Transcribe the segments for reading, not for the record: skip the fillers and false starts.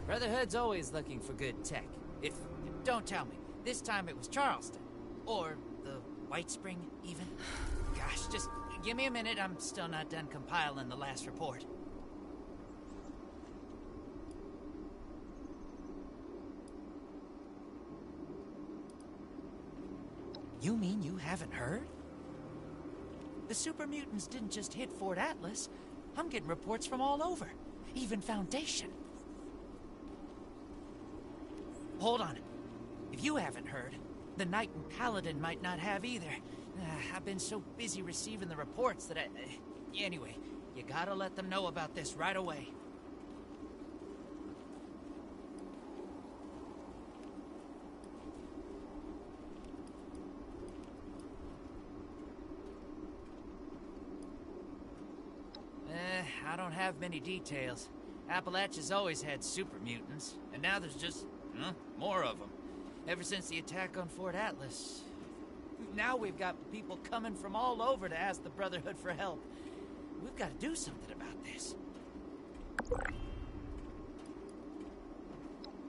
Brotherhood's always looking for good tech. If... Don't tell me. This time it was Charleston. Or the White Spring, even. Gosh, just give me a minute. I'm still not done compiling the last report. You mean you haven't heard? The super mutants didn't just hit Fort Atlas. I'm getting reports from all over. Even Foundation. Hold on. If you haven't heard, the Knight and Paladin might not have either. I've been so busy receiving the reports that anyway, you gotta let them know about this right away. I don't have many details. Appalachia's always had super mutants, and now there's just, more of them. Ever since the attack on Fort Atlas. Now we've got people coming from all over to ask the Brotherhood for help. We've got to do something about this.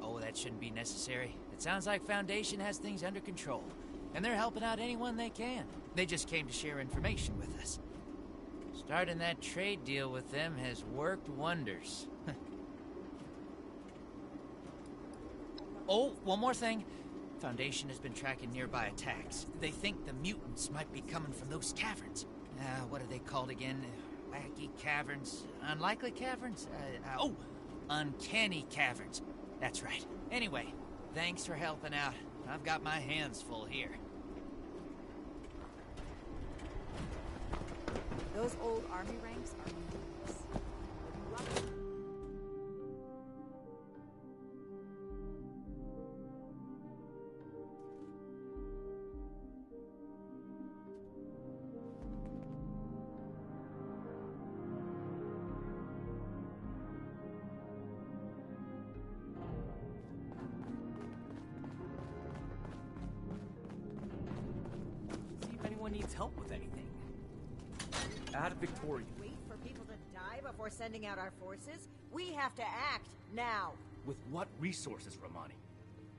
Oh, that shouldn't be necessary. It sounds like Foundation has things under control, and they're helping out anyone they can. They just came to share information with us. Starting that trade deal with them has worked wonders. Oh, one more thing. Foundation has been tracking nearby attacks. They think the mutants might be coming from those caverns. What are they called again? Wacky caverns? Unlikely caverns? Uncanny caverns. That's right. Anyway, thanks for helping out. I've got my hands full here. Those old army ranks are meaningless. See if anyone needs help with anything. Out of Victoria. Wait for people to die before sending out our forces? We have to act now. With what resources, Romani?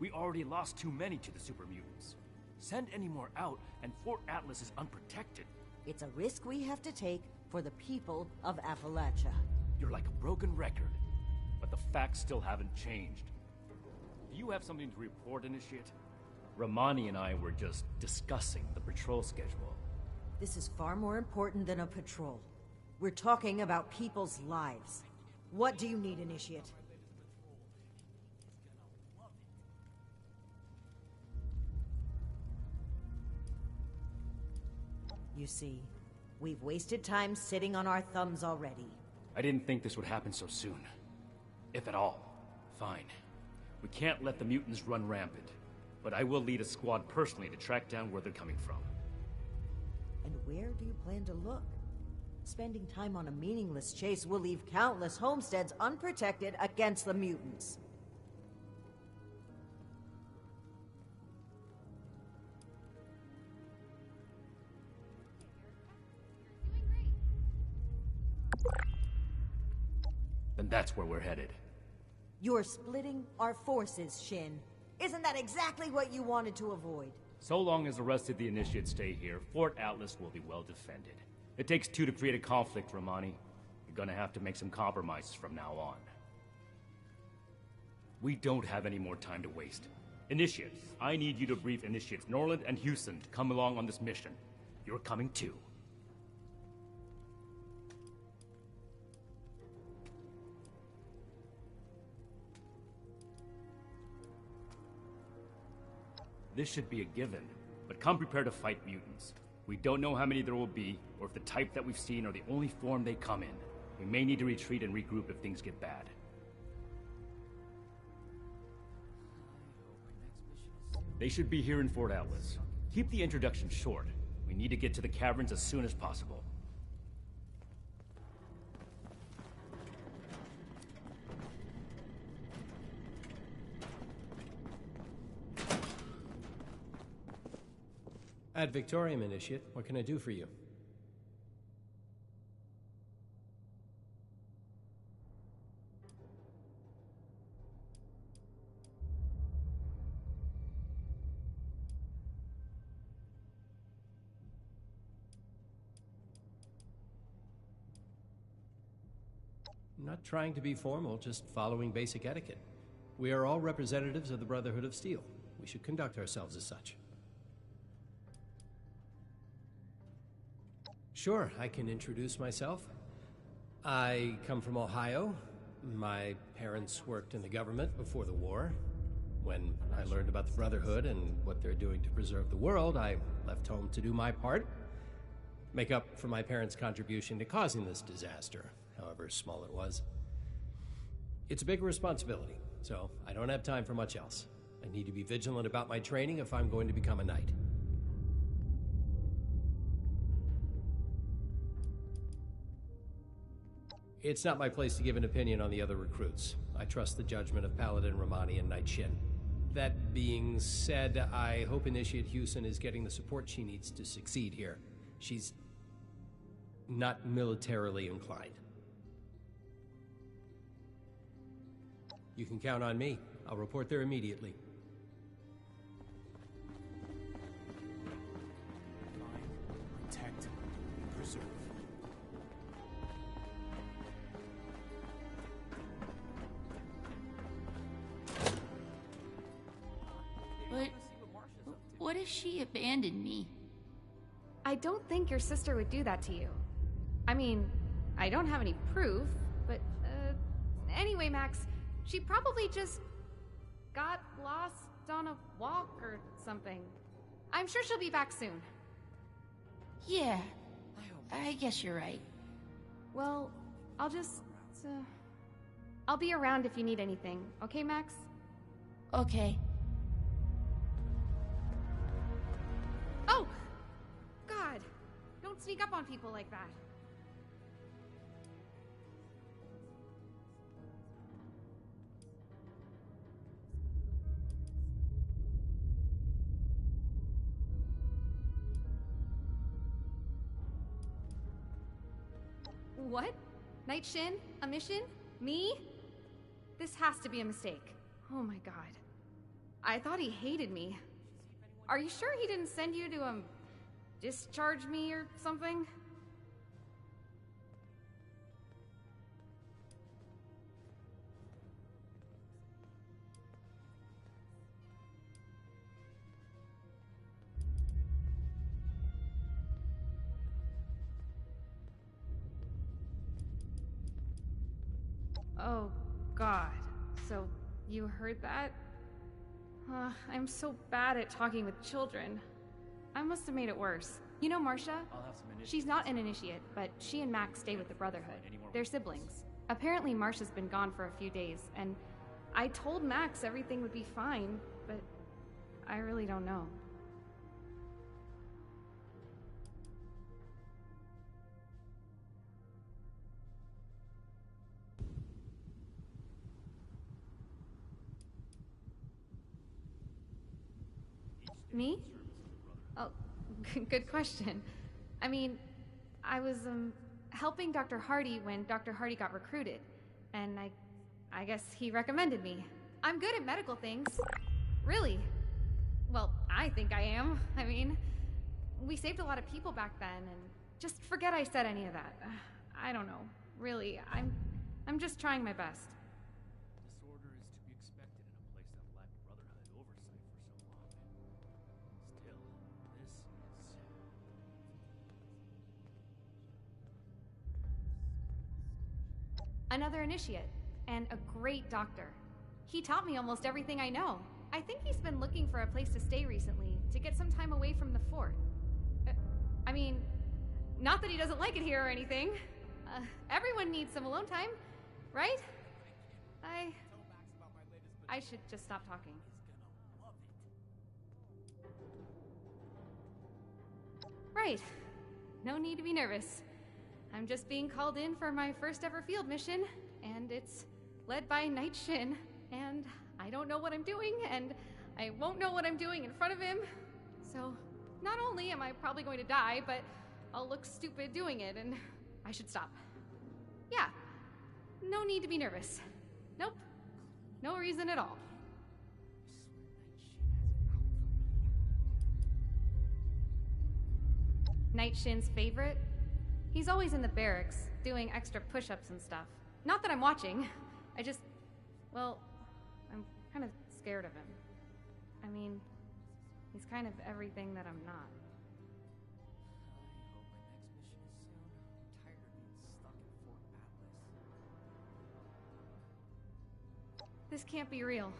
We already lost too many to the super mutants. Send any more out, and Fort Atlas is unprotected. It's a risk we have to take for the people of Appalachia. You're like a broken record, but the facts still haven't changed. Do you have something to report, Initiate? Romani and I were just discussing the patrol schedule. This is far more important than a patrol. We're talking about people's lives. What do you need, Initiate? You see, we've wasted time sitting on our thumbs already. I didn't think this would happen so soon. If at all. Fine. We can't let the mutants run rampant. But I will lead a squad personally to track down where they're coming from. And where do you plan to look? Spending time on a meaningless chase will leave countless homesteads unprotected against the mutants. Then that's where we're headed. You're splitting our forces, Shin. Isn't that exactly what you wanted to avoid? So long as the rest of the Initiates stay here, Fort Atlas will be well defended. It takes two to create a conflict, Romani. You're gonna have to make some compromises from now on. We don't have any more time to waste. Initiates, I need you to brief Initiates Norland and Houston to come along on this mission. You're coming too. This should be a given, but come prepared to fight mutants. We don't know how many there will be, or if the type that we've seen are the only form they come in. We may need to retreat and regroup if things get bad. They should be here in Fort Atlas. Keep the introduction short. We need to get to the caverns as soon as possible. Ad Victoriam, Initiate. What can I do for you? not trying to be formal, just following basic etiquette. We are all representatives of the Brotherhood of Steel. We should conduct ourselves as such. Sure, I can introduce myself. I come from Ohio. My parents worked in the government before the war. When I learned about the Brotherhood and what they're doing to preserve the world, I left home to do my part. Make up for my parents' contribution to causing this disaster, however small it was. It's a big responsibility, so I don't have time for much else. I need to be vigilant about my training if I'm going to become a knight. It's not my place to give an opinion on the other recruits. I trust the judgment of Paladin Romani and Knight Shin. That being said, I hope Initiate Hewson is getting the support she needs to succeed here. She's not militarily inclined. You can count on me. I'll report there immediately. Find, protect, and preserve. But what if she abandoned me? I don't think your sister would do that to you. I mean, I don't have any proof, but, anyway, Max, she probably just got lost on a walk or something. I'm sure she'll be back soon. Yeah, I guess you're right. Well, I'll just, I'll be around if you need anything, okay, Max? Okay. Oh! God! Don't sneak up on people like that. What? Knight Shin? A mission? Me? This has to be a mistake. Oh my god. I thought he hated me. Are you sure he didn't send you to, discharge me or something? Oh, God. So, you heard that? I'm so bad at talking with children. I must have made it worse. You know Marcia? She's not an initiate, but she and Max stay with the Brotherhood. They're siblings. Apparently Marcia's been gone for a few days, and I told Max everything would be fine, but I really don't know. Me? Oh, good question. I mean, I was, helping Dr. Hardy when Dr. Hardy got recruited, and I guess he recommended me. I'm good at medical things. Really. Well, I think I am. I mean, we saved a lot of people back then, and just forget I said any of that. I don't know. Really, I'm just trying my best. Disorder is to be expected in a place that lacked Brotherhood oversight for so long. Still, this is... Another initiate, and a great doctor. He taught me almost everything I know. I think he's been looking for a place to stay recently, to get some time away from the fort. I mean, not that he doesn't like it here or anything. Everyone needs some alone time, right? I should just stop talking. Right. No need to be nervous. I'm just being called in for my first ever field mission, and it's led by Knight Shin, and I don't know what I'm doing, and I won't know what I'm doing in front of him. So, not only am I probably going to die, but I'll look stupid doing it, and I should stop. Yeah, no need to be nervous. Nope, no reason at all. Knight Shin's favorite? He's always in the barracks, doing extra push-ups and stuff. Not that I'm watching. I just... Well, I'm kind of scared of him. I mean, he's kind of everything that I'm not. I hope my next mission is soon. I'm tired of being stuck in Fort Atlas. This can't be real.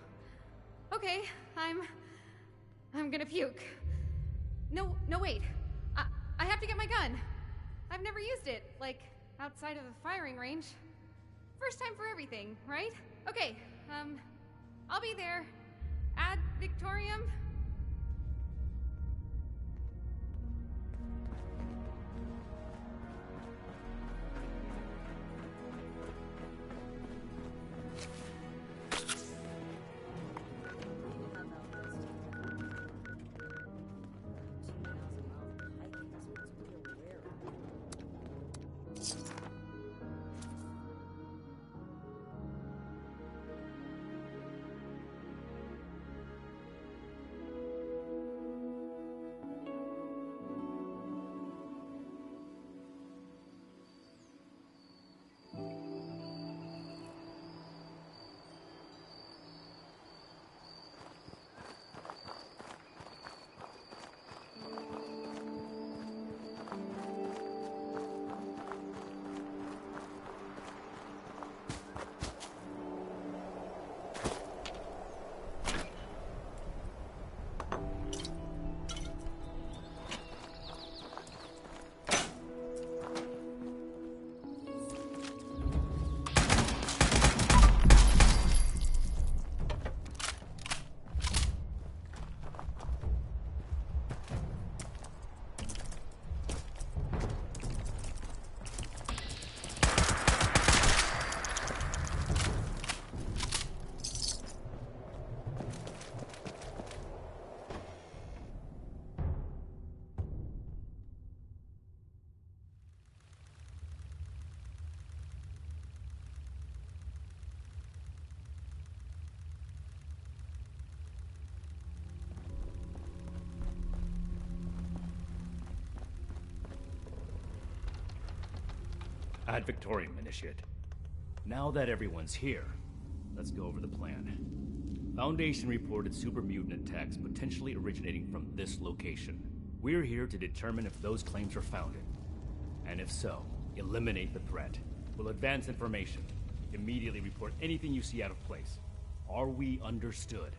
Okay, I'm gonna puke. No, wait. I have to get my gun. I've never used it, like, outside of the firing range. First time for everything, right? Okay, I'll be there. Ad Victorium. Ad Victorium, Initiate. Now that everyone's here, let's go over the plan. Foundation reported super mutant attacks potentially originating from this location. We're here to determine if those claims are founded. And if so, eliminate the threat. We'll advance information. Immediately report anything you see out of place. Are we understood?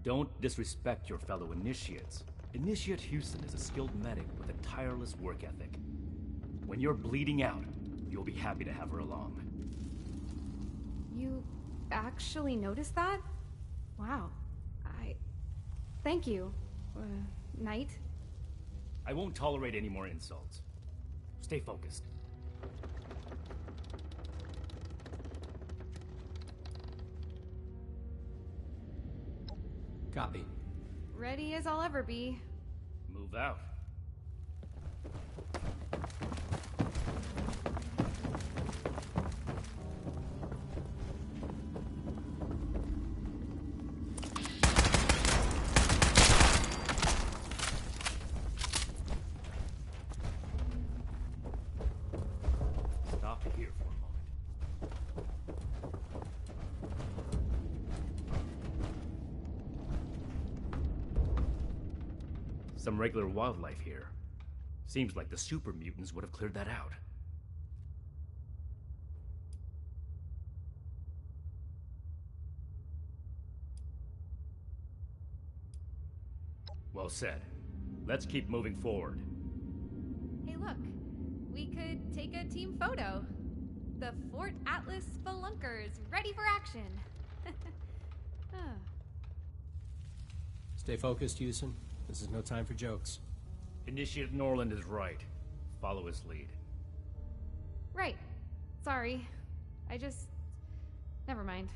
Don't disrespect your fellow initiates. Initiate Houston is a skilled medic with a tireless work ethic. When you're bleeding out, you'll be happy to have her along. You actually noticed that? Wow. Thank you, Knight. I won't tolerate any more insults. Stay focused. Copy. Ready as I'll ever be. Move out. Stop here for a moment. Some regular wildlife here. Seems like the super mutants would have cleared that out. Well said. Let's keep moving forward. Hey, look. We could take a team photo. The Fort Atlas Spelunkers, ready for action. Ah. Stay focused, Houston. This is no time for jokes. Initiate Norland is right. Follow his lead. Right. Sorry. Never mind.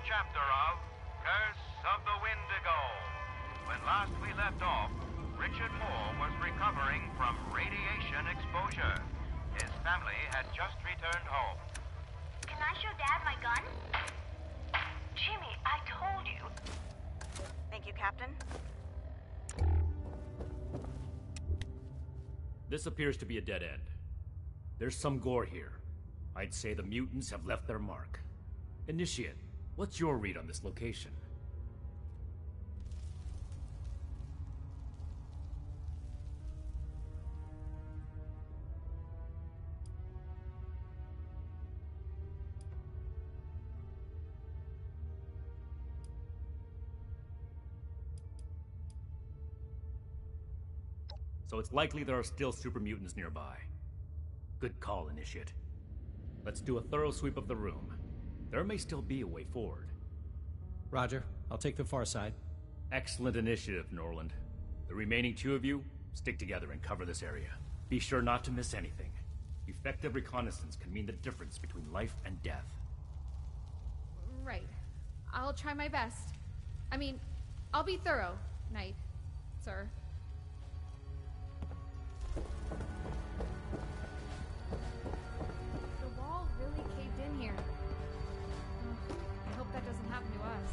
chapter of Curse of the Windigo. When last we left off, Richard Moore was recovering from radiation exposure. His family had just returned home. Can I show Dad my gun? Jimmy, I told you. Thank you, Captain. This appears to be a dead end. There's some gore here. I'd say the mutants have left their mark. Initiate, what's your read on this location? So it's likely there are still super mutants nearby. Good call, Initiate. Let's do a thorough sweep of the room. There may still be a way forward. Roger. I'll take the far side. Excellent initiative, Norland. The remaining two of you, stick together and cover this area. Be sure not to miss anything. Effective reconnaissance can mean the difference between life and death. Right. I'll try my best. I mean, I'll be thorough, Knight, sir. The wall really caved in here. I hope that doesn't happen to us.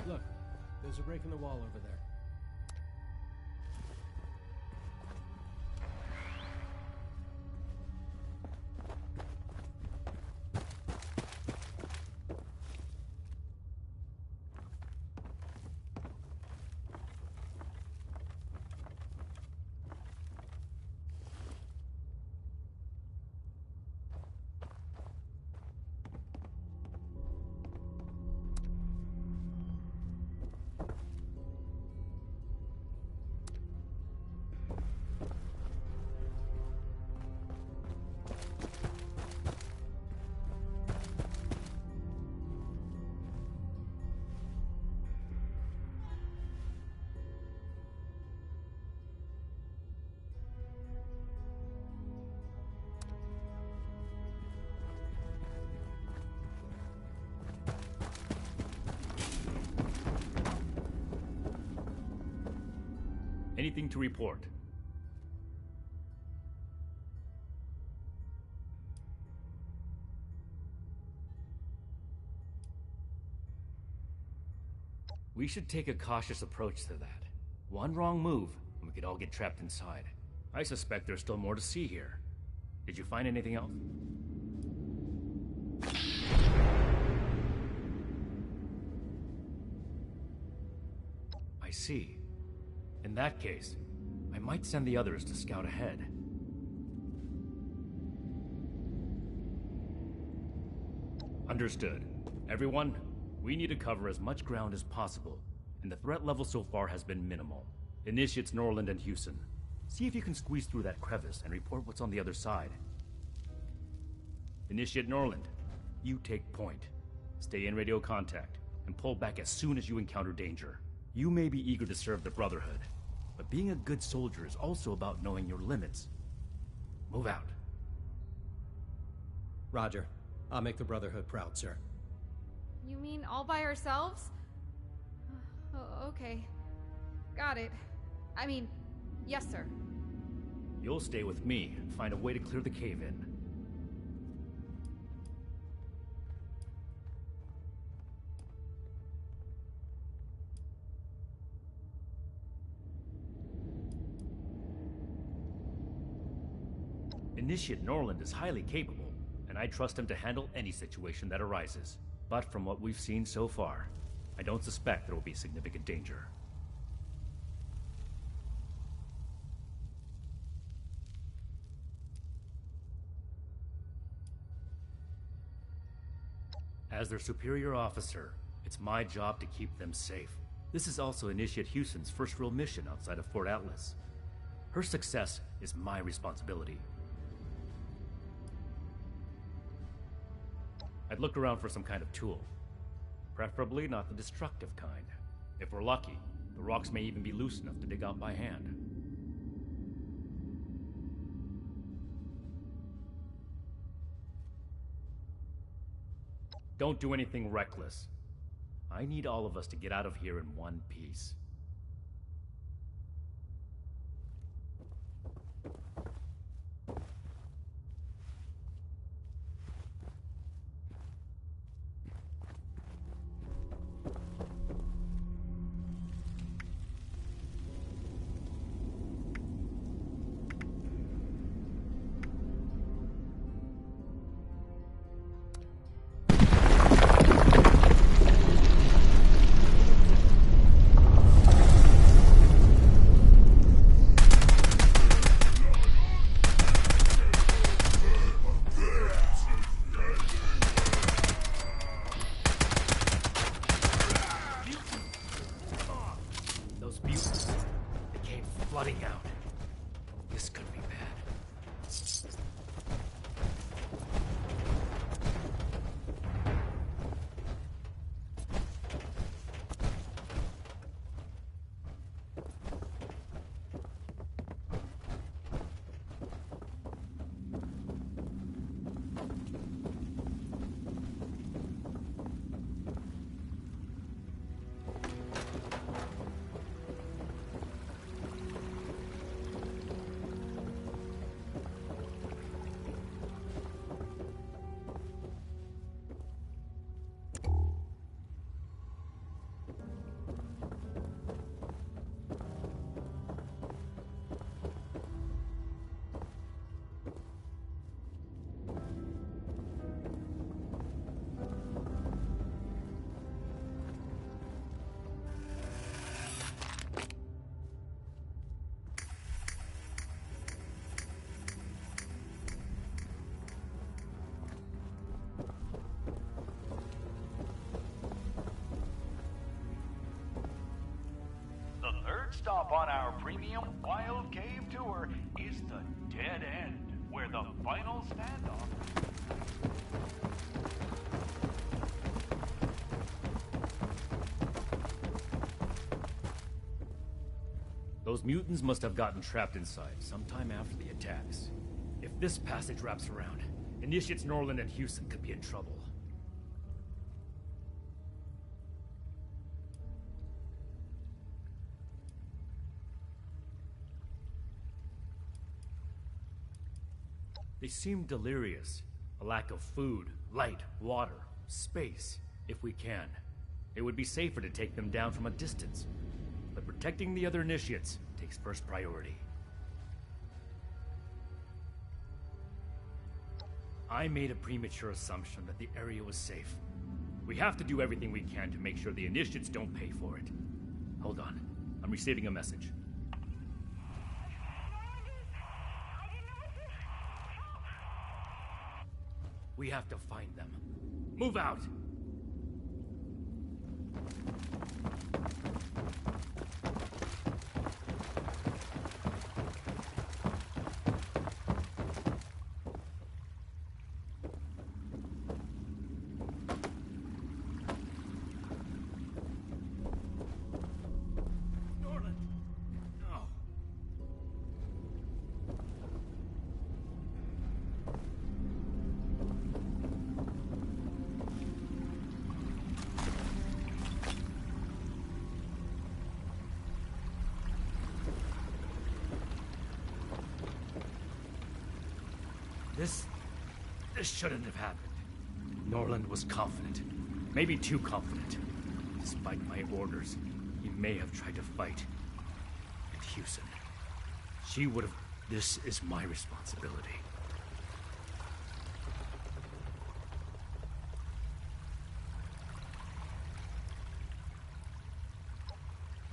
Look, there's a break in the wall over there. Anything to report? We should take a cautious approach to that. One wrong move, and we could all get trapped inside. I suspect there's still more to see here. Did you find anything else? I see. In that case, I might send the others to scout ahead. Understood. Everyone, we need to cover as much ground as possible, and the threat level so far has been minimal. Initiates Norland and Houston. See if you can squeeze through that crevice and report what's on the other side. Initiate Norland, you take point. Stay in radio contact, and pull back as soon as you encounter danger. You may be eager to serve the Brotherhood, but being a good soldier is also about knowing your limits. Move out. Roger. I'll make the Brotherhood proud, sir. You mean all by ourselves? Okay. Got it. I mean, yes, sir. You'll stay with me and find a way to clear the cave-in. Initiate Norland is highly capable, and I trust him to handle any situation that arises. But from what we've seen so far, I don't suspect there will be significant danger. As their superior officer, it's my job to keep them safe. This is also Initiate Houston's first real mission outside of Fort Atlas. Her success is my responsibility. I'd look around for some kind of tool. Preferably not the destructive kind. If we're lucky, the rocks may even be loose enough to dig out by hand. Don't do anything reckless. I need all of us to get out of here in one piece. Those mutants, they came flooding out. This could be bad. The third stop on our premium Wild Cave tour is the Dead End, where the final standoff... Those mutants must have gotten trapped inside sometime after the attacks. If this passage wraps around, Initiates Norland and Houston could be in trouble. They seem delirious. A lack of food, light, water, space. If we can, it would be safer to take them down from a distance. But protecting the other initiates takes first priority. I made a premature assumption that the area was safe. We have to do everything we can to make sure the initiates don't pay for it. Hold on. I'm receiving a message. We have to find them. Move out! Norland! No. This shouldn't have happened. Norland was confident. Maybe too confident. Despite my orders, he may have tried to fight. And Houston. She would have... This is my responsibility.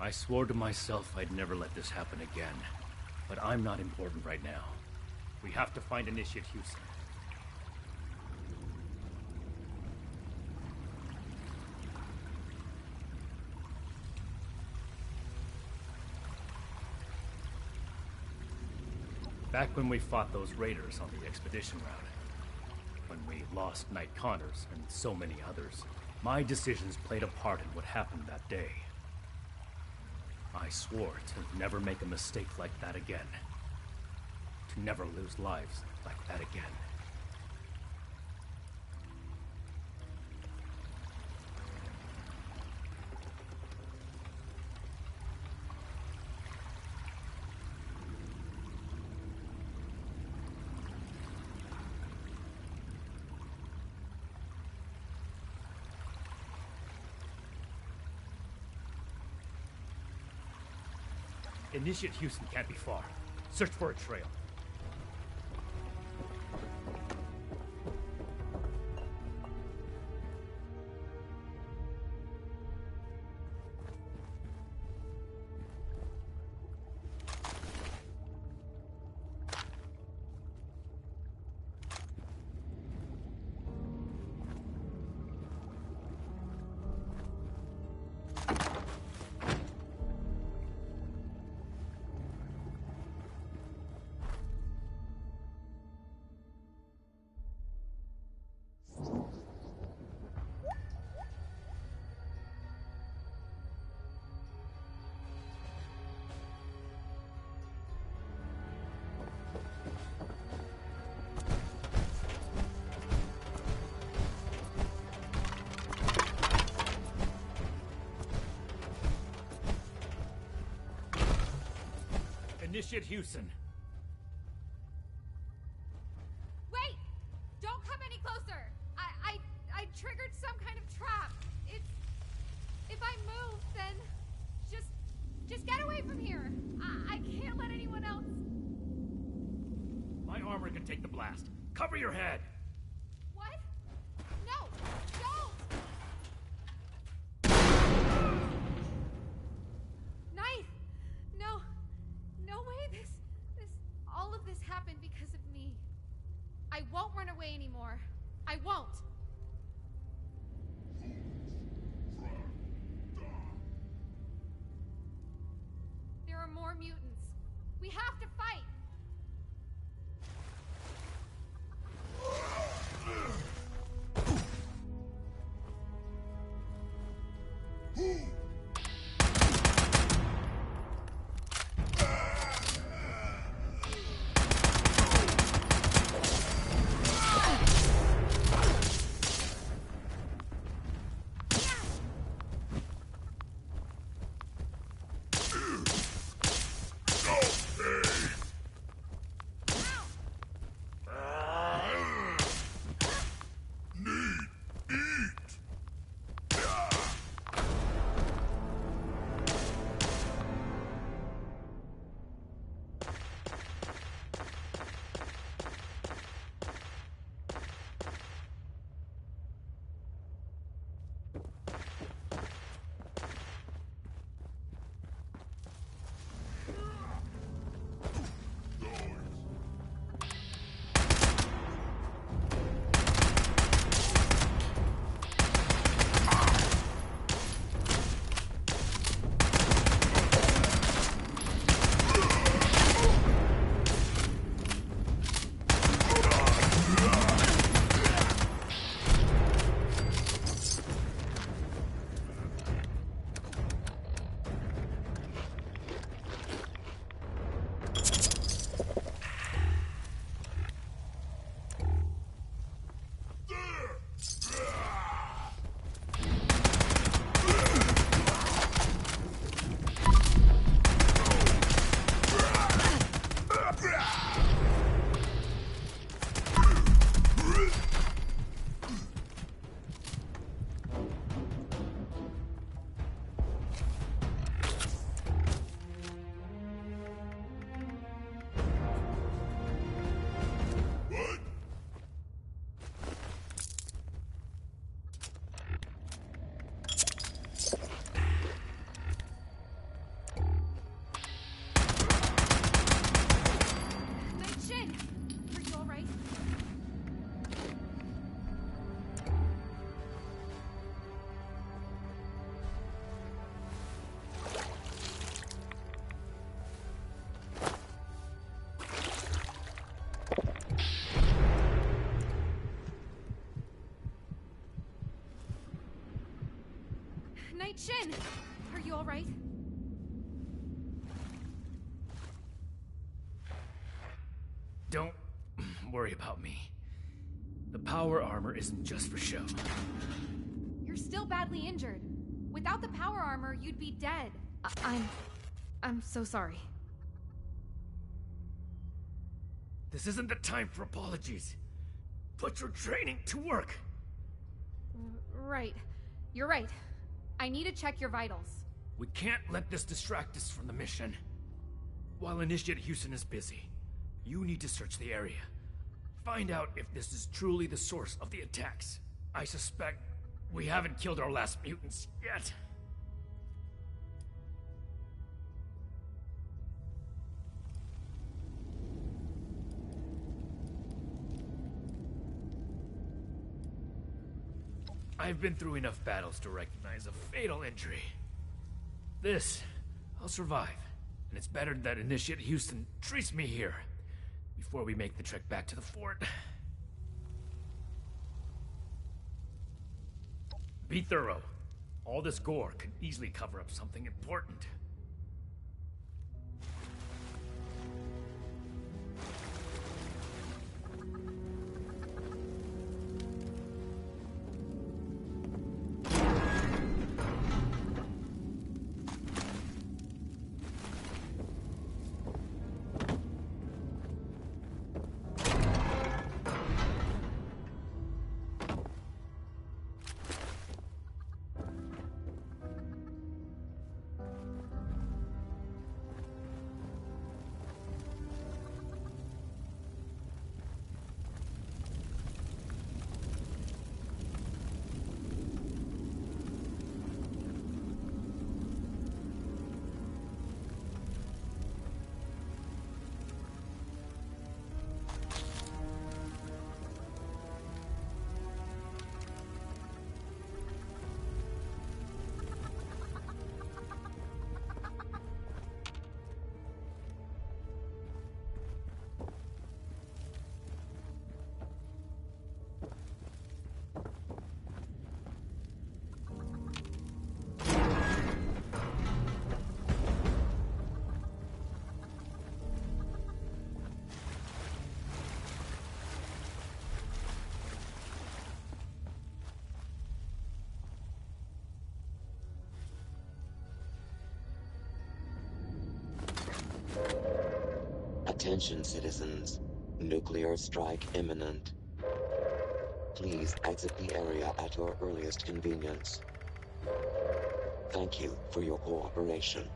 I swore to myself I'd never let this happen again. But I'm not important right now. We have to find Initiate Houston. Back when we fought those raiders on the expedition route, when we lost Knight Connors and so many others, my decisions played a part in what happened that day. I swore to never make a mistake like that again. To never lose lives like that again. Initiate Houston can't be far. Search for a trail. Initiate Houston. Wait! Don't come any closer! I triggered some kind of trap. If I move, then just get away from here. I can't let anyone else. My armor can take the blast. Cover your head. What? No! Don't! Knight! No. No way all of this happened because of me. I won't run away anymore. I won't. There are more mutants. We have to fight. Night Shin! Are you alright? Don't worry about me. The power armor isn't just for show. You're still badly injured. Without the power armor, you'd be dead. I'm so sorry. This isn't the time for apologies. Put your training to work. Right. You're right. I need to check your vitals. We can't let this distract us from the mission. While Initiate Houston is busy, you need to search the area. Find out if this is truly the source of the attacks. I suspect we haven't killed our last mutants yet. I've been through enough battles to recognize a fatal injury. This, I'll survive. And it's better that Initiate Houston treats me here before we make the trek back to the fort. Be thorough. All this gore could easily cover up something important. Attention, citizens. Nuclear strike imminent. Please exit the area at your earliest convenience. Thank you for your cooperation.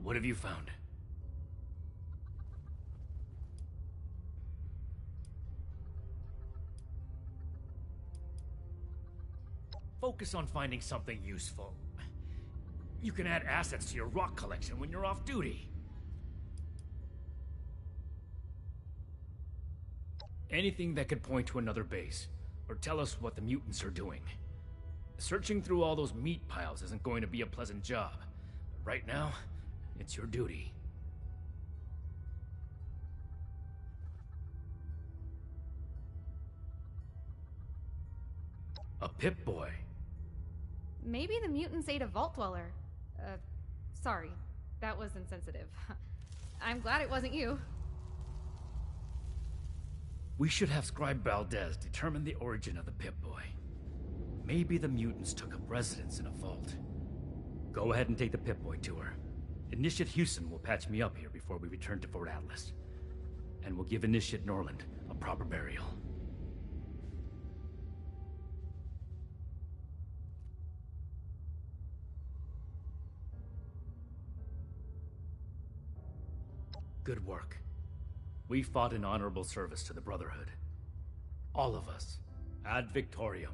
What have you found? Focus on finding something useful. You can add assets to your rock collection when you're off duty. Anything that could point to another base, or tell us what the mutants are doing. Searching through all those meat piles isn't going to be a pleasant job. But right now, it's your duty. A Pip-Boy. Maybe the mutants ate a vault dweller. Sorry. That was insensitive. I'm glad it wasn't you. We should have Scribe Valdez determine the origin of the Pip-Boy. Maybe the mutants took up residence in a vault. Go ahead and take the Pip-Boy to her. Initiate Houston will patch me up here before we return to Fort Atlas. And we'll give Initiate Norland a proper burial. Good work. We fought in honorable service to the Brotherhood. All of us. Ad Victoriam.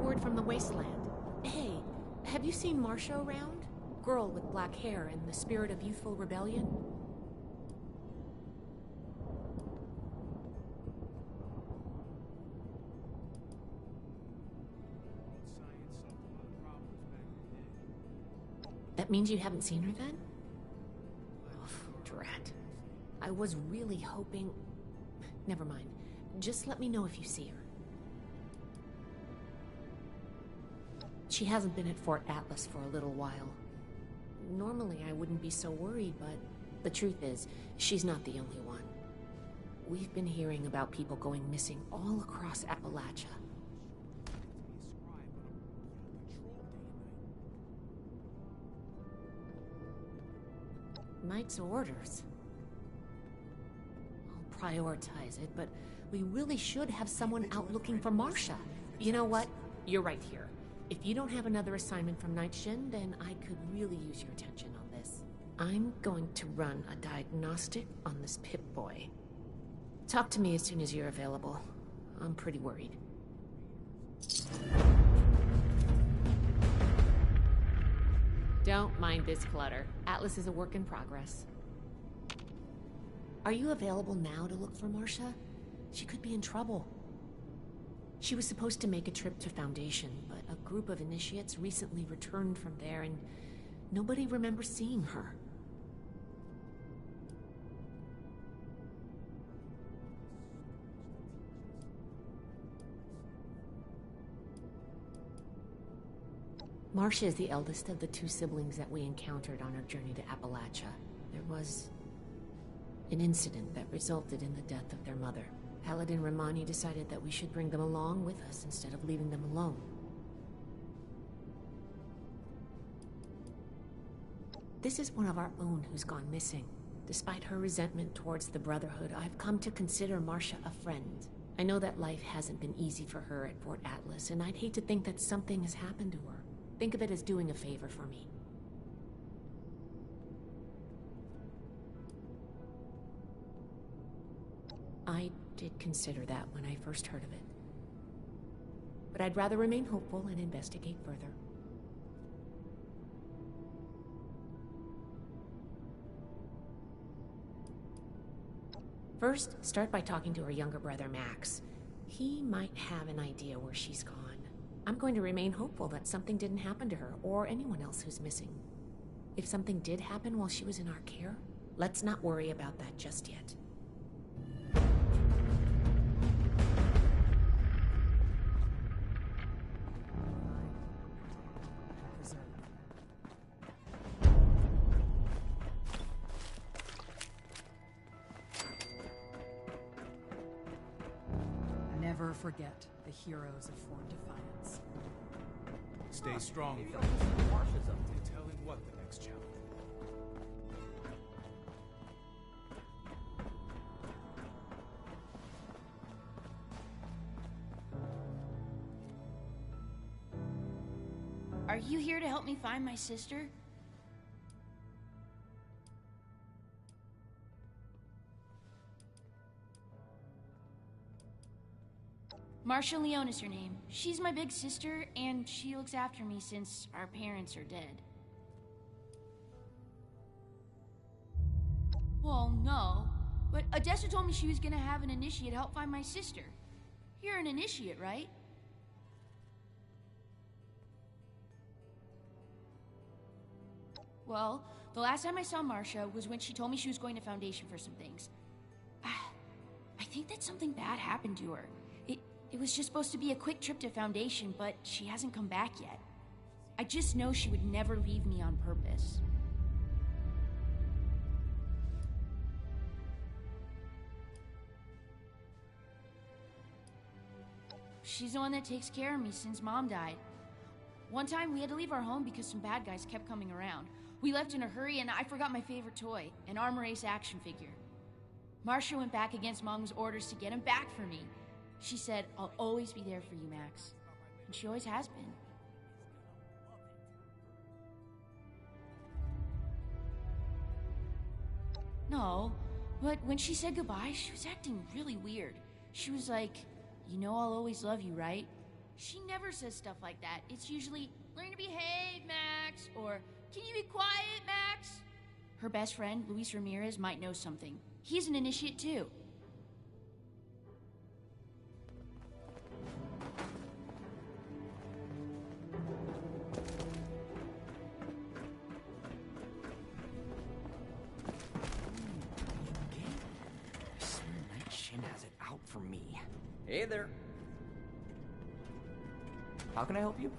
word from the wasteland. Hey, have you seen Marcia around? Girl with black hair and the spirit of youthful rebellion? That means you haven't seen her then? Oh, drat. I was really hoping... Never mind. Just let me know if you see her. She hasn't been at Fort Atlas for a little while. Normally I wouldn't be so worried, but the truth is, she's not the only one. We've been hearing about people going missing all across Appalachia. Knight's orders. I'll prioritize it, but we really should have someone out looking for Marcia. You know what? You're right here. If you don't have another assignment from Night Shin, then I could really use your attention on this. I'm going to run a diagnostic on this Pip-Boy. Talk to me as soon as you're available. I'm pretty worried. Don't mind this clutter. Atlas is a work in progress. Are you available now to look for Marcia? She could be in trouble. She was supposed to make a trip to Foundation, but a group of initiates recently returned from there and nobody remembers seeing her. Marcia is the eldest of the two siblings that we encountered on our journey to Appalachia. There was an incident that resulted in the death of their mother. Paladin Romani decided that we should bring them along with us instead of leaving them alone. This is one of our own who's gone missing. Despite her resentment towards the Brotherhood, I've come to consider Marcia a friend. I know that life hasn't been easy for her at Fort Atlas, and I'd hate to think that something has happened to her. Think of it as doing a favor for me. I did consider that when I first heard of it. But I'd rather remain hopeful and investigate further. First, start by talking to her younger brother, Max. He might have an idea where she's gone. I'm going to remain hopeful that something didn't happen to her or anyone else who's missing. If something did happen while she was in our care, let's not worry about that just yet. Never forget the heroes of Fort Defiance. Stay strong. Maybe fellas. I'll just see Marcia's up to. Telling what the next challenge. Are you here to help me find my sister? Marcia Leone is her name. She's my big sister, and she looks after me since our parents are dead. Well, no. But Odessa told me she was gonna have an initiate help find my sister. You're an initiate, right? Well, the last time I saw Marcia was when she told me she was going to Foundation for some things. I think that something bad happened to her. It was just supposed to be a quick trip to Foundation, but she hasn't come back yet. I just know she would never leave me on purpose. She's the one that takes care of me since Mom died. One time, we had to leave our home because some bad guys kept coming around. We left in a hurry, and I forgot my favorite toy, an Armor Ace action figure. Marcia went back against Mom's orders to get him back for me. She said, "I'll always be there for you, Max." And she always has been. No, but when she said goodbye, she was acting really weird. She was like, "You know I'll always love you, right?" She never says stuff like that. It's usually, learn to behave, Max, or can you be quiet, Max? Her best friend, Luis Ramirez, might know something. He's an initiate too. I swear Night Shin has it out for me. Hey there. How can I help you?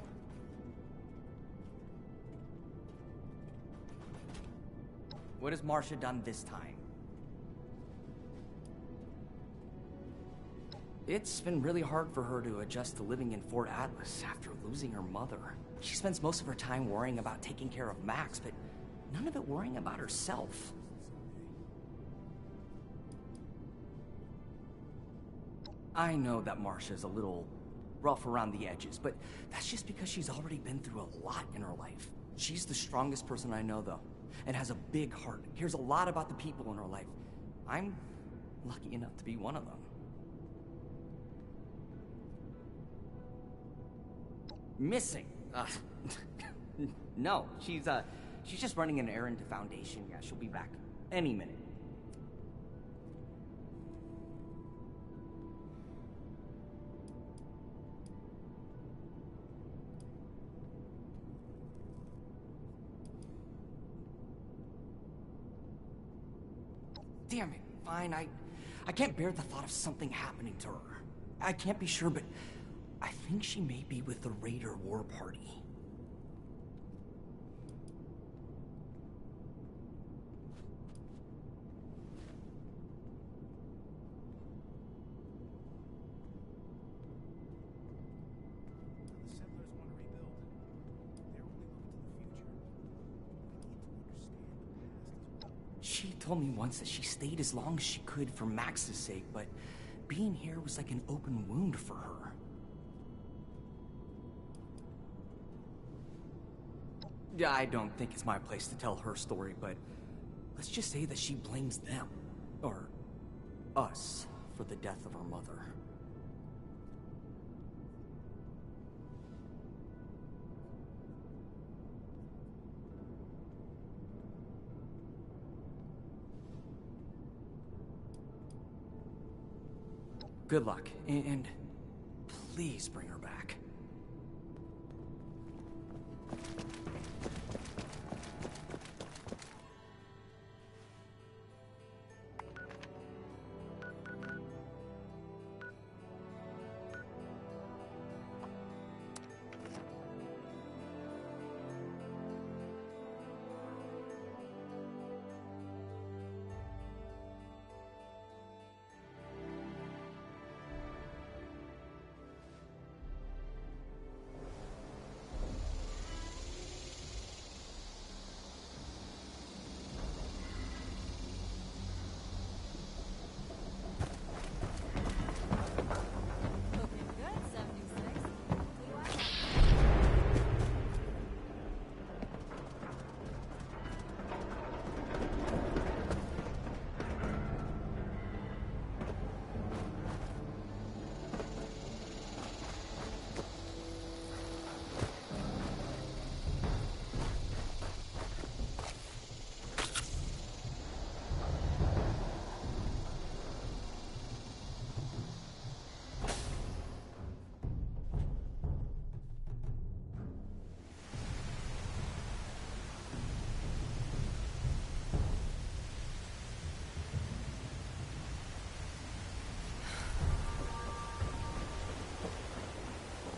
What has Marcia done this time? It's been really hard for her to adjust to living in Fort Atlas after losing her mother. She spends most of her time worrying about taking care of Max, but none of it worrying about herself. I know that Marcia's a little rough around the edges, but that's just because she's already been through a lot in her life. She's the strongest person I know, though, and has a big heart, cares a lot about the people in her life. I'm lucky enough to be one of them. Missing? No, she's just running an errand to Foundation. Yeah, she'll be back any minute. Damn it, fine, I can't bear the thought of something happening to her. I can't be sure, but I think she may be with the Raider War Party. The settlers want to rebuild. They're only looking to the future. We need to understand the past as well. She told me once that she stayed as long as she could for Max's sake, but being here was like an open wound for her. Yeah, I don't think it's my place to tell her story, but let's just say that she blames them, or us, for the death of her mother. Good luck, and please bring her back.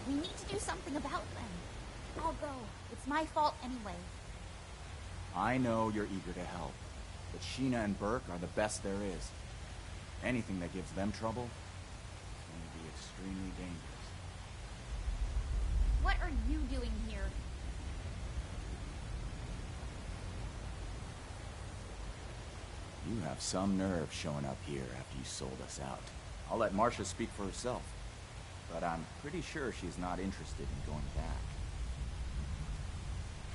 We need to do something about them. I'll go. It's my fault anyway. I know you're eager to help, but Sheena and Burke are the best there is. Anything that gives them trouble is going to be extremely dangerous. What are you doing here? You have some nerve showing up here after you sold us out. I'll let Marcia speak for herself, but I'm pretty sure she's not interested in going back.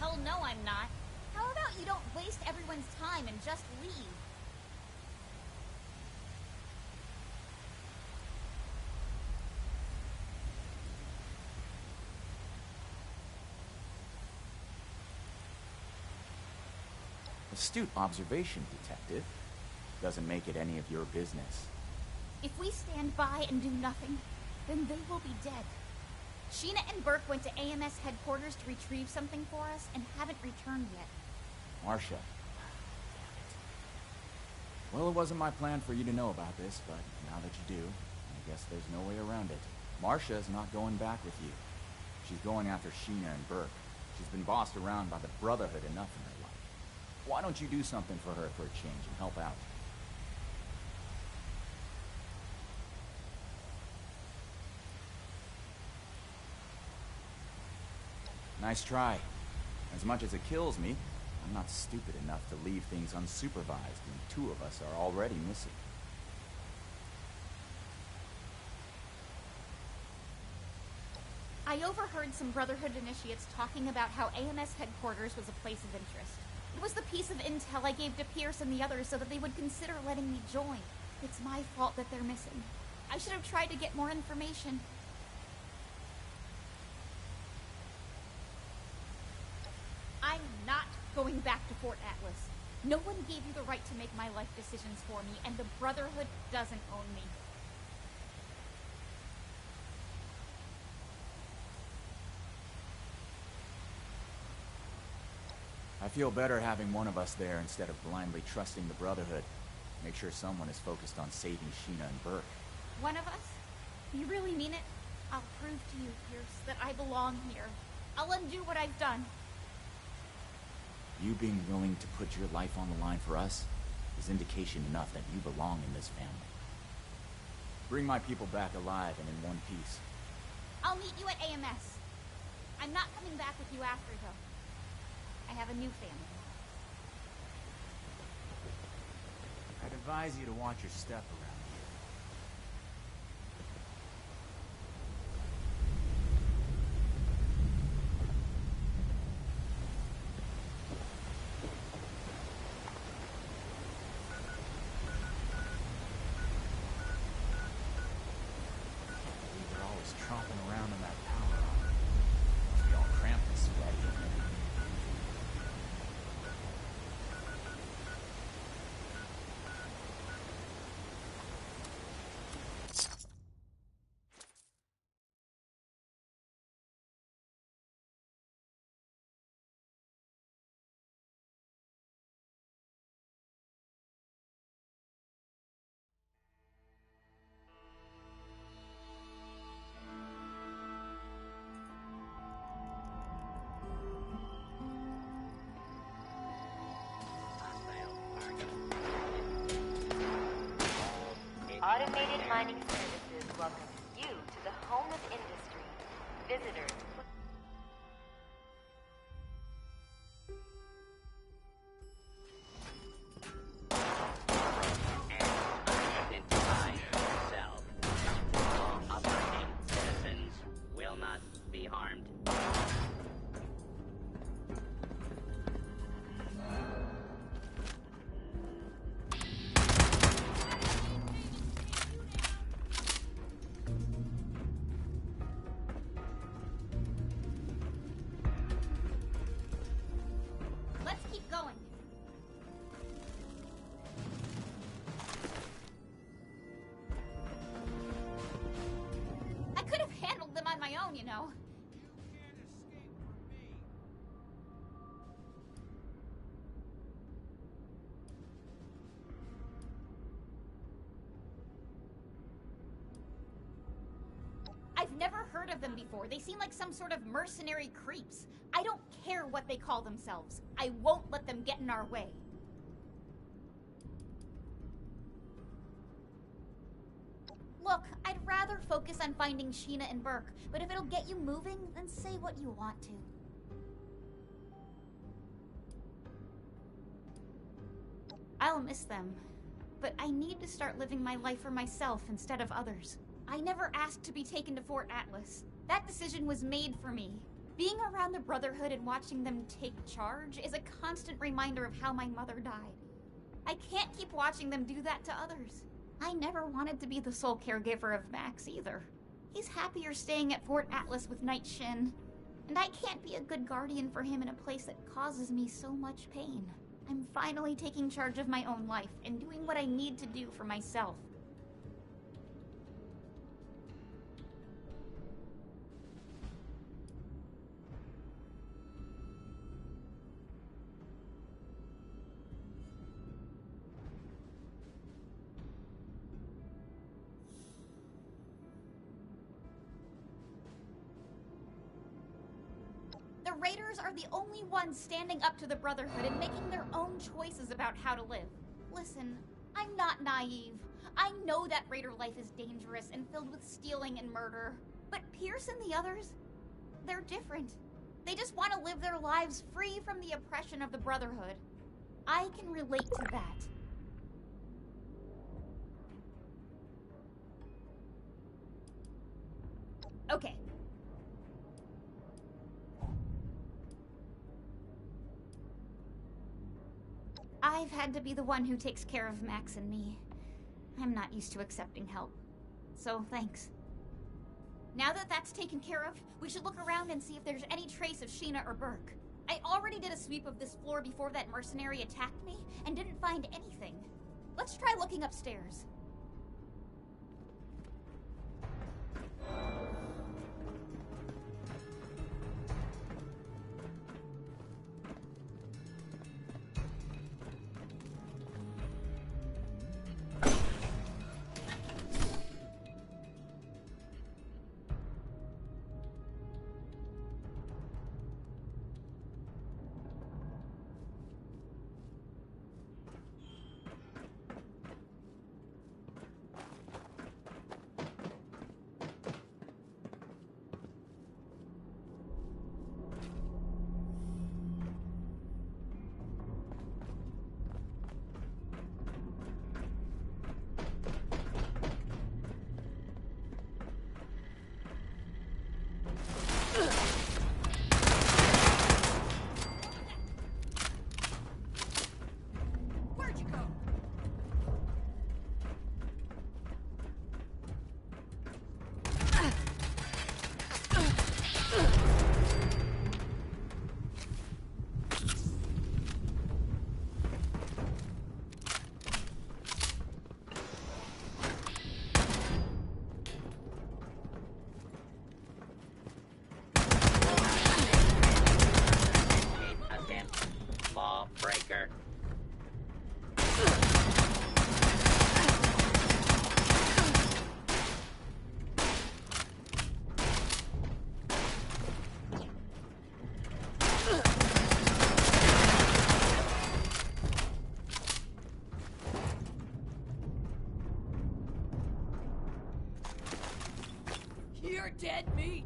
Hell no, I'm not. How about you don't waste everyone's time and just leave? Astute observation, Detective. Doesn't make it any of your business. If we stand by and do nothing, then they will be dead. Sheena and Burke went to AMS headquarters to retrieve something for us and haven't returned yet. Marcia. Well, it wasn't my plan for you to know about this, but now that you do, I guess there's no way around it. Marcia is not going back with you. She's going after Sheena and Burke. She's been bossed around by the Brotherhood enough in her life. Why don't you do something for her for a change and help out? Nice try. As much as it kills me, I'm not stupid enough to leave things unsupervised when two of us are already missing. I overheard some Brotherhood initiates talking about how AMS headquarters was a place of interest. It was the piece of intel I gave to Pierce and the others so that they would consider letting me join. It's my fault that they're missing. I should have tried to get more information. I'm not going back to Fort Atlas. No one gave you the right to make my life decisions for me, and the Brotherhood doesn't own me. I feel better having one of us there instead of blindly trusting the Brotherhood. Make sure someone is focused on saving Sheena and Burke. One of us? You really mean it? I'll prove to you, Pierce, that I belong here. I'll undo what I've done. You being willing to put your life on the line for us is indication enough that you belong in this family. Bring my people back alive and in one piece. I'll meet you at AMS. I'm not coming back with you after, though. I have a new family. I'd advise you to watch your step around here. They're always tromping around in that power armor. Must be all cramped and sweaty in there. Automated mining services welcome you to the home of industry. Visitors. Identify yourself. Operating citizens will not be harmed. Let's keep going. I could have handled them on my own, you know. I've never heard of them before. They seem like some sort of mercenary creeps. I don't care what they call themselves. I won't let them get in our way. Look, I'd rather focus on finding Sheena and Burke, but if it'll get you moving, then say what you want to. I'll miss them, but I need to start living my life for myself instead of others. I never asked to be taken to Fort Atlas. That decision was made for me. Being around the Brotherhood and watching them take charge is a constant reminder of how my mother died. I can't keep watching them do that to others. I never wanted to be the sole caregiver of Max either. He's happier staying at Fort Atlas with Night Shin, and I can't be a good guardian for him in a place that causes me so much pain. I'm finally taking charge of my own life and doing what I need to do for myself. The Raiders are the only ones standing up to the Brotherhood and making their own choices about how to live. Listen, I'm not naive. I know that Raider life is dangerous and filled with stealing and murder. But Pierce and the others, they're different. They just want to live their lives free from the oppression of the Brotherhood. I can relate to that. Okay. I've had to be the one who takes care of Max and me. I'm not used to accepting help. So, thanks. Now that that's taken care of, we should look around and see if there's any trace of Sheena or Burke. I already did a sweep of this floor before that mercenary attacked me, and didn't find anything. Let's try looking upstairs. Breaker. You're dead meat!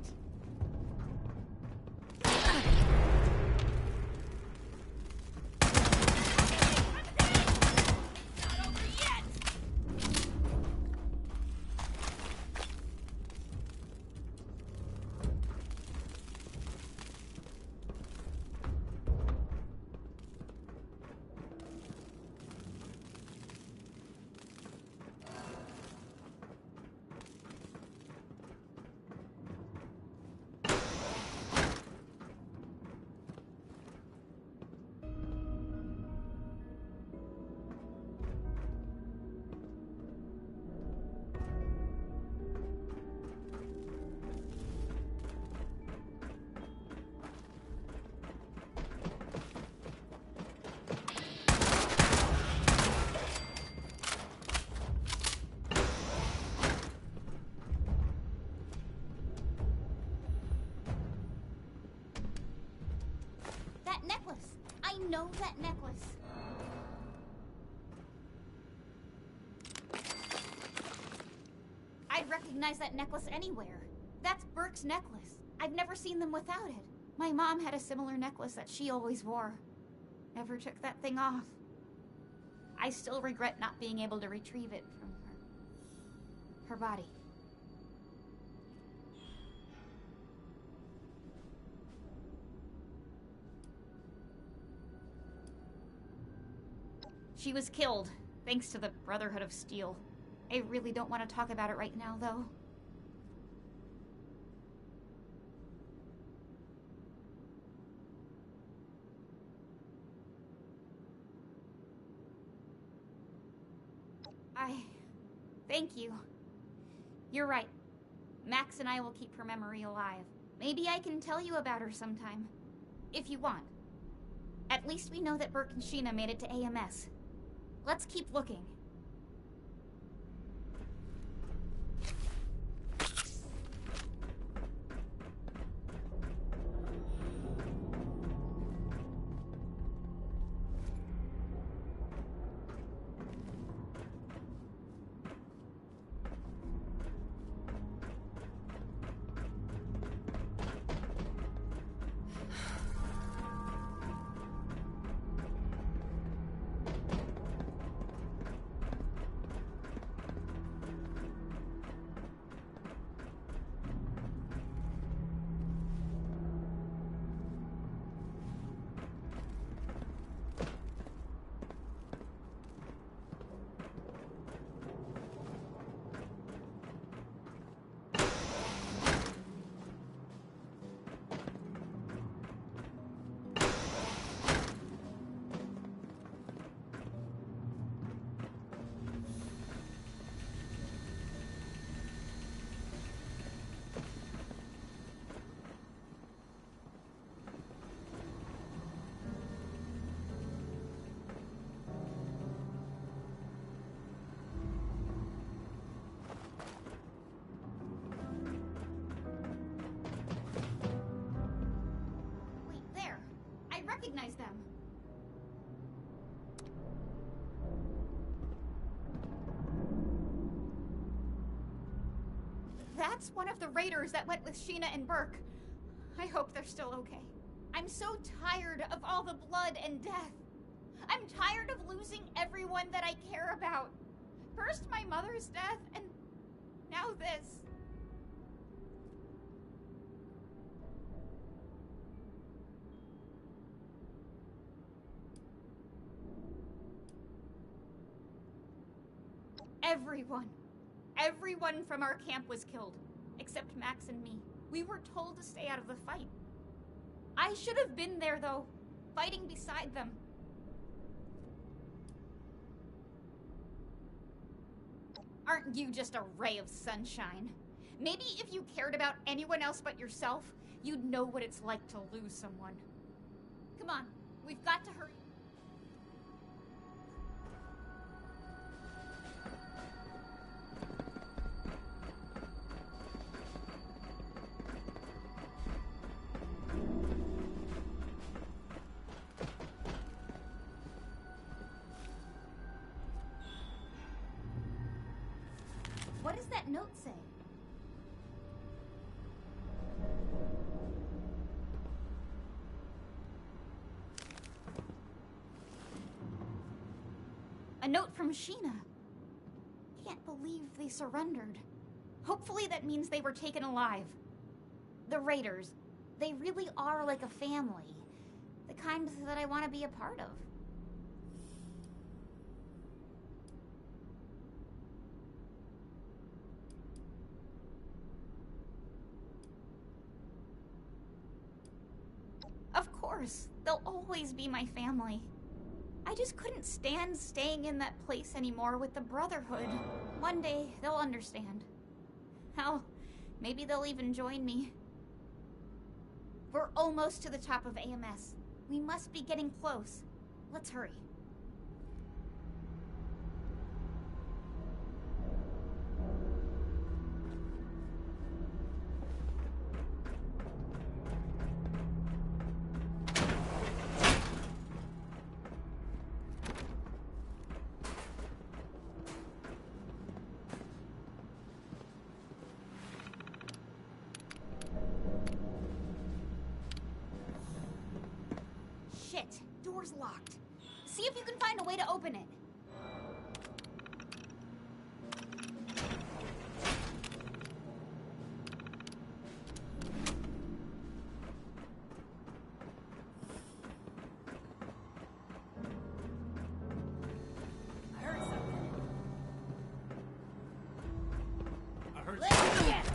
That necklace! I know that necklace! I'd recognize that necklace anywhere. That's Burke's necklace. I've never seen them without it. My mom had a similar necklace that she always wore. Never took that thing off. I still regret not being able to retrieve it from her body. She was killed, thanks to the Brotherhood of Steel. I really don't want to talk about it right now, though. Thank you. You're right. Max and I will keep her memory alive. Maybe I can tell you about her sometime. If you want. At least we know that Burke and Sheena made it to AMS. Let's keep looking. Recognize them. That's one of the raiders that went with Sheena and Burke. I hope they're still okay. I'm so tired of all the blood and death. I'm tired of losing everyone that I care about. First my mother's death, and now this. Everyone from our camp was killed, except Max and me. We were told to stay out of the fight. I should have been there, though, fighting beside them. Aren't you just a ray of sunshine? Maybe if you cared about anyone else but yourself, you'd know what it's like to lose someone. Come on, we've got to hurry. What does that note say? A note from Sheena. Can't believe they surrendered. Hopefully that means they were taken alive. The Raiders, they really are like a family. The kind that I want to be a part of. Of course, they'll always be my family. I just couldn't stand staying in that place anymore with the Brotherhood. One day, they'll understand. Hell, maybe they'll even join me. We're almost to the top of AMS. We must be getting close. Let's hurry. Shit, door's locked. See if you can find a way to open it. I heard something. I heard Let's something. get it.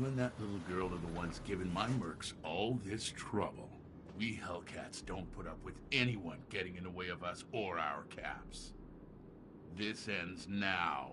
You and that little girl are the ones giving my mercs all this trouble. We Hellcats don't put up with anyone getting in the way of us or our caps. This ends now.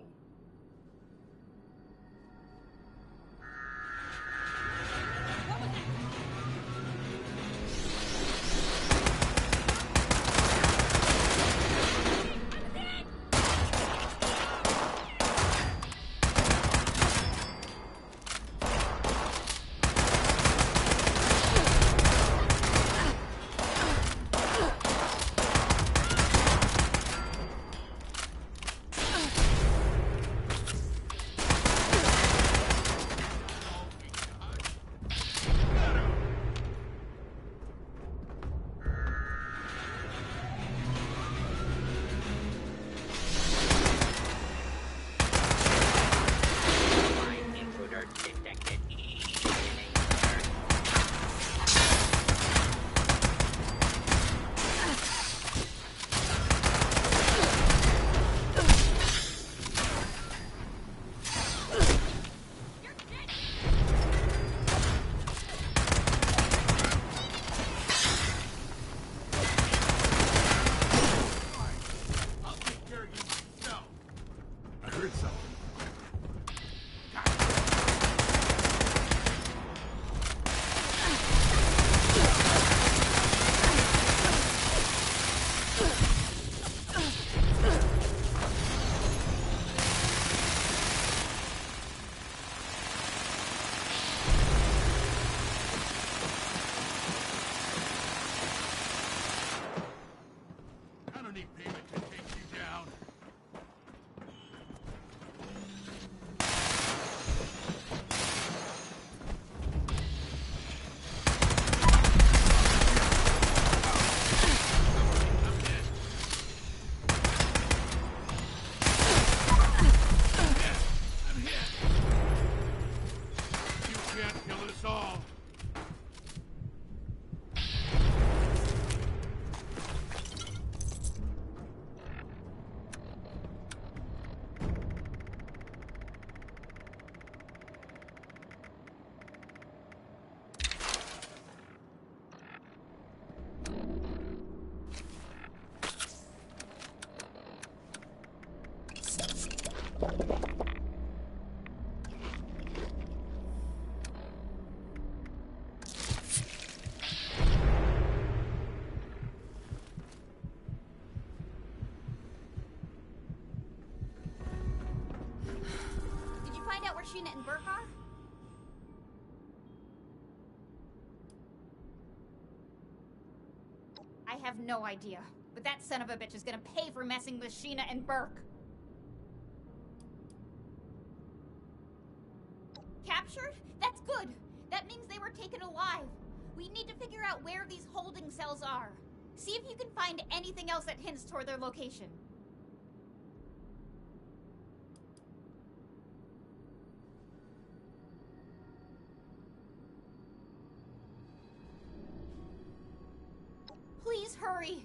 Sheena and Burke are? I have no idea, but that son of a bitch is gonna pay for messing with Sheena and Burke. Captured? That's good. That means they were taken alive. We need to figure out where these holding cells are. See if you can find anything else that hints toward their location. Please hurry.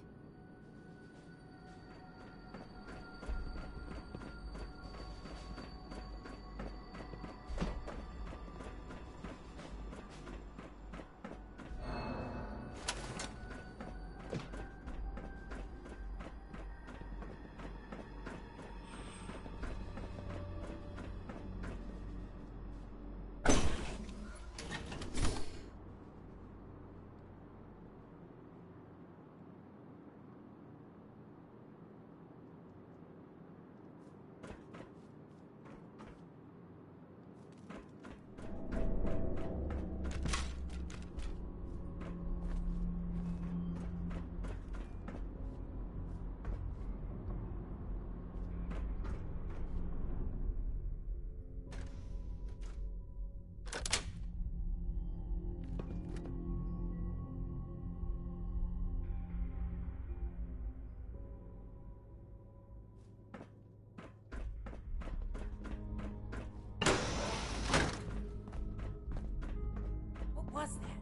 Was that?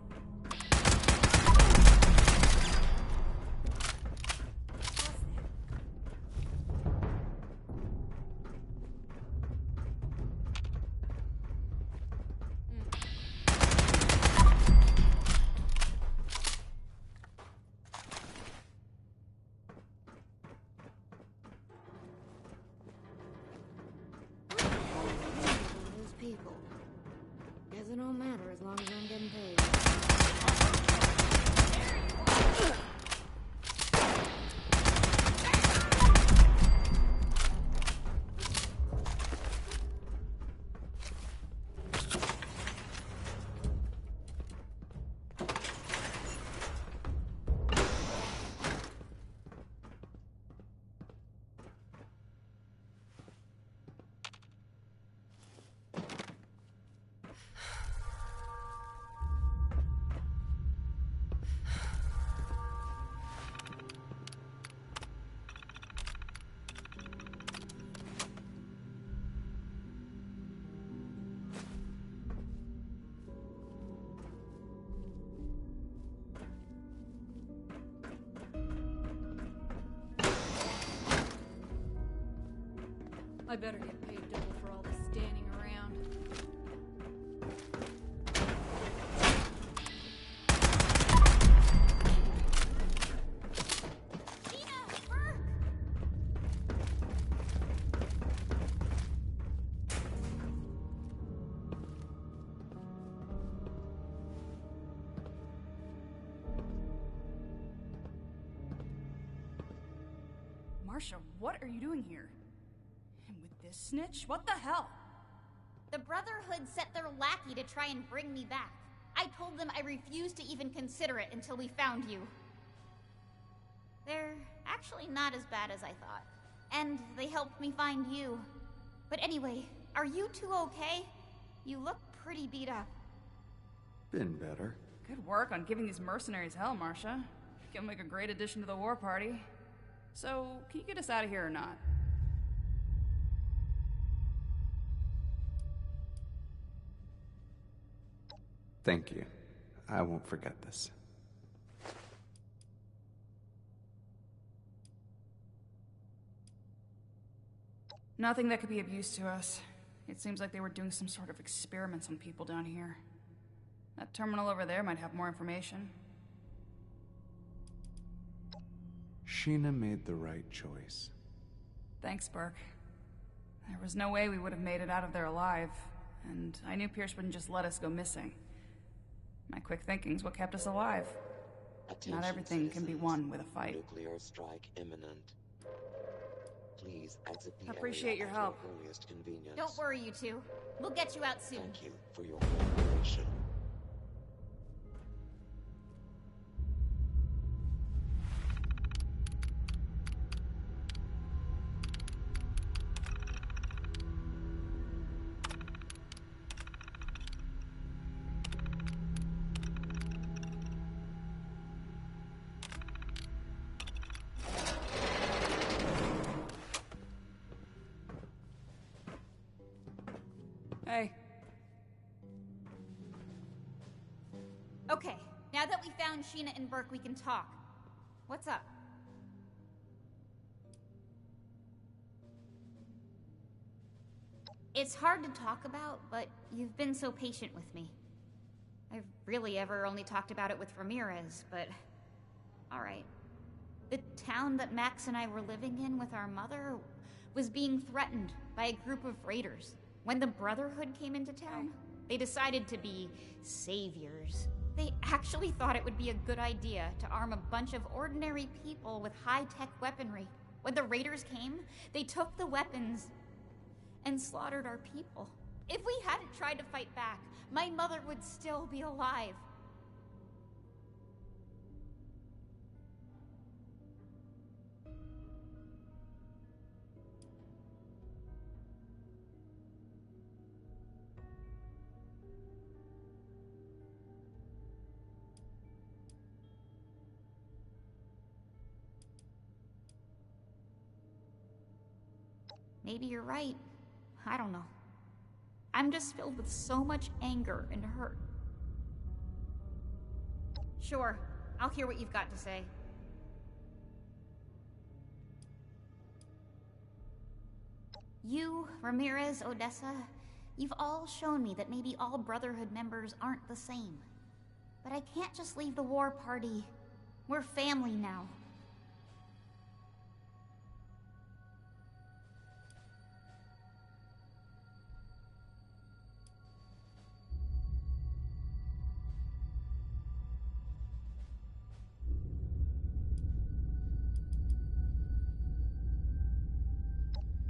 I better get paid double for all this standing around. Marcia, what are you doing here? And with this snitch? What the hell? The Brotherhood sent their lackey to try and bring me back. I told them I refused to even consider it until we found you. They're actually not as bad as I thought. And they helped me find you. But anyway, are you two okay? You look pretty beat up. Been better. Good work on giving these mercenaries hell, Marcia. You'll make a great addition to the war party. So, can you get us out of here or not? Thank you. I won't forget this. Nothing that could be of use to us. It seems like they were doing some sort of experiments on people down here. That terminal over there might have more information. Sheena made the right choice. Thanks, Burke. There was no way we would have made it out of there alive, and I knew Pierce wouldn't just let us go missing. My quick thinking's what kept us alive. Not everything can be won with a fight. Nuclear strike imminent. Please exit the Appreciate your area help. at your earliest convenience. Don't worry, you two. We'll get you out soon. Thank you for your cooperation. Hey. Okay, now that we found Sheena and Burke, we can talk. What's up? It's hard to talk about, but you've been so patient with me. I've really ever only talked about it with Ramirez, but... Alright. The town that Max and I were living in with our mother was being threatened by a group of raiders. When the Brotherhood came into town, they decided to be saviors. They actually thought it would be a good idea to arm a bunch of ordinary people with high-tech weaponry. When the raiders came, they took the weapons and slaughtered our people. If we hadn't tried to fight back, my mother would still be alive. Maybe you're right. I don't know. I'm just filled with so much anger and hurt. Sure, I'll hear what you've got to say. You, Ramirez, Odessa, you've all shown me that maybe all Brotherhood members aren't the same. But I can't just leave the war party. We're family now.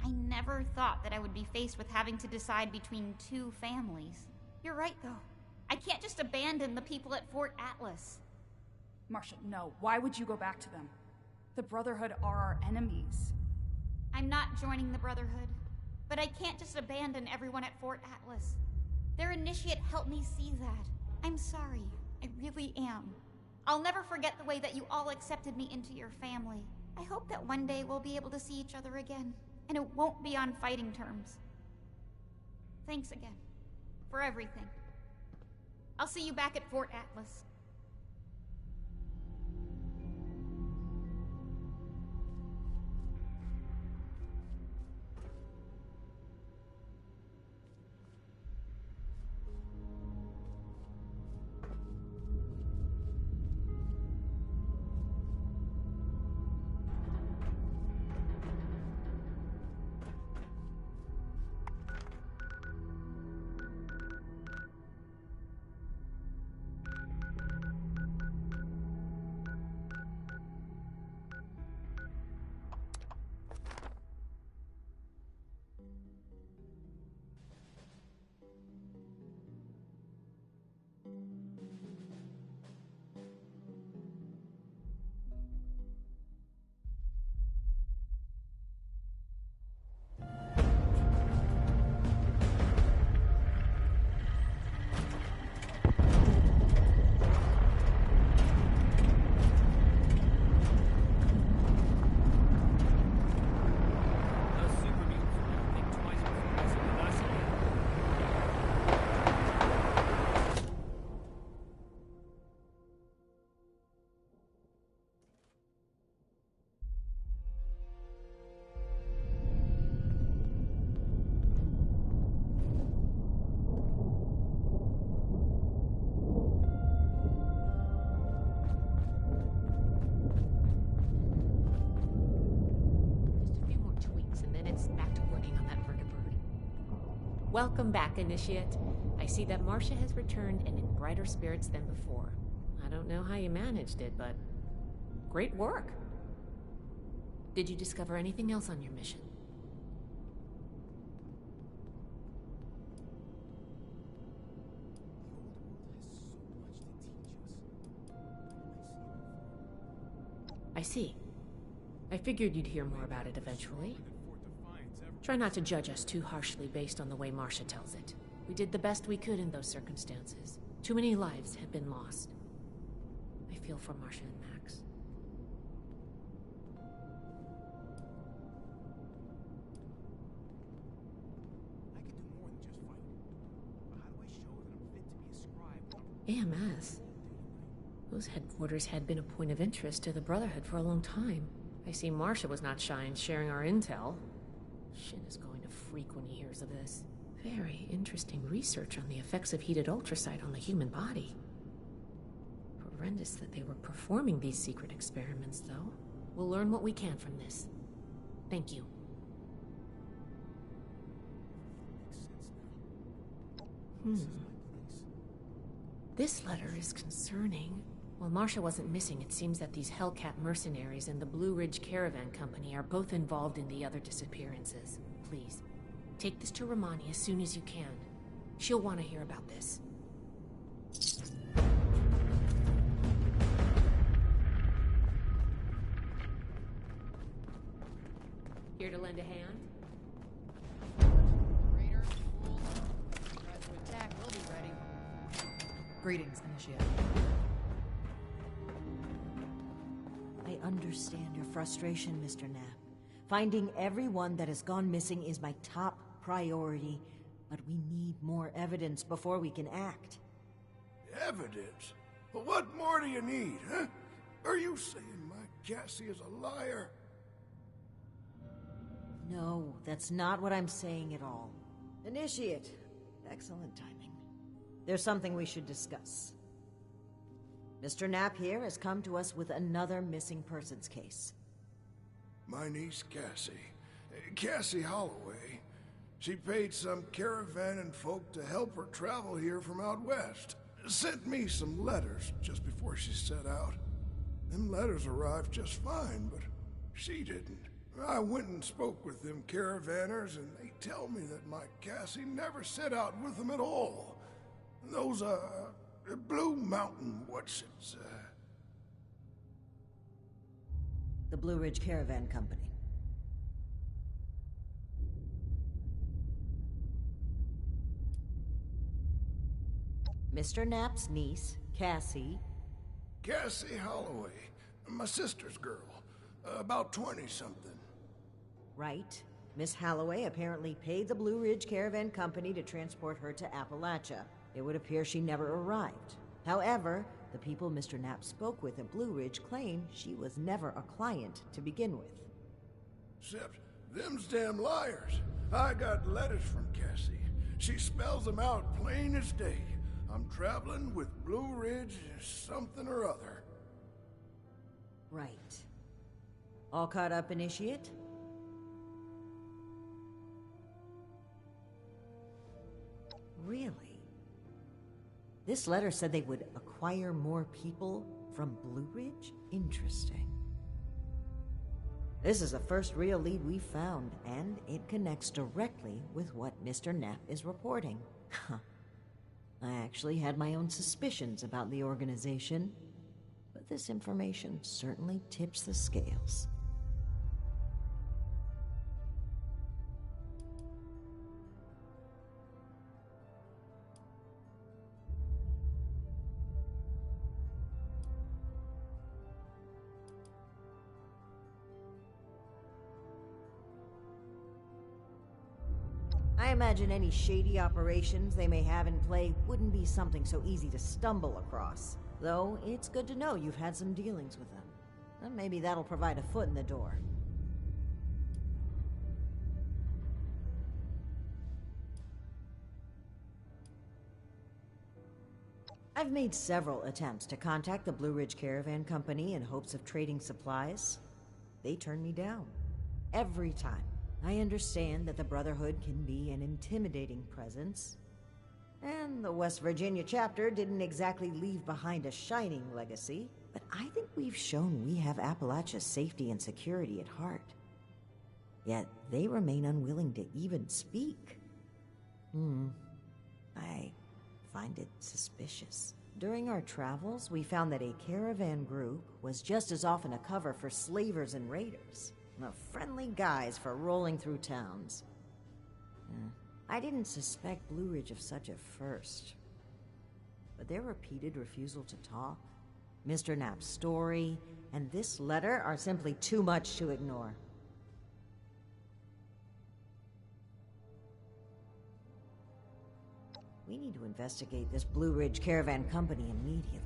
I never thought that I would be faced with having to decide between two families. You're right, though. I can't just abandon the people at Fort Atlas. Marcia, no. Why would you go back to them? The Brotherhood are our enemies. I'm not joining the Brotherhood, but I can't just abandon everyone at Fort Atlas. Their initiate helped me see that. I'm sorry. I really am. I'll never forget the way that you all accepted me into your family. I hope that one day we'll be able to see each other again, and it won't be on fighting terms. Thanks again. For everything. I'll see you back at Fort Atlas. Welcome back, Initiate. I see that Marcia has returned and in brighter spirits than before. I don't know how you managed it, but great work. Did you discover anything else on your mission? I see. I figured you'd hear more about it eventually. Try not to judge us too harshly based on the way Marcia tells it. We did the best we could in those circumstances. Too many lives have been lost. I feel for Marcia and Max. I could do more than just fight. But how do I show that I'm fit to be a scribe? AMS? Those headquarters had been a point of interest to the Brotherhood for a long time. I see Marcia was not shy in sharing our intel. Shin is going to freak when he hears of this. Very interesting research on the effects of heated ultrasight on the human body. Horrendous that they were performing these secret experiments, though. We'll learn what we can from this. Thank you. This letter is concerning. While Marcia wasn't missing, it seems that these Hellcat mercenaries and the Blue Ridge Caravan Company are both involved in the other disappearances. Please, take this to Romani as soon as you can. She'll want to hear about this. Here to lend a hand? Raiders, fools, tries to attack, we'll be ready. Greetings, Initiate. I understand your frustration, Mr. Knapp. Finding everyone that has gone missing is my top priority, but we need more evidence before we can act. Evidence? Well, what more do you need, huh? Are you saying my Cassie is a liar? No, that's not what I'm saying at all. Initiate. Excellent timing. There's something we should discuss. Mr. Knapp here has come to us with another missing persons case. My niece Cassie. Cassie Holloway. She paid some caravan and folk to help her travel here from out west. Sent me some letters just before she set out. Them letters arrived just fine, but she didn't. I went and spoke with them caravanners, and they tell me that my Cassie never set out with them at all. Those, Blue Mountain, The Blue Ridge Caravan Company. Mr. Knapp's niece, Cassie. Cassie Holloway, my sister's girl, about 20-something. Right. Miss Holloway apparently paid the Blue Ridge Caravan Company to transport her to Appalachia. It would appear she never arrived. However, the people Mr. Knapp spoke with at Blue Ridge claim she was never a client to begin with. Except them's damn liars. I got letters from Cassie. She spells them out plain as day. I'm traveling with Blue Ridge something or other. Right. All caught up, Initiate? Really? This letter said they would acquire more people from Blue Ridge? Interesting. This is the first real lead we've found, and it connects directly with what Mr. Knapp is reporting. I actually had my own suspicions about the organization, but this information certainly tips the scales. I imagine any shady operations they may have in play wouldn't be something so easy to stumble across. Though, it's good to know you've had some dealings with them. And maybe that'll provide a foot in the door. I've made several attempts to contact the Blue Ridge Caravan Company in hopes of trading supplies. They turned me down. Every time. I understand that the Brotherhood can be an intimidating presence, and the West Virginia chapter didn't exactly leave behind a shining legacy, but I think we've shown we have Appalachia's safety and security at heart. Yet they remain unwilling to even speak. I find it suspicious. During our travels, we found that a caravan group was just as often a cover for slavers and raiders. Friendly guys for rolling through towns. I didn't suspect Blue Ridge of such at first. But their repeated refusal to talk, Mr. Knapp's story, and this letter are simply too much to ignore. We need to investigate this Blue Ridge Caravan Company immediately.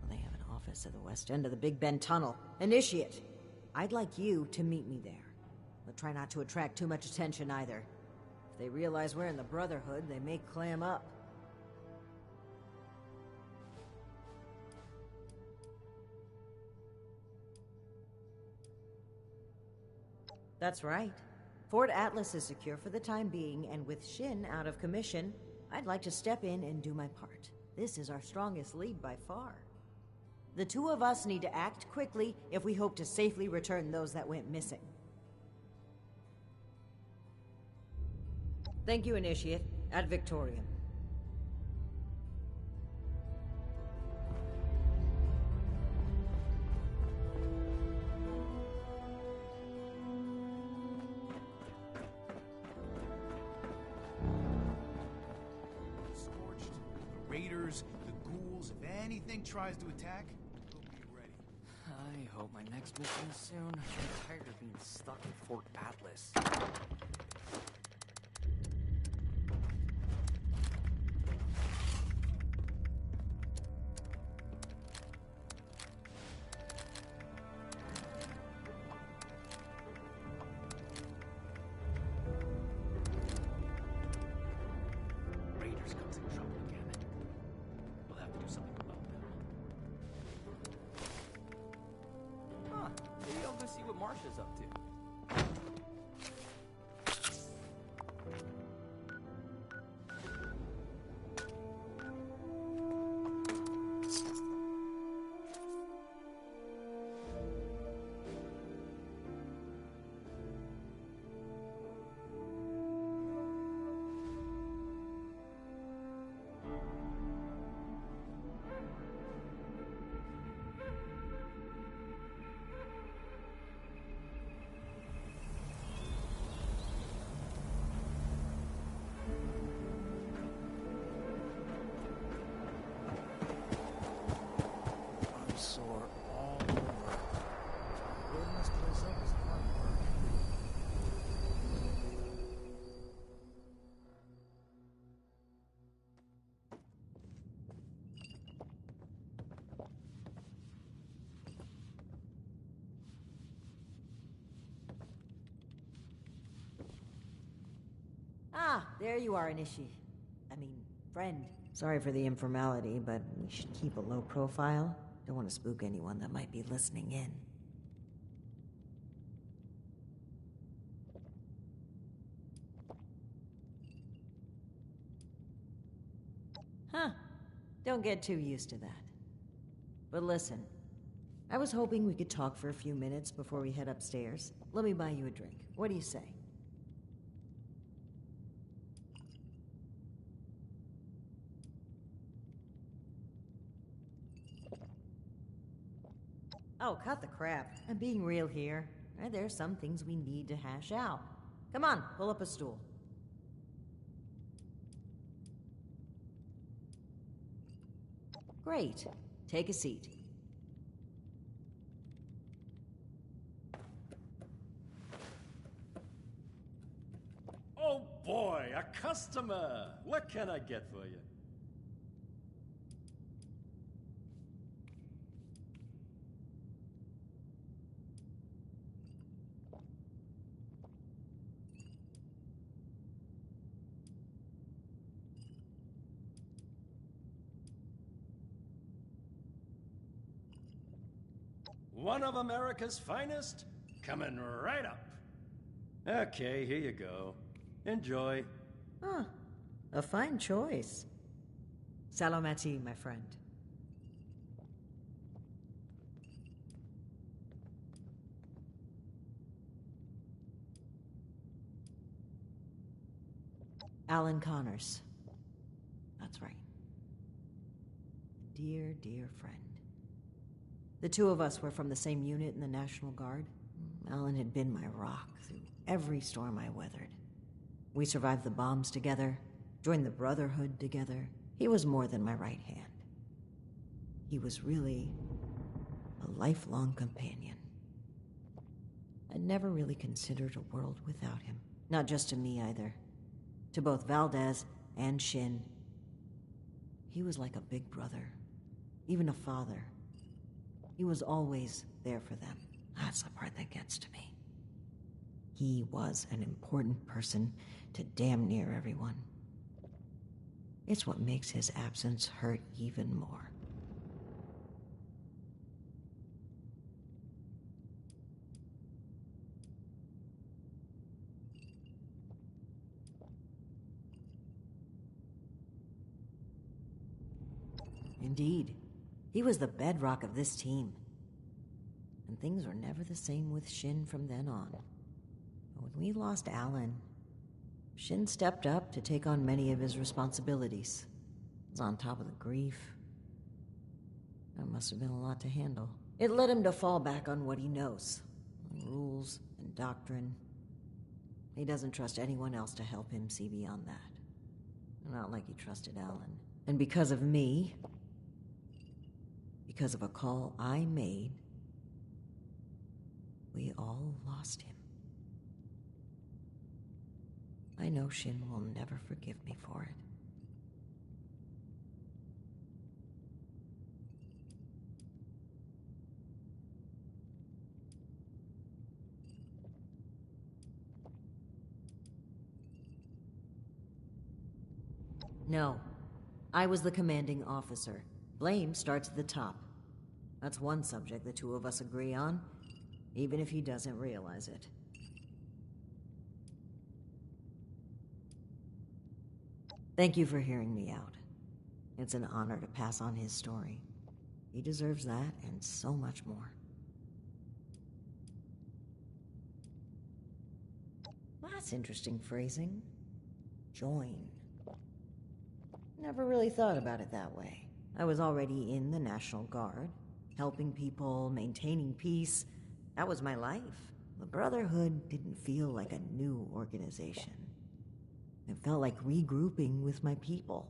Well, they have an office at the west end of the Big Bend Tunnel. Initiate! I'd like you to meet me there. But try not to attract too much attention either. If they realize we're in the Brotherhood, they may clam up. That's right. Fort Atlas is secure for the time being, and with Shin out of commission, I'd like to step in and do my part. This is our strongest lead by far. The two of us need to act quickly if we hope to safely return those that went missing. Thank you, Initiate. Ad Victoriam. Scorched, the raiders, the ghouls, if anything tries to attack, we'll be ready. I hope my next mission is soon. I'm tired of being stuck in Fort Atlas. Raiders causing trouble again. We'll have to do something about them. Huh. Maybe I'll go see what Marsha's up to. I'm sore all over. Building this place up is hard work. Ah, there you are, friend. Sorry for the informality, but we should keep a low profile. Don't want to spook anyone that might be listening in. Huh. Don't get too used to that. But listen, I was hoping we could talk for a few minutes before we head upstairs. Let me buy you a drink. What do you say? Oh, cut the crap. I'm being real here. There's some things we need to hash out. Come on, pull up a stool. Great. Take a seat. Oh boy, a customer! What can I get for you? One of America's finest, coming right up. Okay, here you go. Enjoy. Huh. A fine choice. Salomati, my friend. Alan Connors. That's right. Dear, dear friend. The two of us were from the same unit in the National Guard. Alan had been my rock through every storm I weathered. We survived the bombs together, joined the Brotherhood together. He was more than my right hand. He was really a lifelong companion. I'd never really considered a world without him. Not just to me either. To both Valdez and Shin. He was like a big brother, even a father. He was always there for them. That's the part that gets to me. He was an important person to damn near everyone. It's what makes his absence hurt even more. Indeed. He was the bedrock of this team. And things were never the same with Shin from then on. But when we lost Alan, Shin stepped up to take on many of his responsibilities. He was on top of the grief. That must have been a lot to handle. It led him to fall back on what he knows. Rules and doctrine. He doesn't trust anyone else to help him see beyond that. Not like he trusted Alan. And because of me, because of a call I made, we all lost him. I know Shin will never forgive me for it. No, I was the commanding officer. Blame starts at the top. That's one subject the two of us agree on, even if he doesn't realize it. Thank you for hearing me out. It's an honor to pass on his story. He deserves that and so much more. That's interesting phrasing. Join. Never really thought about it that way. I was already in the National Guard, helping people, maintaining peace. That was my life. The Brotherhood didn't feel like a new organization. It felt like regrouping with my people.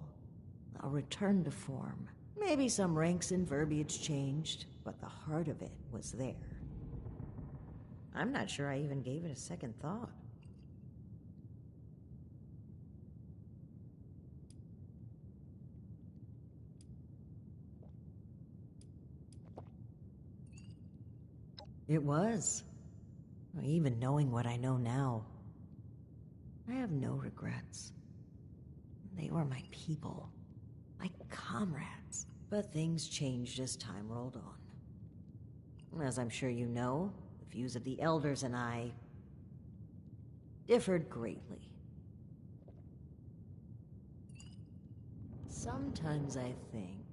A return to form. Maybe some ranks and verbiage changed, but the heart of it was there. I'm not sure I even gave it a second thought. It was. Even knowing what I know now, I have no regrets. They were my people, my comrades. But things changed as time rolled on. As I'm sure you know, the views of the elders and I differed greatly. Sometimes I think...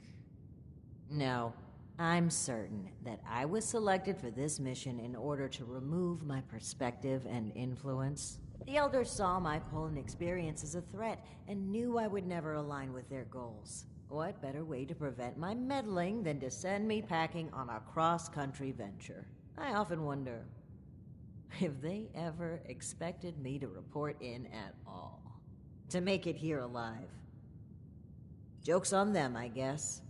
No, I'm certain that I was selected for this mission in order to remove my perspective and influence. The elders saw my Poland experience as a threat and knew I would never align with their goals. What better way to prevent my meddling than to send me packing on a cross-country venture? I often wonder if they ever expected me to report in at all. To make it here alive. Joke's on them, I guess.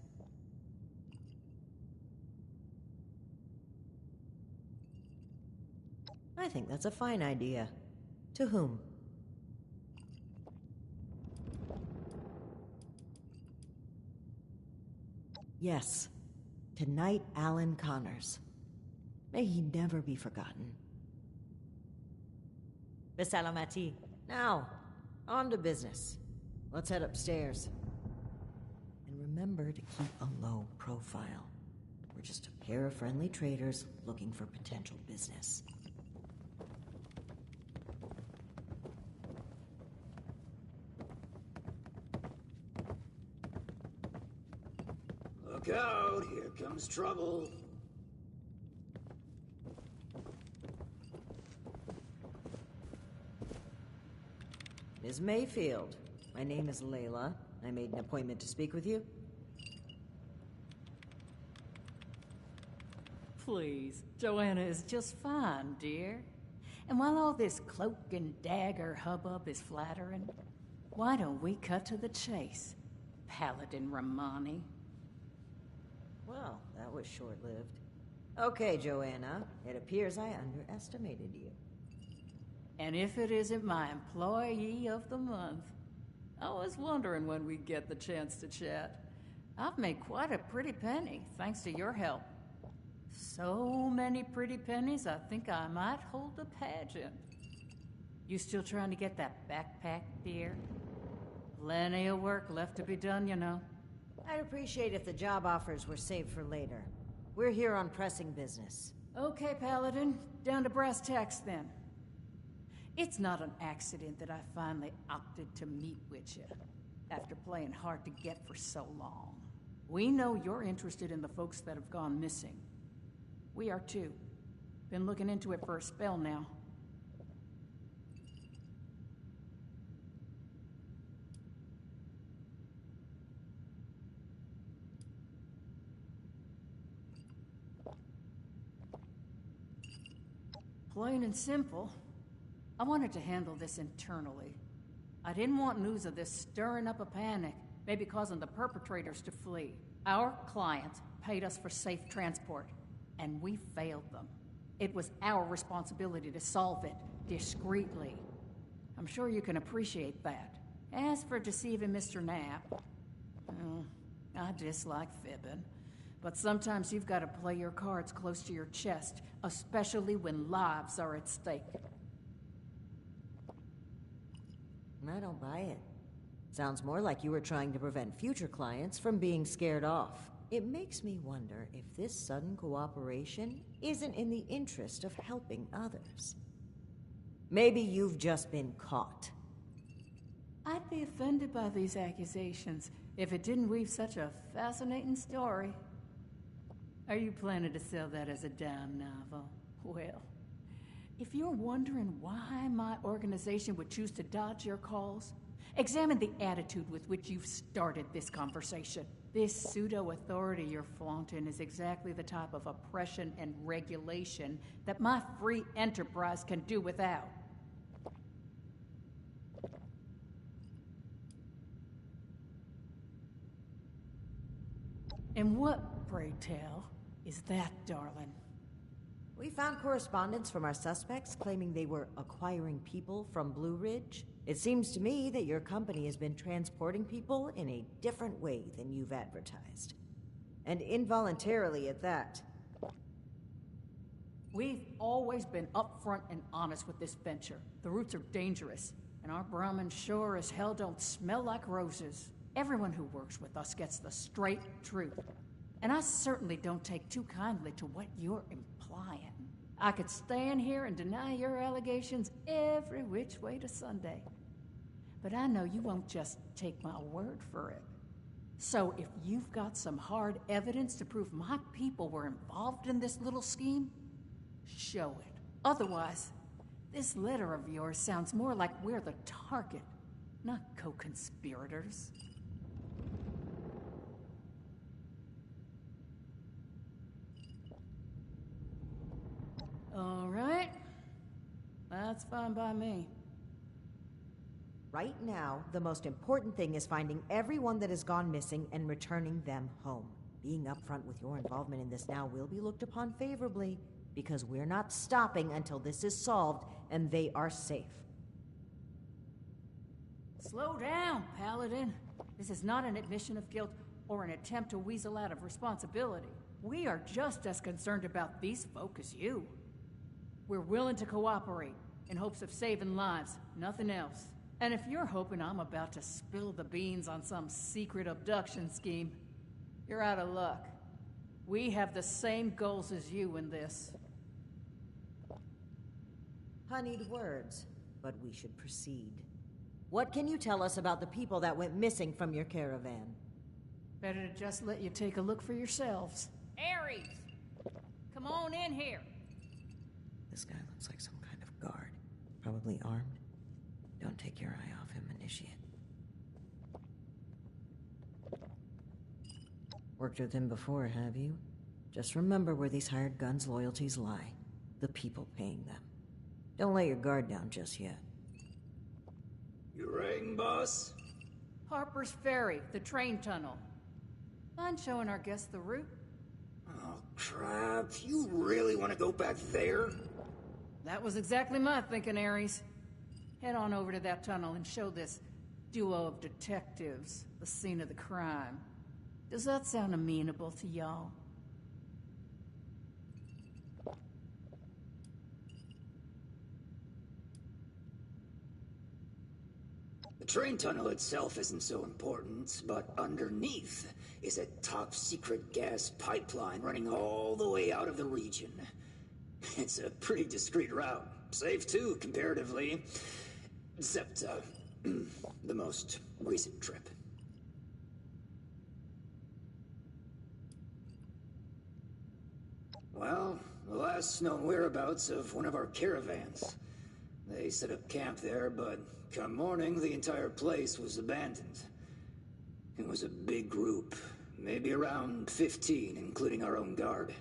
I think that's a fine idea. To whom? Yes, to Knight Alan Connors. May he never be forgotten. Bisalamati. Now, on to business. Let's head upstairs. And remember to keep a low profile. We're just a pair of friendly traders looking for potential business. out, here comes trouble. Ms. Mayfield, my name is Layla. I made an appointment to speak with you. Please, Joanna is just fine, dear. And while all this cloak and dagger hubbub is flattering, why don't we cut to the chase, Paladin Romani? Well, that was short-lived. Okay, Joanna, it appears I underestimated you. And if it isn't my Employee of the Month, I was wondering when we'd get the chance to chat. I've made quite a pretty penny, thanks to your help. So many pretty pennies, I think I might hold a pageant. You still trying to get that backpack, dear? Plenty of work left to be done, you know. I'd appreciate if the job offers were saved for later. We're here on pressing business. Okay, Paladin, down to brass tacks then. It's not an accident that I finally opted to meet with you, after playing hard to get for so long. We know you're interested in the folks that have gone missing. We are too. Been looking into it for a spell now. Plain and simple, I wanted to handle this internally. I didn't want news of this stirring up a panic, maybe causing the perpetrators to flee. Our client paid us for safe transport, and we failed them. It was our responsibility to solve it discreetly. I'm sure you can appreciate that. As for deceiving Mr. Knapp, I dislike fibbing. But sometimes you've got to play your cards close to your chest, especially when lives are at stake. I don't buy it. Sounds more like you were trying to prevent future clients from being scared off. It makes me wonder if this sudden cooperation isn't in the interest of helping others. Maybe you've just been caught. I'd be offended by these accusations if it didn't weave such a fascinating story. Are you planning to sell that as a dime novel? Well, if you're wondering why my organization would choose to dodge your calls, examine the attitude with which you've started this conversation. This pseudo-authority you're flaunting is exactly the type of oppression and regulation that my free enterprise can do without. And what, pray tell, is that, darling? We found correspondence from our suspects claiming they were acquiring people from Blue Ridge. It seems to me that your company has been transporting people in a different way than you've advertised. And involuntarily at that. We've always been upfront and honest with this venture. The routes are dangerous, and our Brahmin sure as hell don't smell like roses. Everyone who works with us gets the straight truth. And I certainly don't take too kindly to what you're implying. I could stand here and deny your allegations every which way to Sunday. But I know you won't just take my word for it. So if you've got some hard evidence to prove my people were involved in this little scheme, show it. Otherwise, this letter of yours sounds more like we're the target, not co-conspirators. All right. That's fine by me. Right now, the most important thing is finding everyone that has gone missing and returning them home. Being upfront with your involvement in this now will be looked upon favorably, because we're not stopping until this is solved and they are safe. Slow down, Paladin. This is not an admission of guilt or an attempt to weasel out of responsibility. We are just as concerned about these folk as you. We're willing to cooperate in hopes of saving lives, nothing else. And if you're hoping I'm about to spill the beans on some secret abduction scheme, you're out of luck. We have the same goals as you in this. Honeyed words, but we should proceed. What can you tell us about the people that went missing from your caravan? Better to just let you take a look for yourselves. Ares! Come on in here! This guy looks like some kind of guard. Probably armed. Don't take your eye off him, Initiate. Worked with him before, have you? Just remember where these hired guns' loyalties lie. The people paying them. Don't let your guard down just yet. You rang, boss? Harper's Ferry, the train tunnel. Mind showing our guests the route? Oh, crap. You really want to go back there? That was exactly my thinking, Ares. Head on over to that tunnel and show this duo of detectives the scene of the crime. Does that sound amenable to y'all? The train tunnel itself isn't so important, but underneath is a top-secret gas pipeline running all the way out of the region. It's a pretty discreet route. Safe, too, comparatively. Except, the most recent trip. Well, the last known whereabouts of one of our caravans. They set up camp there, but come morning, the entire place was abandoned. It was a big group, maybe around 15, including our own guard.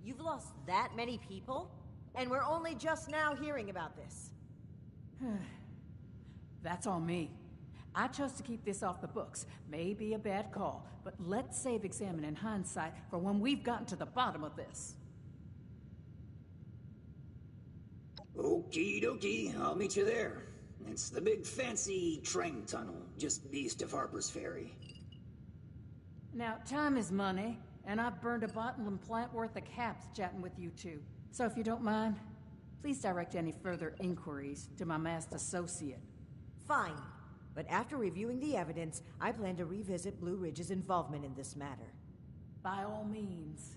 You've lost that many people? And we're only just now hearing about this. That's on me. I chose to keep this off the books. Maybe a bad call, but let's save examining hindsight for when we've gotten to the bottom of this. Okie dokie, I'll meet you there. It's the big fancy train tunnel, just east of Harper's Ferry. Now, time is money, and I've burned a bottle and plant worth of caps chatting with you two. So if you don't mind, please direct any further inquiries to my masked associate. Fine. But after reviewing the evidence, I plan to revisit Blue Ridge's involvement in this matter. By all means.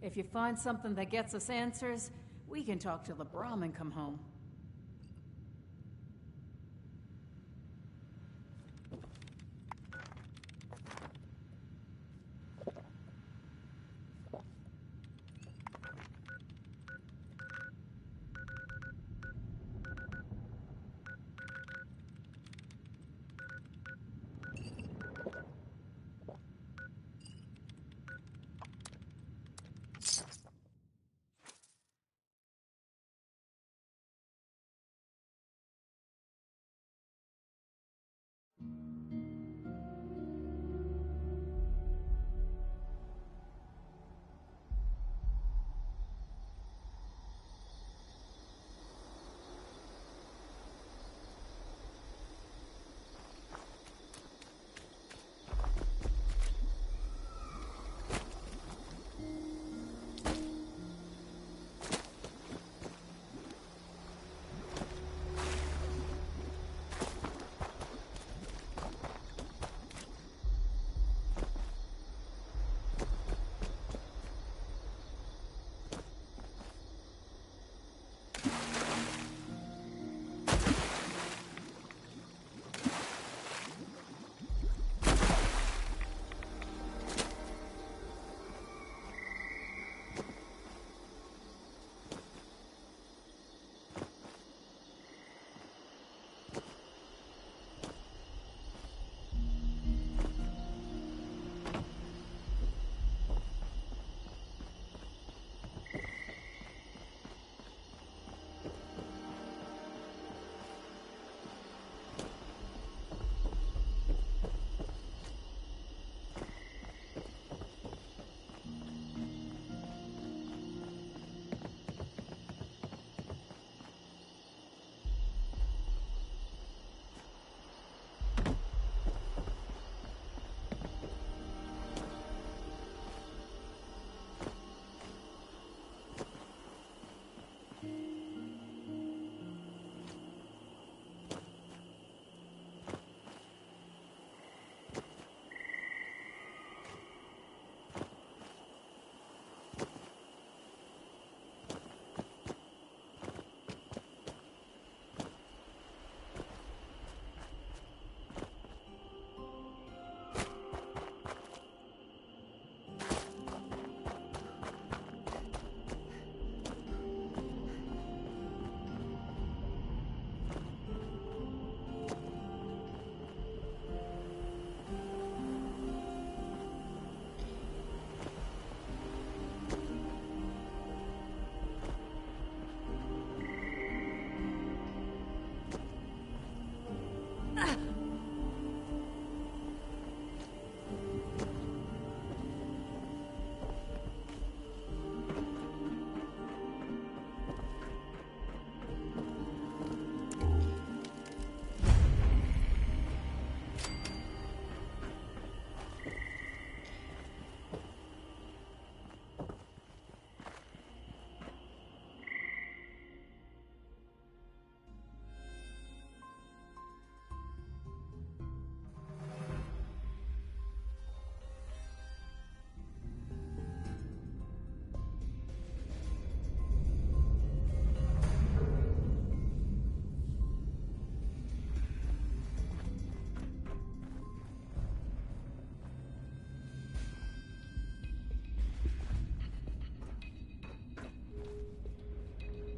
If you find something that gets us answers, we can talk till the Brahmin come home.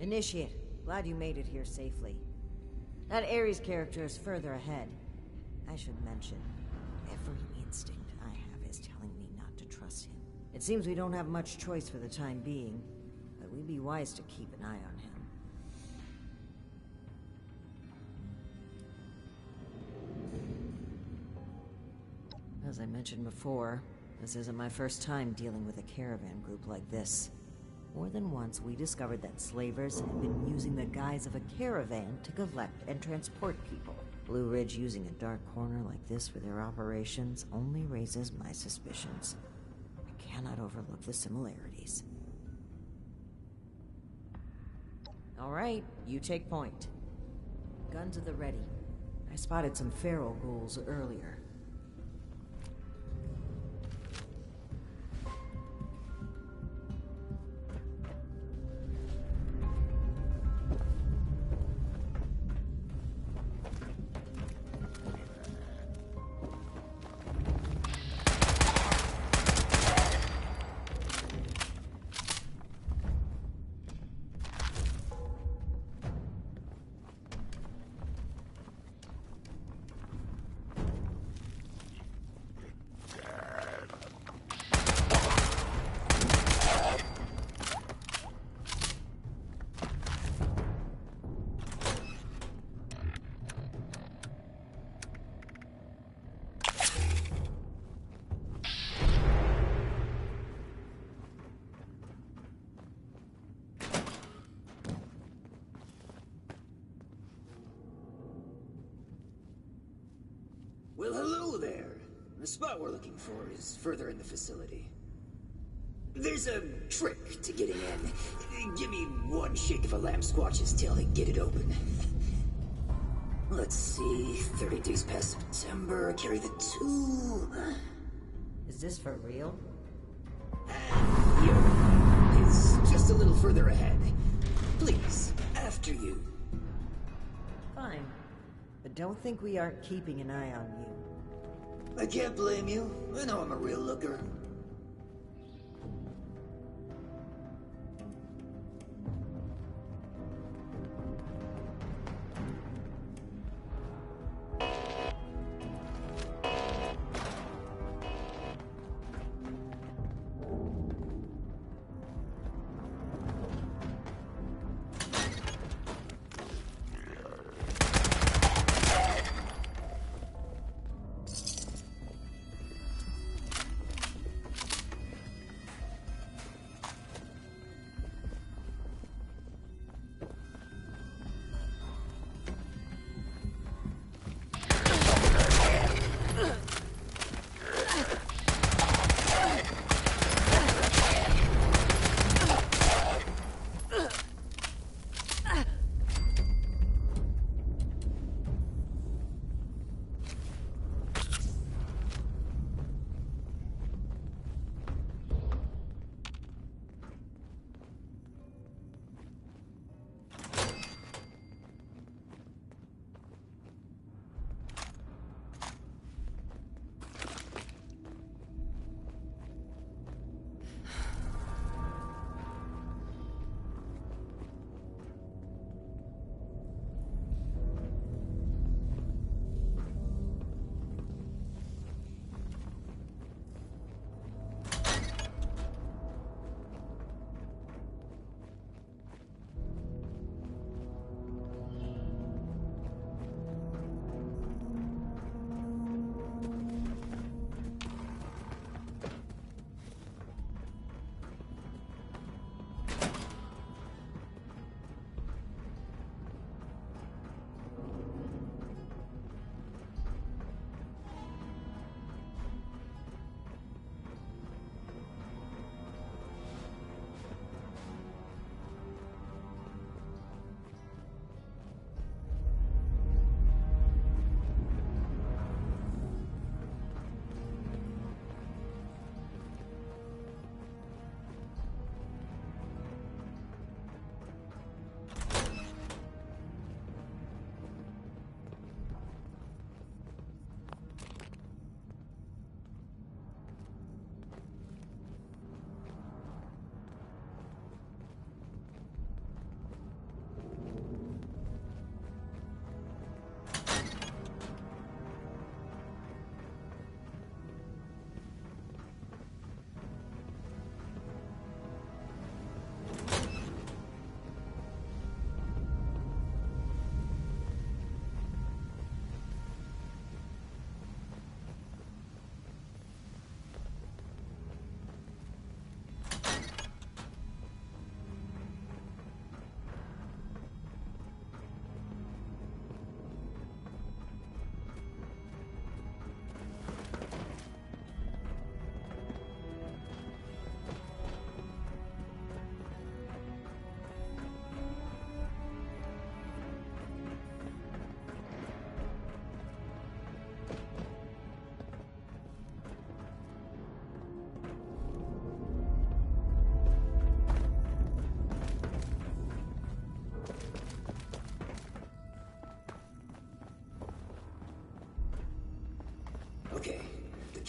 Initiate, glad you made it here safely. That Ares character is further ahead. I should mention, every instinct I have is telling me not to trust him. It seems we don't have much choice for the time being, but we'd be wise to keep an eye on him. As I mentioned before, this isn't my first time dealing with a caravan group like this. More than once, we discovered that slavers have been using the guise of a caravan to collect and transport people. Blue Ridge using a dark corner like this for their operations only raises my suspicions. I cannot overlook the similarities. All right, you take point. Guns at the ready. I spotted some feral ghouls earlier. Well, hello there. The spot we're looking for is further in the facility. There's a trick to getting in. Give me one shake of a lamb squatch's tail to get it open. Let's see, 30 days past September, carry the 2. Is this for real? Yep. It's just a little further ahead. Please, after you. Fine. But don't think we aren't keeping an eye on you. I can't blame you. I know I'm a real looker.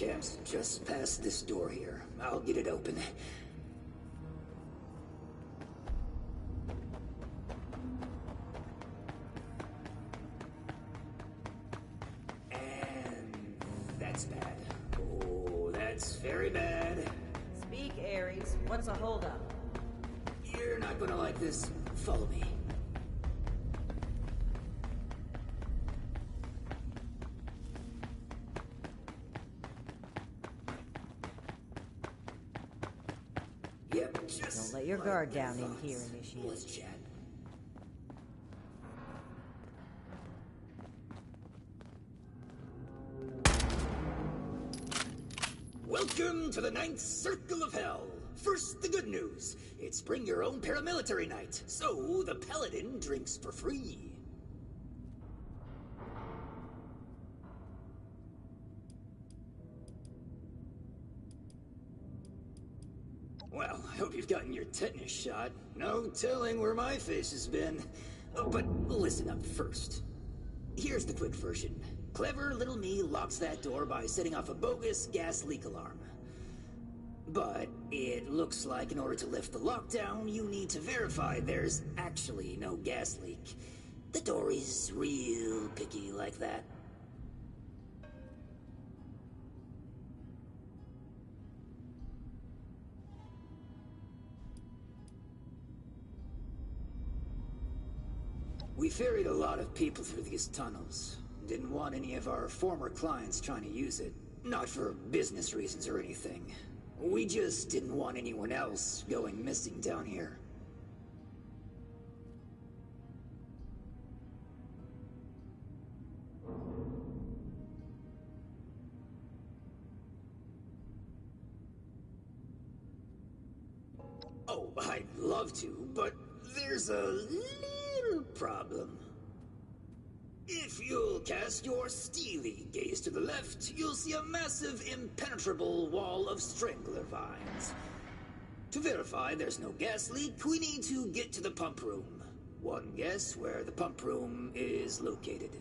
camp's just past this door here. I'll get it open. And that's bad. Oh, that's very bad. Speak, Ares. What's a holdup? You're not gonna like this. Follow me. Yep, just Don't let your guard down in here, Initiate. Let's chat. Welcome to the 9th Circle of Hell. First, the good news. It's bring your own paramilitary night, so the paladin drinks for free. Well, I hope you've gotten your tetanus shot. No telling where my face has been. But listen up first. Here's the quick version. Clever little me locks that door by setting off a bogus gas leak alarm. But it looks like in order to lift the lockdown, you need to verify there's actually no gas leak. The door is real picky like that. We ferried a lot of people through these tunnels. Didn't want any of our former clients trying to use it. Not for business reasons or anything. We just didn't want anyone else going missing down here. Oh, I'd love to, but there's a little problem. If you'll cast your steely gaze to the left, you'll see a massive, impenetrable wall of strangler vines. To verify there's no gas leak, we need to get to the pump room. One guess where the pump room is located.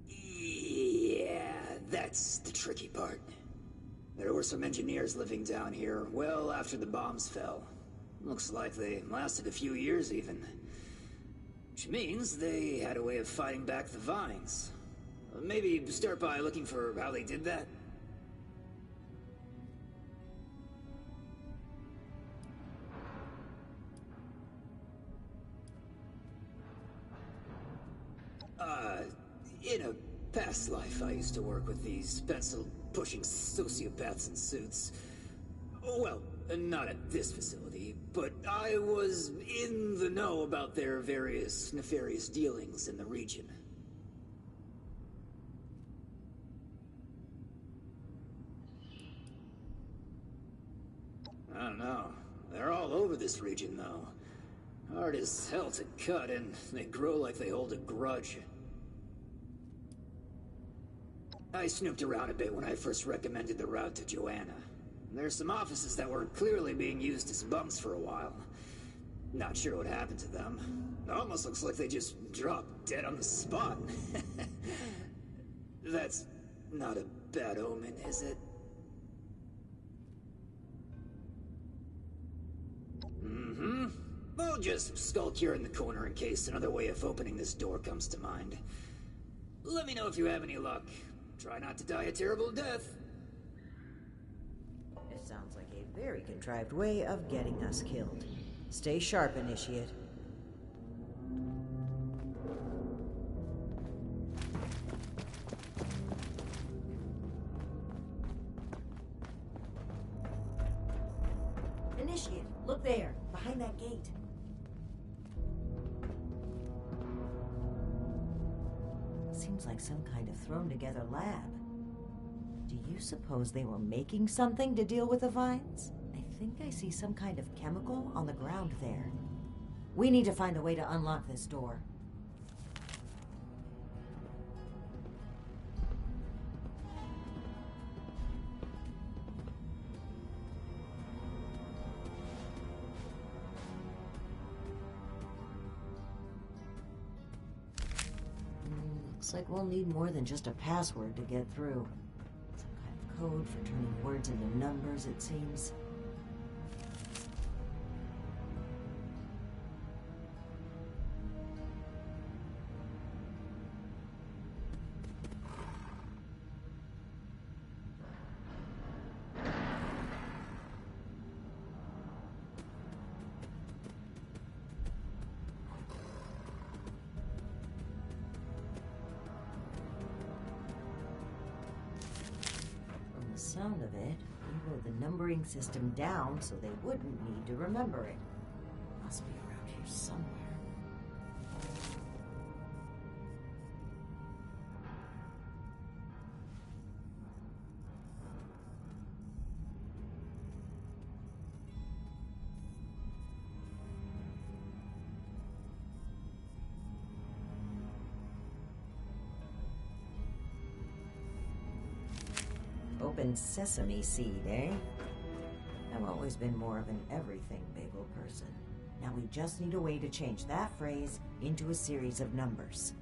Yeah, that's the tricky part. There were some engineers living down here well after the bombs fell. Looks like they lasted a few years even. Which means they had a way of fighting back the vines. Maybe start by looking for how they did that. In a past life, I used to work with these pencil-pushing sociopaths in suits. Well, not at this facility, but I was in the know about their various nefarious dealings in the region. I don't know. They're all over this region, though. Hard as hell to cut, and they grow like they hold a grudge. I snooped around a bit when I first recommended the route to Joanna. There's some offices that were clearly being used as bunks for a while. Not sure what happened to them. It almost looks like they just dropped dead on the spot. That's not a bad omen, is it? Mm-hmm. We'll just skulk here in the corner in case another way of opening this door comes to mind. Let me know if you have any luck. Try not to die a terrible death. This sounds like a very contrived way of getting us killed. Stay sharp, Initiate. Initiate, look there, behind that gate. Seems like some kind of thrown-together lab. Do you suppose they were making something to deal with the vines? I think I see some kind of chemical on the ground there. We need to find a way to unlock this door. Looks like we'll need more than just a password to get through. Some kind of code for turning words into numbers, it seems. Sound of it, we wrote the numbering system down so they wouldn't need to remember it. Must be around here somewhere. Open sesame seed, eh? I've always been more of an everything bagel person. Now we just need a way to change that phrase into a series of numbers.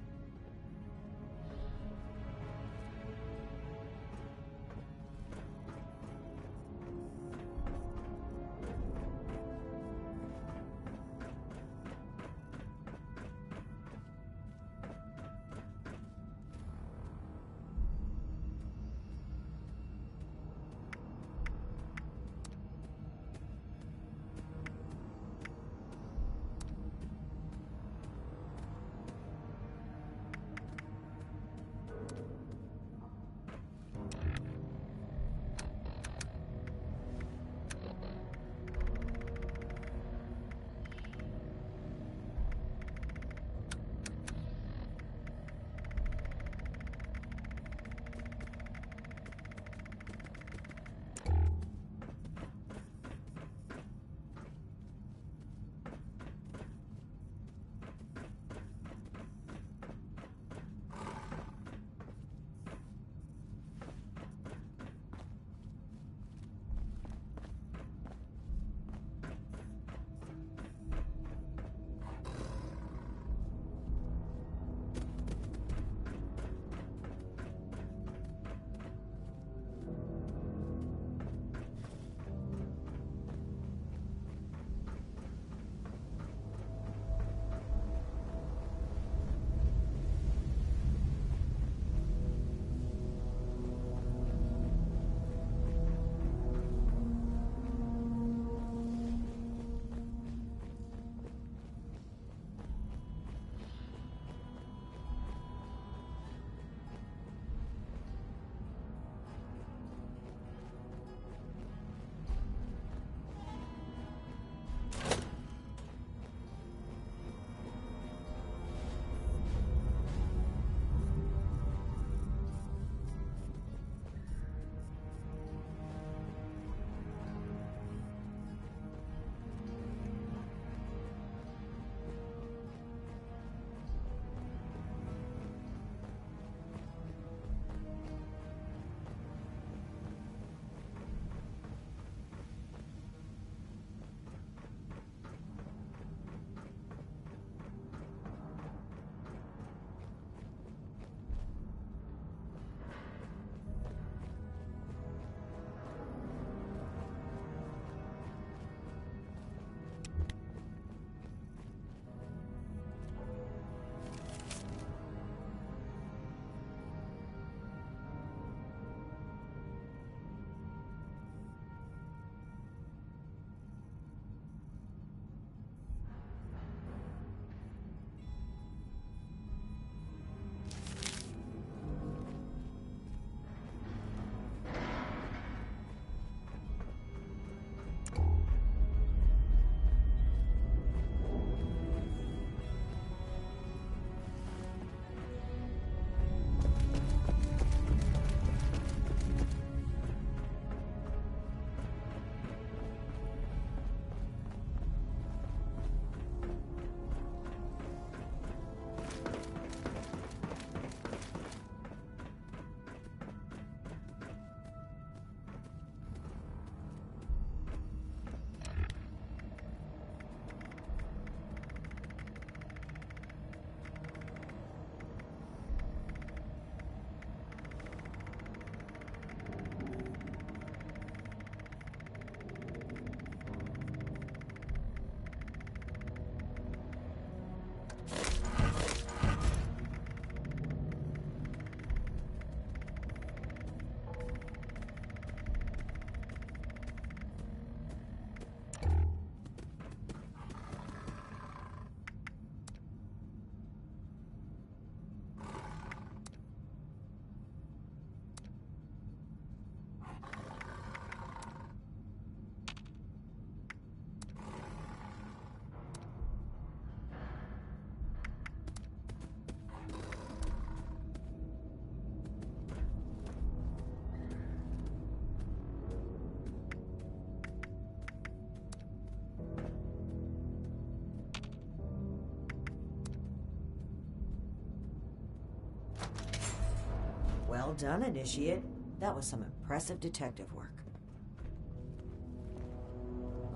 Well done, Initiate. That was some impressive detective work.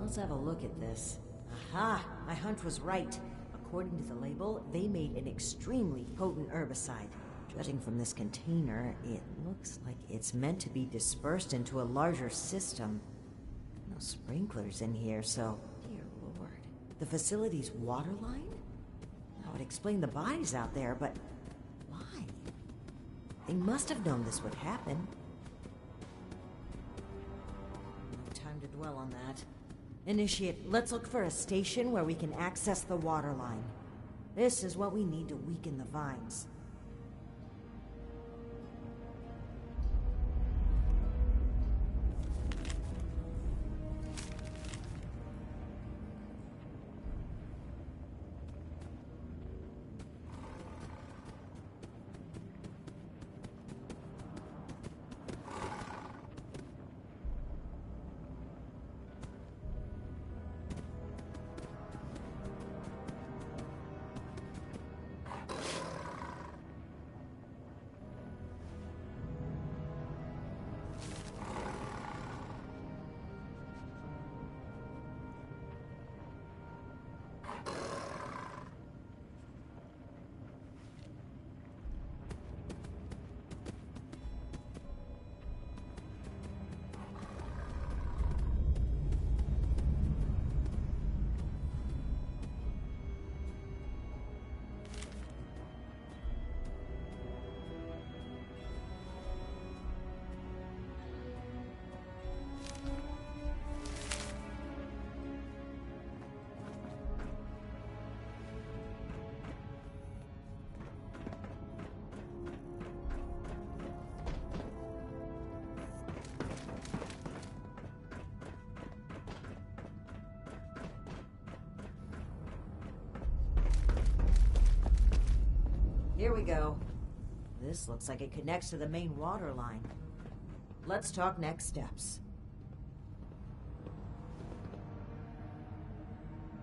Let's have a look at this. Aha! My hunch was right. According to the label, they made an extremely potent herbicide. Judging from this container, it looks like it's meant to be dispersed into a larger system. No sprinklers in here, so... Dear Lord. The facility's water line? That would explain the bodies out there, but... why? They must have known this would happen. No time to dwell on that. Initiate, let's look for a station where we can access the water line. This is what we need to weaken the vines. Here we go. This looks like it connects to the main water line. Let's talk next steps.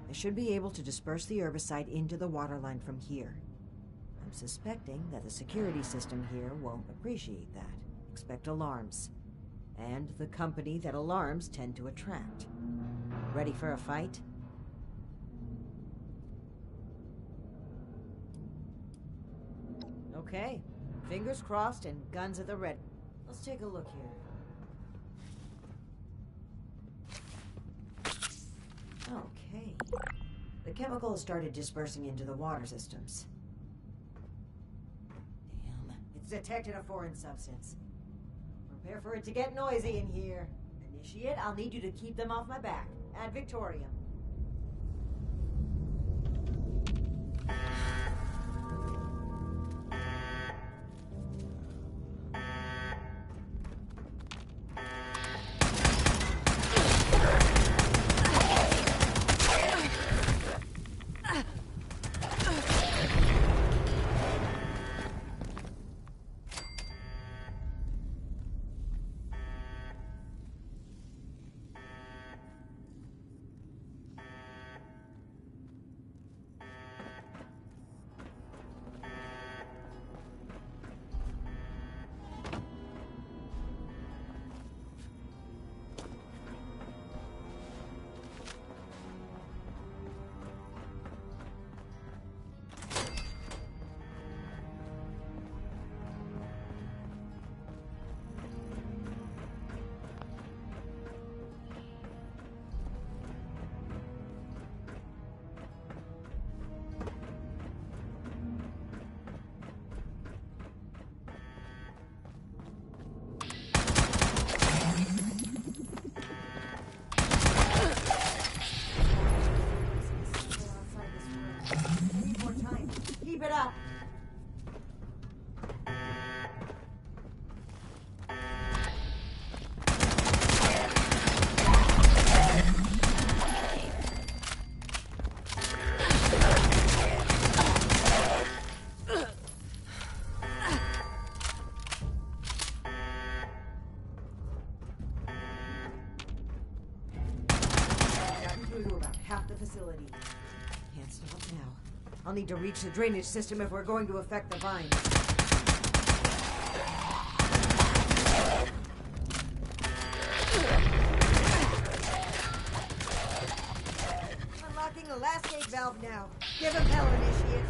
I should be able to disperse the herbicide into the water line from here. I'm suspecting that the security system here won't appreciate that. Expect alarms. And the company that alarms tend to attract. Ready for a fight? Okay. Fingers crossed and guns at the ready. Let's take a look here. Okay. The chemical has started dispersing into the water systems. Damn. It's detected a foreign substance. Prepare for it to get noisy in here. Initiate, I'll need you to keep them off my back. Ad Victoriam. Keep it up. Gotten through to about half the facility. Can't stop now. I'll need to reach the drainage system if we're going to affect the vines. the last gate valve now. Give him hell, Initiate.